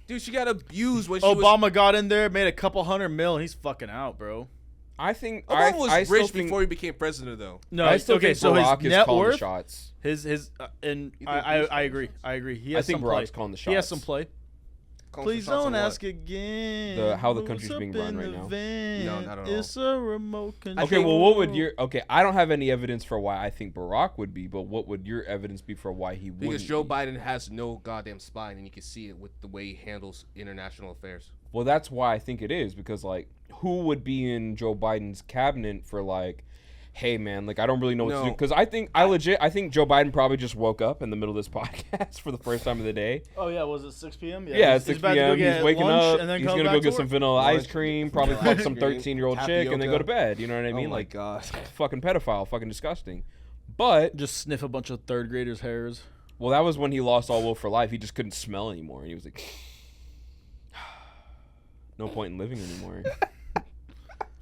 Dude, she got abused when she was. Obama got in there, made a couple $100 million. He's fucking out, bro. I think Obama was I still rich think, before he became president, though. No, I still okay. think So Barack his is net calling the worth, shots. his and You think I he's agree. I agree. He has I think some play. Barack's calling the He has shots. some play. Calling Please for shots on don't what? ask again. How the What's country's up being run in right the now. van? No, not at all. It's a remote control. Okay, well, what would your I don't have any evidence for why I think Barack would be, but what would your evidence be for why he wouldn't? Because Joe be? Biden has no goddamn spine, and you can see it with the way he handles international affairs. Well, that's why I think it is, because like, who would be in Joe Biden's cabinet for like, hey man, like I don't really know what to do, No. because I think Joe Biden probably just woke up in the middle of this podcast for the first time of the day. Oh yeah, was it 6 p.m.? Yeah, it's he's 6 about to go p.m. get He's waking lunch up. and then He's come gonna back go get to some work? vanilla Lunch, ice cream, probably vanilla fuck ice some cream, 13-year-old chick, and then go to tapioca. bed. You know what I mean? Oh my Like, god. fucking pedophile, fucking disgusting. But Just sniff a bunch of third graders' hairs. well, that was when he lost all will for life. He just couldn't smell anymore, and he was like, no point in living anymore.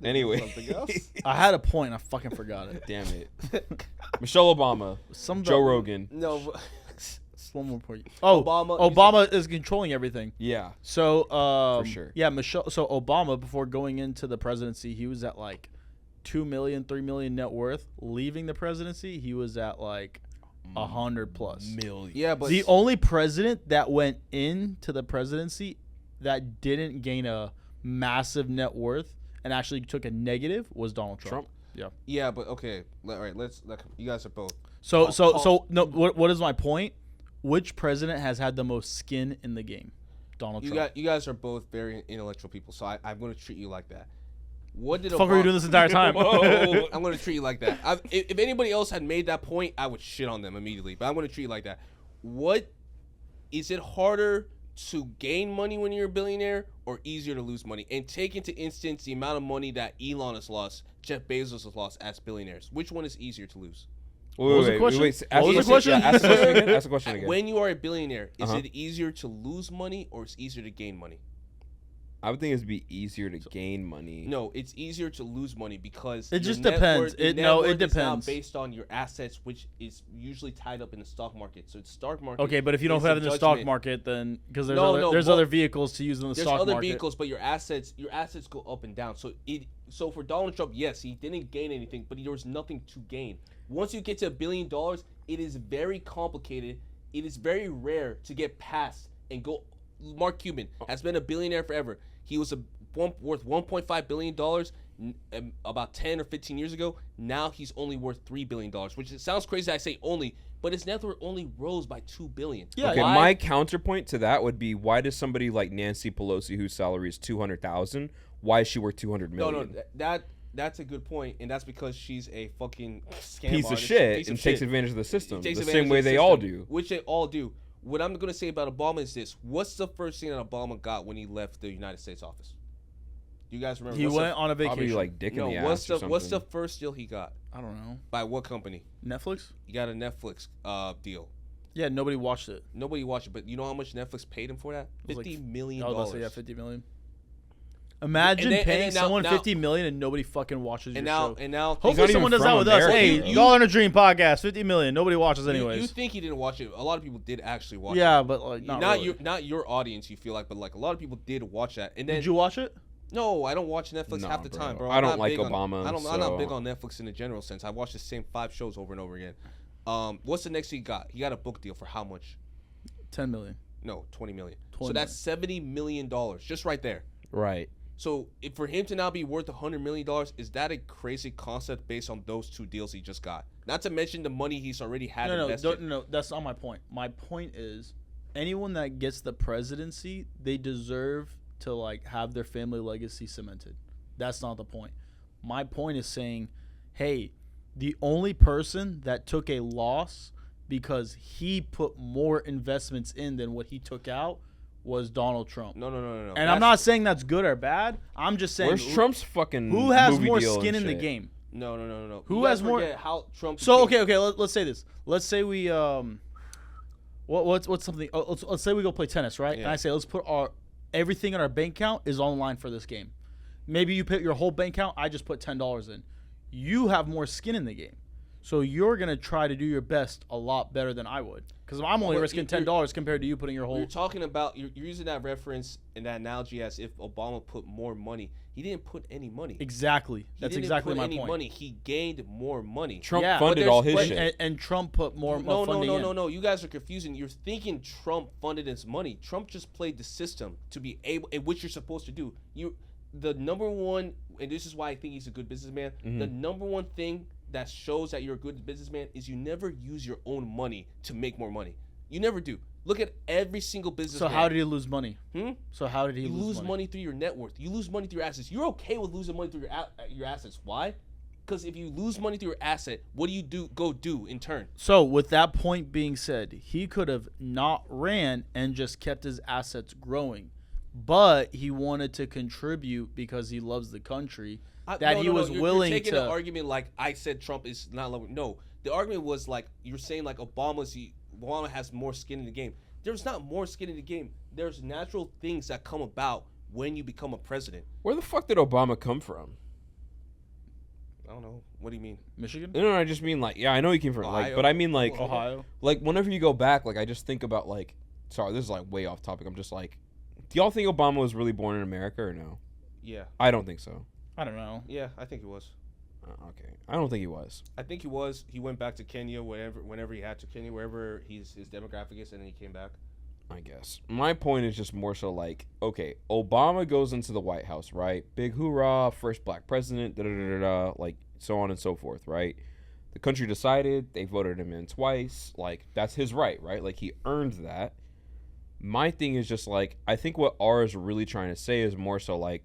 Anyway, Something else? I had a point. I fucking forgot it. damn it. Michelle Obama, Joe Rogan. No. but- One more point. Oh, Obama- Obama is controlling everything. Yeah. So, For sure. Yeah, Michelle. So Obama, before going into the presidency, he was at like 2 million, 3 million net worth. Leaving the presidency, he was at like 100 plus. Million. Yeah, but The only president that went into the presidency that didn't gain a massive net worth and actually took a negative was Donald Trump. Yeah. yeah, but okay. All right, you guys are both. So no. What is my point? Which president has had the most skin in the game? Donald Trump. You guys are both very intellectual people, so I'm going to treat you like that. What did What the fuck were you doing this entire time? I'm going to treat you like that. If anybody else had made that point, I would shit on them immediately. But I'm going to treat you like that. What is it harder to gain money when you're a billionaire or easier to lose money? And take into instance the amount of money that Elon has lost, Jeff Bezos has lost as billionaires. Which one is easier to lose? What was the question? Ask What was the question? Yeah, ask the question again. Ask the question again. When you are a billionaire, is Uh-huh. it easier to lose money or is it easier to gain money? I would think it'd be easier to gain money. No, it's easier to lose money because It your just net depends. worth- your It net no, worth it is now depends. based on your assets, which is usually tied up in the stock market. So it's stock market. Okay, but if you don't is have it in the stock judgment. market, then because there's No, other no, there's well, other vehicles to use in the There's stock other market. vehicles, but your assets go up and down. So for Donald Trump, yes, he didn't gain anything, but there was nothing to gain. Once you get to $1 billion, it is very complicated. It is very rare to get past and go. Mark Cuban has been a billionaire forever. He was worth $1.5 billion about 10 or 15 years ago. Now he's only worth $3 billion, which it sounds crazy I say only, but his net worth only rose by $2 billion. Yeah, Okay, why- my counterpoint to that would be, why does somebody like Nancy Pelosi, whose salary is $200,000, why is she worth $200 million? No, that's a good point, and that's because she's a fucking scam Piece of artist, shit and takes advantage of the system, the Takes same advantage way of the they all system, do. which they all do. What I'm gonna say about Obama is this: what's the first thing that Obama got when he left the United States office? Do you guys remember? He What's went on a Probably vacation. like dick in the ass what's or the something. what's the first deal he got? I don't know. By what company? Netflix? He got a Netflix deal. Yeah, nobody watched it. Nobody watched it, but you know how much Netflix paid him for that? It was $50 like- million. I was about to say, yeah, 50 million. Imagine And then paying now- someone now- 50 million and nobody fucking watches and your now show. and now. Hopefully not someone even does that from with us. America, Hey, though. y'all in a dream podcast, 50 million. Nobody watches anyways. You think he didn't watch it? A lot of people did actually watch it. yeah, but like not really. not your audience. You feel like, but like a lot of people did watch that. And then Did you watch it? no, I don't watch Netflix Nah, half the bro. time, bro. I I'm don't not like big on- Obama, I'm not so- big on Netflix in the general sense. I watch the same 5 shows over and over again. What's the next he got? He got a book deal for how much? 10 million. No, 20 million. 20 So that's $70 million just right there. Right. So for him to now be worth $100 million, is that a crazy concept based on those 2 deals he just got? Not to mention the money he's already had invested. No, that's not my point. My point is, anyone that gets the presidency, they deserve to like have their family legacy cemented. That's not the point. My point is saying, hey, the only person that took a loss because he put more investments in than what he took out was Donald Trump. No. And I'm not saying that's good or bad. I'm just saying Where's Trump's fucking who has movie more deal skin and in the shit? game. No. Who You has guys more- forget How Trump So became- okay, let's say this. Let's say we what's something? Let's say we go play tennis, right? Yeah. And I say let's put everything in our bank account is online for this game. Maybe you put your whole bank account. I just put $10 in. You have more skin in the game, so you're gonna try to do your best a lot better than I would, because I'm only But risking $10 compared to you putting your whole. You're talking about you're using that reference and that analogy as if Obama put more money. He didn't put any money. Exactly. He That's didn't exactly put my any point. money. He gained more money. Trump Yeah, funded but all there's- his but- shit. And Trump put more funding in. No. You guys are confusing. You're thinking Trump funded his money. Trump just played the system to be able, and what you're supposed to do. The number one, and this is why I think he's a good businessman. Mm-hmm. The number one thing that shows that you're a good businessman is you never use your own money to make more money. You never do. Look at every single businessman. So how did he lose money? Hmm? So how did he You lose lose money through your net worth. You lose money through your assets. You're okay with losing money through your assets. Why? Because if you lose money through your asset, what do you go do in turn? So with that point being said, he could have not ran and just kept his assets growing, but he wanted to contribute because he loves the country. He was willing you're taking to. an argument like I said Trump is not loving. No, the argument was like you're saying like Obama has more skin in the game. There's not more skin in the game. There's natural things that come about when you become a president. Where the fuck did Obama come from? I don't know. What do you mean? Michigan? No, I just mean like, yeah, I know he came from like, but I mean like Ohio. Like whenever you go back, like I just think about like, sorry, this is like way off topic. I'm just like, do y'all think Obama was really born in America or no? Yeah. I don't think so. I don't know. Yeah, I think he was. Okay, I don't think he was. I think he was. He went back to Kenya whenever he had to. Kenya, wherever his demographic is, and then he came back. I guess. My point is just more so like, okay, Obama goes into the White House, right? Big hoorah, first black president, like so on and so forth, right? The country decided, they voted him in twice, like that's his right? Like he earned that. My thing is just like, I think what R is really trying to say is more so like,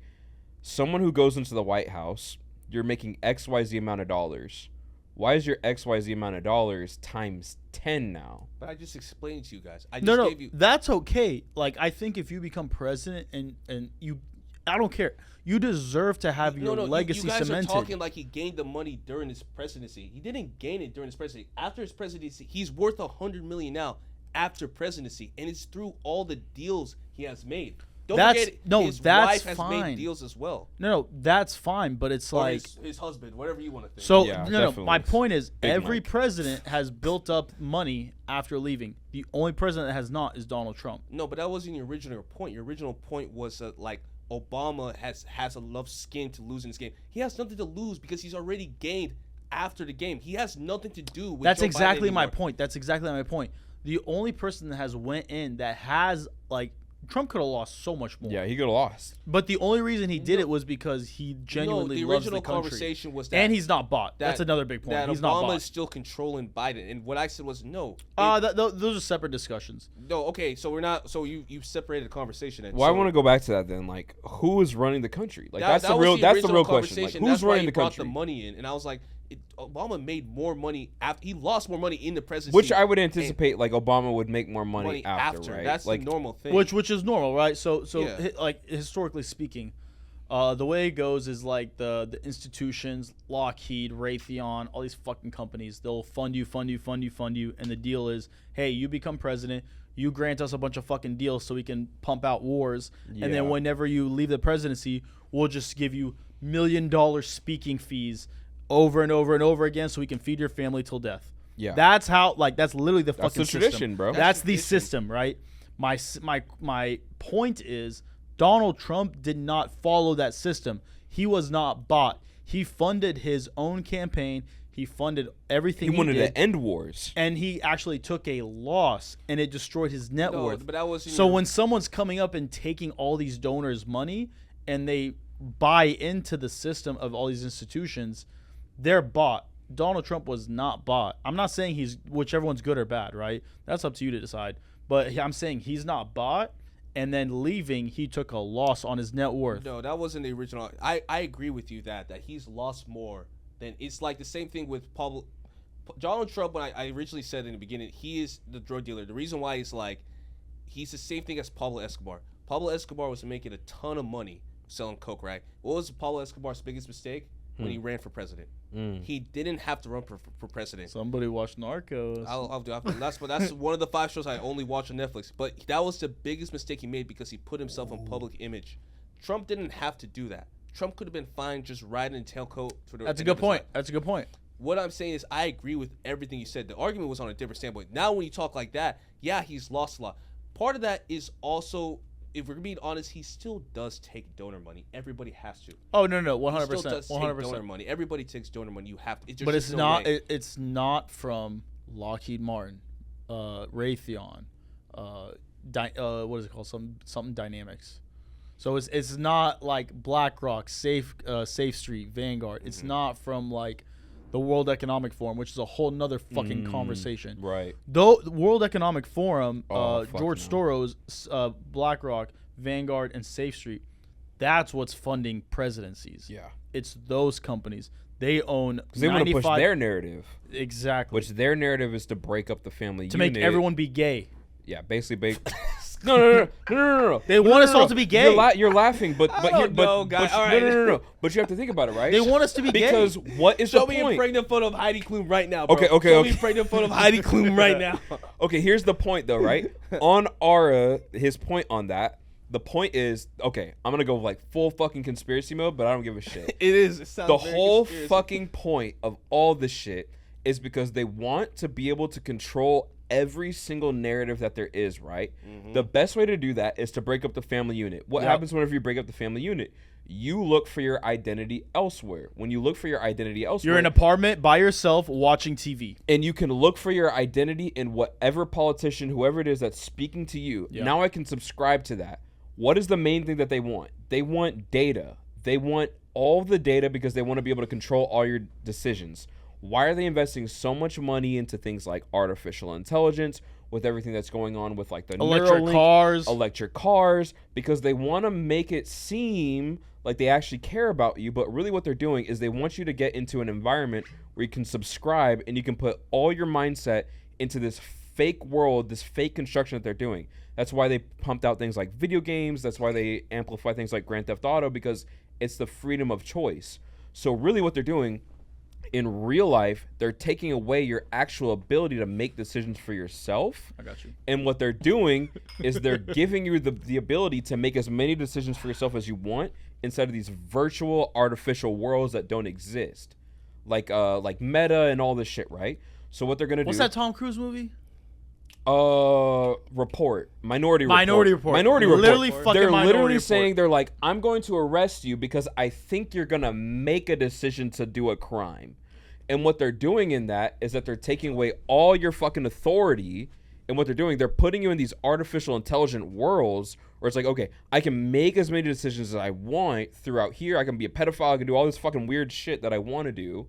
someone who goes into the White House, you're making XYZ amount of dollars. Why is your XYZ amount of dollars times 10 now? But I just explained to you guys. I No, just gave you. that's okay. Like, I think if you become president and you, I don't care. You deserve to have your legacy you guys cemented. are talking like he gained the money during his presidency. He didn't gain it during his presidency. After his presidency, he's worth $100 million now after presidency, and it's through all the deals he has made. Don't forget, his wife has made deals as well. No, that's fine, but it's Or like his husband, whatever you want to think. so. Yeah, no. definitely. My point is, Big every Mike. president has built up money after leaving. The only president that has not is Donald Trump. No, but that wasn't your original point. Your original point was like Obama has enough skin to lose in this game. He has nothing to lose because he's already gained after the game. He has nothing to do with. That's Joe exactly Biden my anymore. point. That's exactly my point. The only person that has went in that has like Trump could have lost so much more. Yeah, he could have lost. But the only reason he did it was because he genuinely the loves original the country. conversation was that, And he's not bought. That's another big point. That He's not Obama bought. is still controlling Biden, and what I said was no. Those are separate discussions. No, okay, so we're not. So you separated the conversation. And Well, so I want to go back to that then. Like, who is running the country? Like, that's the was real. That's the original real question. Like, conversation. who's That's why running he the brought country? the money in, and I was like, Obama made more money after he lost more money in the presidency, Which I would anticipate, like Obama would make more money after, right? That's like, the normal thing. Which is normal, right? So Yeah. like historically speaking, the way it goes is like the institutions, Lockheed, Raytheon, all these fucking companies, they'll fund you, and the deal is, hey, you become president, you grant us a bunch of fucking deals so we can pump out wars, and Yeah. then whenever you leave the presidency, we'll just give you $1 million speaking fees over and over and over again so we can feed your family till death. Yeah. That's how, like, that's literally the That's fucking the system. tradition, bro. That's the tradition. system, right? My point is Donald Trump did not follow that system. He was not bought. He funded his own campaign. He funded everything he wanted did, to end wars. and he actually took a loss, and it destroyed his net No, worth. but that wasn't So your- when someone's coming up and taking all these donors' money, and they buy into the system of all these institutions, they're bought. Donald Trump was not bought. I'm not saying whichever one's good or bad, right? That's up to you to decide. But I'm saying he's not bought, and then leaving, he took a loss on his net worth. No, that wasn't the original. I agree with you that he's lost more than it's like the same thing with Donald Trump. When I originally said in the beginning, he is the drug dealer. The reason why is like he's the same thing as Pablo Escobar. Pablo Escobar was making a ton of money selling coke, right? What was Pablo Escobar's biggest mistake? When he ran for president. He didn't have to run for president. Somebody watched Narcos. I'll do after. That's one of the 5 shows I only watch on Netflix. But that was the biggest mistake he made because he put himself in public image. Trump didn't have to do that. Trump could have been fine just riding in tailcoat for the. That's a good point. That's a good point. What I'm saying is I agree with everything you said. The argument was on a different standpoint. Now when you talk like that, yeah, he's lost a lot. Part of that is also, if we're being honest, he still does take donor money. Everybody has to. Oh no, He 100%, still does take 100%. donor money. Everybody takes donor money. You have to. But it's not. It's not from Lockheed Martin, Raytheon, what is it called? Something Dynamics. So it's not like BlackRock, Safe Street, Vanguard. It's not from like the World Economic Forum, which is a whole nother fucking conversation. Right. Though the World Economic Forum, fuck George no. Soros, BlackRock, Vanguard, and Safe Street, that's what's funding presidencies. Yeah. It's those companies. They own 'Cause they want to push 95 their narrative, exactly which their narrative is to break up the family to unit. make everyone be gay. Yeah, basically. No. They want us all to be gay. You're laughing, but don't know, guy. All right. no. But you have to think about it, right? They want us to be gay. because what is Show the me a point? pregnant photo of Heidi Klum right now, bro. Okay. Show me a pregnant photo of Heidi Klum right now. Okay, here's the point though, right? On his point on that the point is, okay, I'm gonna go like full fucking conspiracy mode, but I don't give a shit. It is. It sounds The very whole conspiracy. fucking point of all this shit is because they want to be able to control every single narrative that there is, right? The best way to do that is to break up the family unit. What happens whenever you break up the family unit? You look for your identity elsewhere. When you look for your identity elsewhere, You're in an apartment by yourself watching TV. and you can look for your identity in whatever politician, whoever it is that's speaking to you. Yeah. Now I can subscribe to that. What is the main thing that they want? They want data. They want all the data because they want to be able to control all your decisions. Why are they investing so much money into things like artificial intelligence, with everything that's going on with like the Electric Neuralink, cars. electric cars, because they want to make it seem like they actually care about you, but really what they're doing is they want you to get into an environment where you can subscribe and you can put all your mindset into this fake world, this fake construction that they're doing. That's why they pumped out things like video games. That's why they amplify things like Grand Theft Auto, because it's the freedom of choice. So really what they're doing in real life, they're taking away your actual ability to make decisions for yourself. I got you. And what they're doing is they're giving you the ability to make as many decisions for yourself as you want inside of these virtual artificial worlds that don't exist. Like Meta and all this shit, right? So what they're going to do... What's that Tom Cruise movie? Minority Report. Minority Report. Literally fucking They're Minority literally Report. saying, they're like, I'm going to arrest you because I think you're going to make a decision to do a crime. And what they're doing in that is that they're taking away all your fucking authority. And what they're doing, they're putting you in these artificial intelligent worlds where it's like, okay, I can make as many decisions as I want throughout here. I can be a pedophile. I can do all this fucking weird shit that I want to do.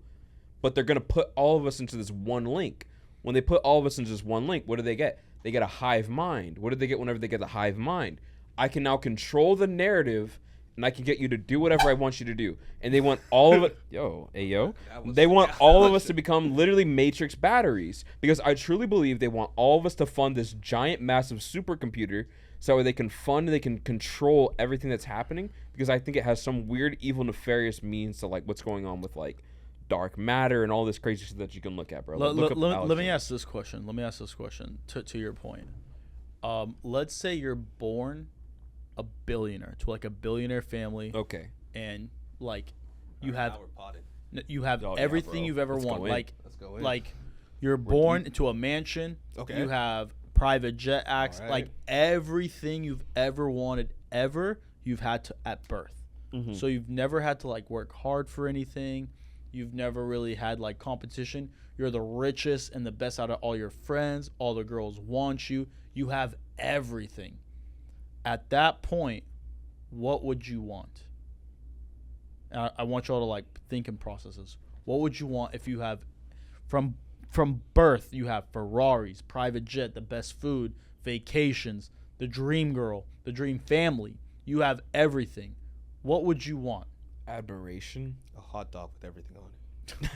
But they're going to put all of us into this one link. When they put all of us into this one link, what do they get? They get a hive mind. What do they get whenever they get the hive mind? I can now control the narrative, and I can get you to do whatever I want you to do. And they want all of it. They want all of us to become literally Matrix batteries. Because I truly believe they want all of us to fund this giant, massive supercomputer so that way they can fund and they can control everything that's happening. Because I think it has some weird, evil, nefarious means to like what's going on with like dark matter and all this crazy shit that you can look at, bro. Let me ask this question. To your point. Let's say you're born a billionaire to like a billionaire family. Okay. And like you have Oh, yeah, everything bro. you've ever Let's go wanted. in. Let's go in. Like you're born into a mansion. Okay. You have private jet access. All right. Like everything you've ever wanted you've had to at birth. Mm-hmm. So you've never had to like work hard for anything. You've never really had like competition. You're the richest and the best out of all your friends. All the girls want you. You have everything. At that point, what would you want? I want y'all to like think in processes. What would you want if you have from birth, you have Ferraris, private jet, the best food, vacations, the dream girl, the dream family. You have everything. What would you want? Admiration. A hot dog with everything on it.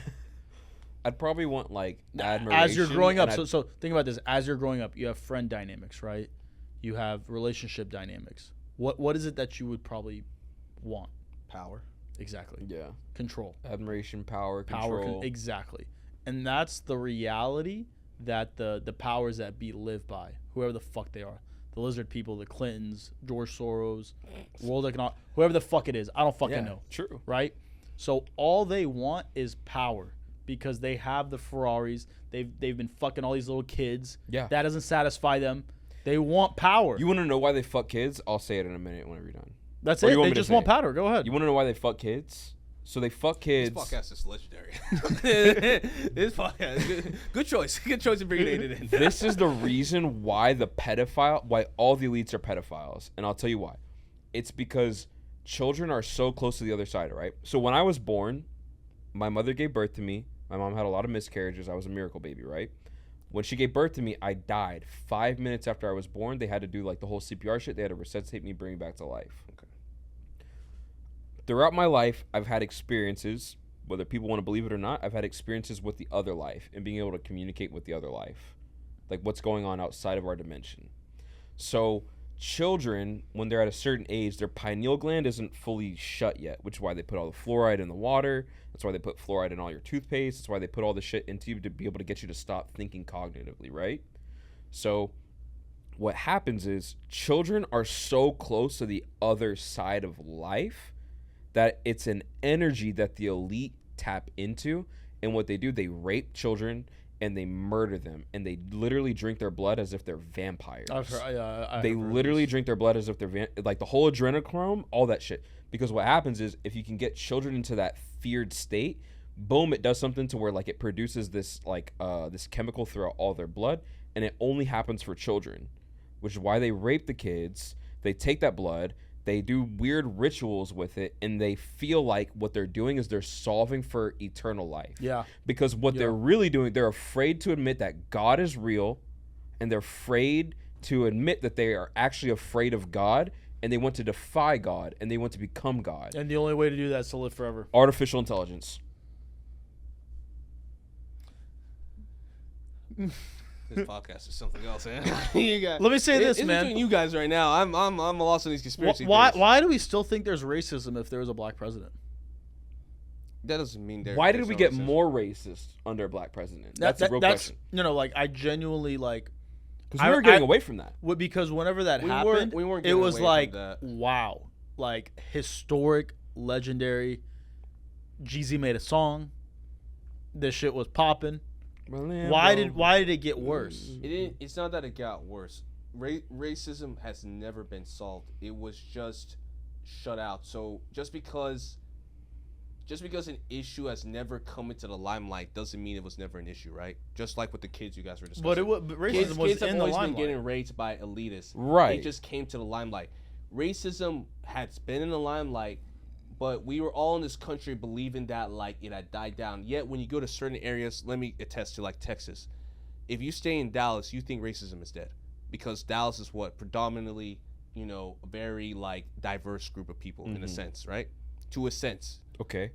I'd probably want like admiration. As you're growing up, and so think about this. As you're growing up, you have friend dynamics, right? You have relationship dynamics. What is it that you would probably want? Power. Exactly. yeah, Control. admiration, power, Power. control. Exactly. And that's the reality that the powers that be live by, whoever the fuck they are. The lizard people, the Clintons, George Soros, World Economic, whoever the fuck it is. I don't fucking know. True. Right? So all they want is power because they have the Ferraris. They've been fucking all these little kids. Yeah. That doesn't satisfy them. They want power. You want to know why they fuck kids? I'll say it in a minute whenever you're done. That's Or it. you want They me to just say want it? power. Go ahead. You want to know why they fuck kids? So they fuck kids. This podcast is legendary. This podcast, good choice. Good choice in bringing Aiden in. This is the reason why why all the elites are pedophiles. And I'll tell you why. It's because children are so close to the other side, right? So when I was born, my mother gave birth to me. My mom had a lot of miscarriages. I was a miracle baby, right? When she gave birth to me, I died 5 minutes after I was born. They had to do like the whole CPR shit. They had to resuscitate me, bring me back to life. Okay. Throughout my life, I've had experiences, whether people want to believe it or not, I've had experiences with the other life and being able to communicate with the other life. Like what's going on outside of our dimension. So children, when they're at a certain age, their pineal gland isn't fully shut yet, which is why they put all the fluoride in the water. That's why they put fluoride in all your toothpaste. That's why they put all the shit into you to be able to get you to stop thinking cognitively, right? So what happens is children are so close to the other side of life that it's an energy that the elite tap into. And what they do, they rape children and they murder them. And they literally drink their blood as if they're vampires. They literally drink their blood as if they're like the whole adrenochrome, all that shit. Because what happens is if you can get children into that feared state, boom, it does something to where like it produces this like this chemical throughout all their blood. And it only happens for children, which is why they rape the kids. They take that blood, they do weird rituals with it, and they feel like what they're doing is they're solving for eternal life. Yeah. Because what they're really doing, they're afraid to admit that God is real, and they're afraid to admit that they are actually afraid of God, and they want to defy God, and they want to become God. And the only way to do that is to live forever. Artificial intelligence. This podcast is something else, man. You guys, Let me say this, it's man. between you guys right now. I'm lost in these conspiracy Why theories. do we still think there's racism if there was a black president? That doesn't mean there. Why did there's we no get racism. more racist under a black president? That's a real question. No, like I genuinely like. Because we were getting away from that. Because whenever that We happened, weren't it getting was away from like, that. wow, like historic, legendary. Jeezy made a song. This shit was popping. Why did it get worse? It didn't. It's not that it got worse. Racism has never been solved. It was just shut out. So just because an issue has never come into the limelight doesn't mean it was never an issue, right? Just like with the kids you guys were discussing. But racism was kids have in the always limelight. been getting raped by elitists. Right. It just came to the limelight. Racism has been in the limelight, but we were all in this country believing that like it had died down. Yet when you go to certain areas, let me attest to like Texas. If you stay in Dallas, you think racism is dead because Dallas is what predominantly, a very like diverse group of people in a sense, right? To a sense. Okay.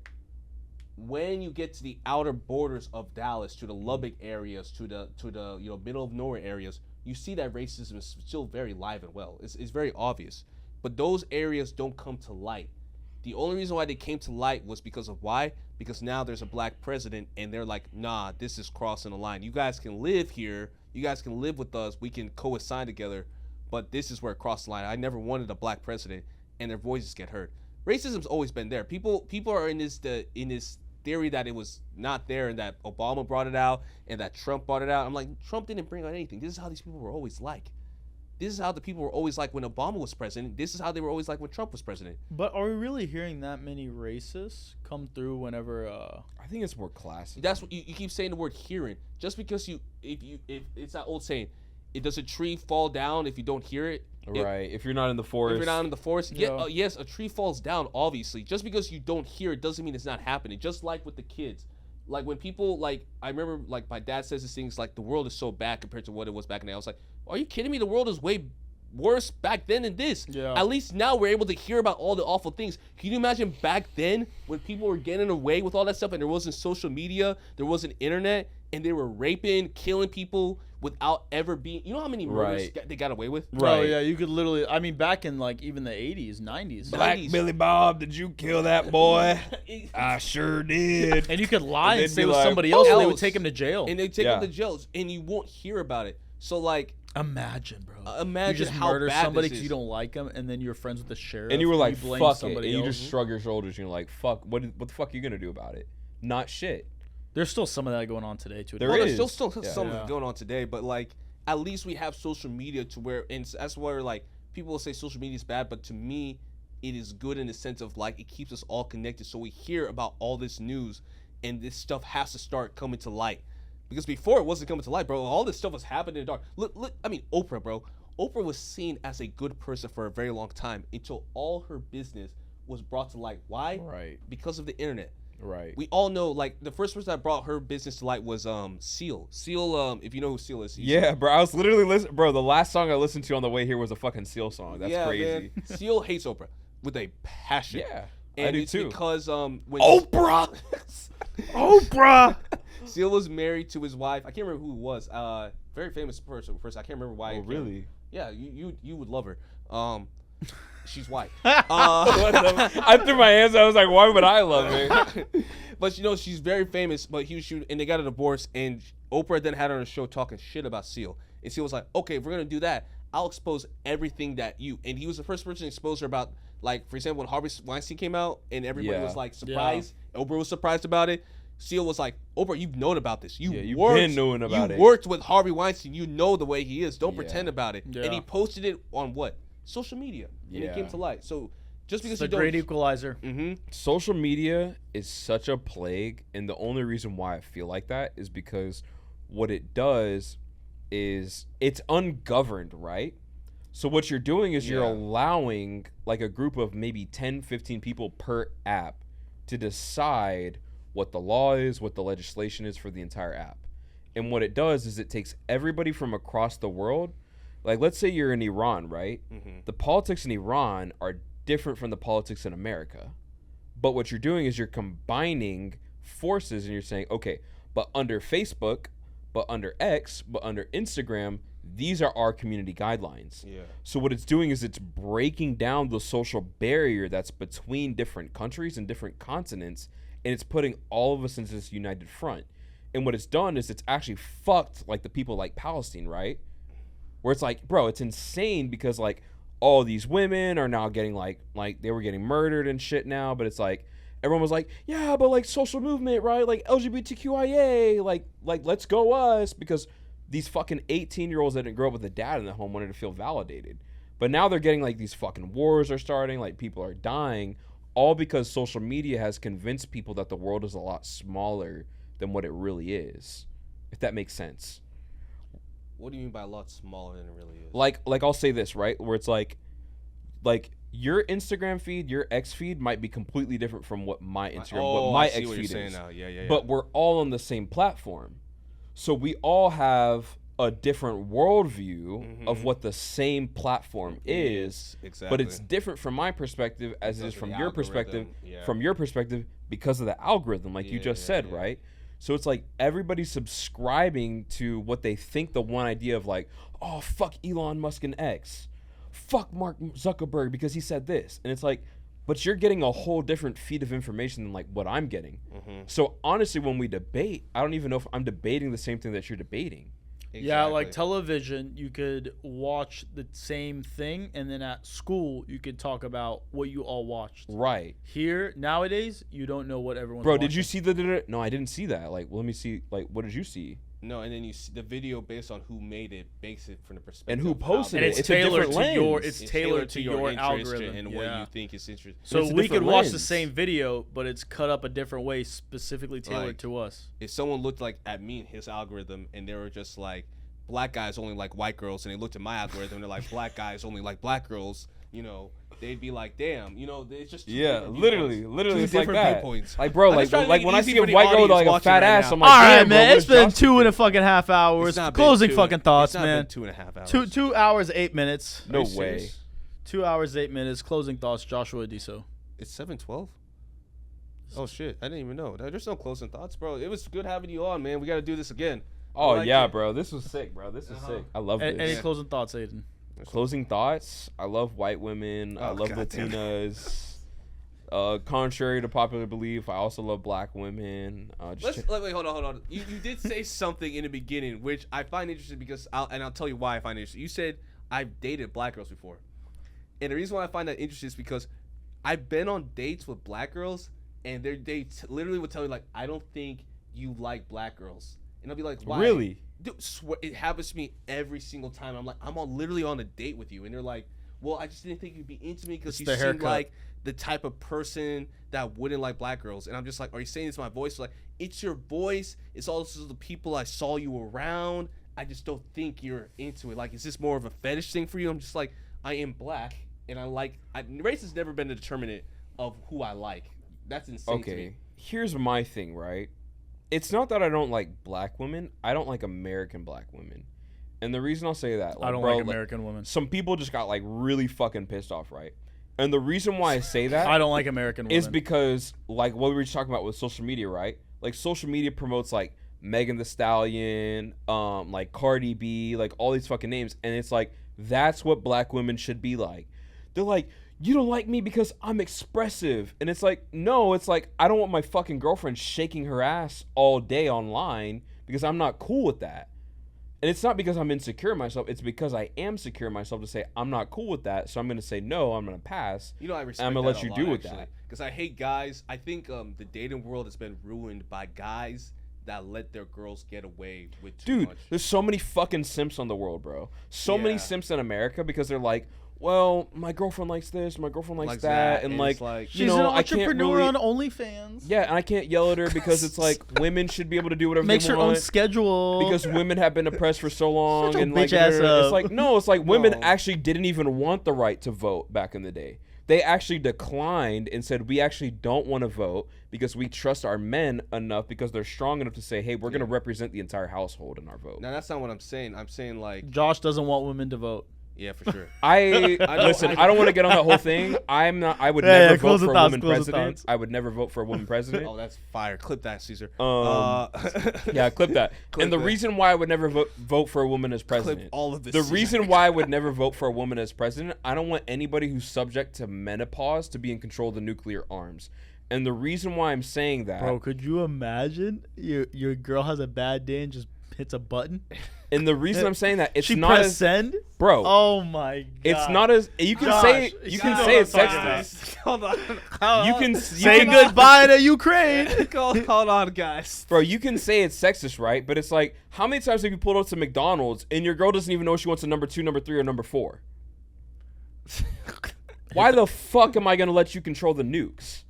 When you get to the outer borders of Dallas, to the Lubbock areas, to the middle of nowhere areas, you see that racism is still very live and well. It's very obvious, but those areas don't come to light. The only reason why they came to light was because of why? Because now there's a black president, and they're like, nah, this is crossing the line. You guys can live here. You guys can live with us. We can coassign together, but this is where it crossed the line. I never wanted a black president, and their voices get heard. Racism's always been there. People are in this theory that it was not there and that Obama brought it out and that Trump brought it out. I'm like, Trump didn't bring out anything. This is how these people were always like. This is how the people were always like when Obama was president. This is how they were always like when Trump was president. But are we really hearing that many racists come through whenever? I think it's more classic. That's what you keep saying the word hearing. Just because if it's that old saying, does a tree fall down if you don't hear it? Right. If you're not in the forest. If you're not in the forest, yes, a tree falls down. Obviously, just because you don't hear it doesn't mean it's not happening. Just like with the kids. Like when people I remember my dad says these things like the world is so bad compared to what it was back in the day. I was like, are you kidding me? The world is way worse back then than this. Yeah. At least now we're able to hear about all the awful things. Can you imagine back then when people were getting away with all that stuff and there wasn't social media, there wasn't internet, and they were raping, killing people without ever being... You know how many murders they got away with? Right. Oh, yeah, you could literally... I mean, back in like even the 80s, 90s. Black Billy Bob, did you kill that boy? I sure did. And you could lie and say it was like, somebody else and they would take him to jail. And they take him to jail and you won't hear about it. So like... Imagine, bro. Imagine you just how murder bad somebody this because is. you don't like him, and then you're friends with the sheriff. And you were like, blame fuck it. somebody And you else. just shrug your shoulders and you're like, fuck, what the fuck are you going to do about it? Not shit. There's still some of that going on today, too. There There's is. still some going on today, but like at least we have social media to where, and that's where like people will say social media is bad, but to me, it is good in the sense of like it keeps us all connected. So we hear about all this news, and this stuff has to start coming to light. Because before it wasn't coming to light, bro. All this stuff was happening in the dark. Look, I mean, Oprah, bro. Oprah was seen as a good person for a very long time until all her business was brought to light. Why? Right. Because of the internet. Right. We all know, like, the first person that brought her business to light was Seal. Seal, if you know who Seal is. Yeah, bro. I was literally listening. Bro, the last song I listened to on the way here was a fucking Seal song. That's crazy. Man. Seal hates Oprah with a passion. Yeah, and I do it's too. because when Oprah! Oprah! Seal was married to his wife. I can't remember who it was. Very famous person. I can't remember why. Oh, really? Yeah, you would love her. She's white. I threw my hands up. I was like, why would I love her? But she's very famous. But and they got a divorce. And Oprah then had her on a show talking shit about Seal. And Seal was like, okay, if we're gonna do that, I'll expose everything that you. And he was the first person to expose her about, like, for example, when Harvey Weinstein came out and everybody was like surprised, Oprah was surprised about it. Seal was like, Oprah, you've known about this. You've been knowing about it. You worked with Harvey Weinstein. You know the way he is. Don't pretend about it. Yeah. And he posted it on what? Social media. And it came to light. So just because it's a great equalizer. Social media is such a plague, and the only reason why I feel like that is because what it does is it's ungoverned, right? So what you're doing is you're allowing like a group of maybe 10, 15 people per app to decide what the law is, what the legislation is for the entire app. And what it does is it takes everybody from across the world. Like, let's say you're in Iran, right? The politics in Iran are different from the politics in America. But what you're doing is you're combining forces and you're saying, okay, but under Facebook, but under X, but under Instagram, these are our community guidelines. So what it's doing is it's breaking down the social barrier that's between different countries and different continents, and it's putting all of us into this united front. And what it's done is it's actually fucked like the people like Palestine, right? Where it's like, bro, it's insane because like all these women are now getting like they were getting murdered and shit now, but it's like everyone was like, yeah, but like social movement, right? Like LGBTQIA, like let's go us, because these fucking 18-year-olds that didn't grow up with a dad in the home wanted to feel validated. But now they're getting like these fucking wars are starting, like people are dying, all because social media has convinced people that the world is a lot smaller than what it really is. If that makes sense. What do you mean by a lot smaller than it really is? Like I'll say this, right? Where it's like your Instagram feed, your X feed might be completely different from what my Instagram, what my X feed is. Now. Yeah. But we're all on the same platform. So we all have a different worldview of what the same platform is. Exactly. But it's different from my perspective as it is from your perspective. From your perspective, because of the algorithm, like you just said, right? So it's like everybody's subscribing to what they think the one idea of like, oh, fuck Elon Musk and X. Fuck Mark Zuckerberg because he said this. And it's like, but you're getting a whole different feed of information than like what I'm getting. So honestly, when we debate, I don't even know if I'm debating the same thing that you're debating. Exactly. Yeah, like television, you could watch the same thing, and then at school, you could talk about what you all watched. Right. Here, nowadays, you don't know what everyone's Bro, watching. did you see the... No, I didn't see that. Like, let me see. Like, what did you see? No, and then you see the video based on who made it, makes it from the perspective and who posted it. It's tailored to your. It's tailored to your algorithm and what you think is interesting. So we could watch the same video, but it's cut up a different way, specifically tailored to us. If someone looked like at me and his algorithm, and they were just like, black guys only like white girls, and they looked at my algorithm and they're like, black guys only like black girls, you know, they'd be like, damn, you know, it's just literally it's like different that. Viewpoints. Like, bro, like when I see a white girl with like a fat ass, I'm like, all right, damn, man, bro, it's been 2.5 hours. Closing fucking thoughts, man. It's not been 2.5 hours. 2 hours 8 minutes. No way. 2 hours 8 minutes. Closing thoughts. Joshua Adiso. It's 7:12. Oh shit, I didn't even know. There's no closing thoughts, bro. It was good having you on, man. We got to do this again. Oh like yeah, bro. This was sick, bro. This was sick. I love this. Any closing thoughts, Aiden? Closing thoughts. I love white women. I love Latinas. Contrary to popular belief, I also love black women. Wait, hold on. You did say something in the beginning, which I find interesting because I'll tell you why I find it interesting. You said I've dated black girls before, and the reason why I find that interesting is because I've been on dates with black girls, and they literally would tell me like, I don't think you like black girls. And I'll be like, why? Really? Dude, swear, it happens to me every single time. I'm like, literally on a date with you. And they're like, well, I just didn't think you'd be into me because you seem like the type of person that wouldn't like black girls. And I'm just like, are you saying it's my voice? Like, it's your voice. It's also the people I saw you around. I just don't think you're into it. Like, is this more of a fetish thing for you? I'm just like, I am black. And race has never been a determinant of who I like. That's insane to me. Here's my thing, right? It's not that I don't like black women. I don't like American black women. And the reason I'll say that... I don't like American women. Some people just got like really fucking pissed off, right? And the reason why I say that... I don't like American women. Is because like what we were just talking about with social media, right? Like social media promotes like Megan Thee Stallion, like Cardi B, like all these fucking names. And it's like, that's what black women should be like. They're like... You don't like me because I'm expressive. And it's like, no, it's like, I don't want my fucking girlfriend shaking her ass all day online because I'm not cool with that. And it's not because I'm insecure in myself. It's because I am secure in myself to say I'm not cool with that. So I'm going to say no. I'm going to pass. You know, I respect I'm going to let you do with actually, that. because I hate guys. I think the dating world has been ruined by guys that let their girls get away with too much. There's so many fucking simps on the world, bro. So many simps in America because they're like, well, my girlfriend likes this, my girlfriend likes that, and like she's you know, an I can't entrepreneur really, on OnlyFans. Yeah, and I can't yell at her because it's like women should be able to do whatever Makes they her want. own schedule. Because women have been oppressed for so long, Shut your and like bitch ass up. it's like no, it's like women No. actually didn't even want the right to vote back in the day. They actually declined and said we actually don't want to vote because we trust our men enough because they're strong enough to say, hey, we're going to represent the entire household in our vote. Now that's not what I'm saying. I'm saying like, Josh doesn't want women to vote. yeah, for sure. Listen, I don't want to get on that whole thing. I would never vote for a woman president. I would never vote for a woman president. Oh, that's fire. Clip that, Caesar. Yeah, clip that. And the reason why I would never vote for a woman as president. Clip all of this. The Caesar. reason why I would never vote for a woman as president, I don't want anybody who's subject to menopause to be in control of the nuclear arms. And the reason why I'm saying that, Bro, could you imagine your girl has a bad day and just hits a button? and the reason I'm saying that, it's she not press as send. bro. Oh my god! It's not as you can Josh, say you can know say what it's I'm talking sexist. Hold on. You can Say goodbye to Ukraine. Hold on, guys. Bro, you can say it's sexist, right? But it's like, how many times have you pulled up to McDonald's and your girl doesn't even know if she wants a number 2, number 3, or number 4? Why the fuck am I gonna let you control the nukes?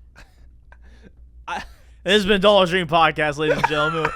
This has been Dollar Stream Podcast, ladies and gentlemen.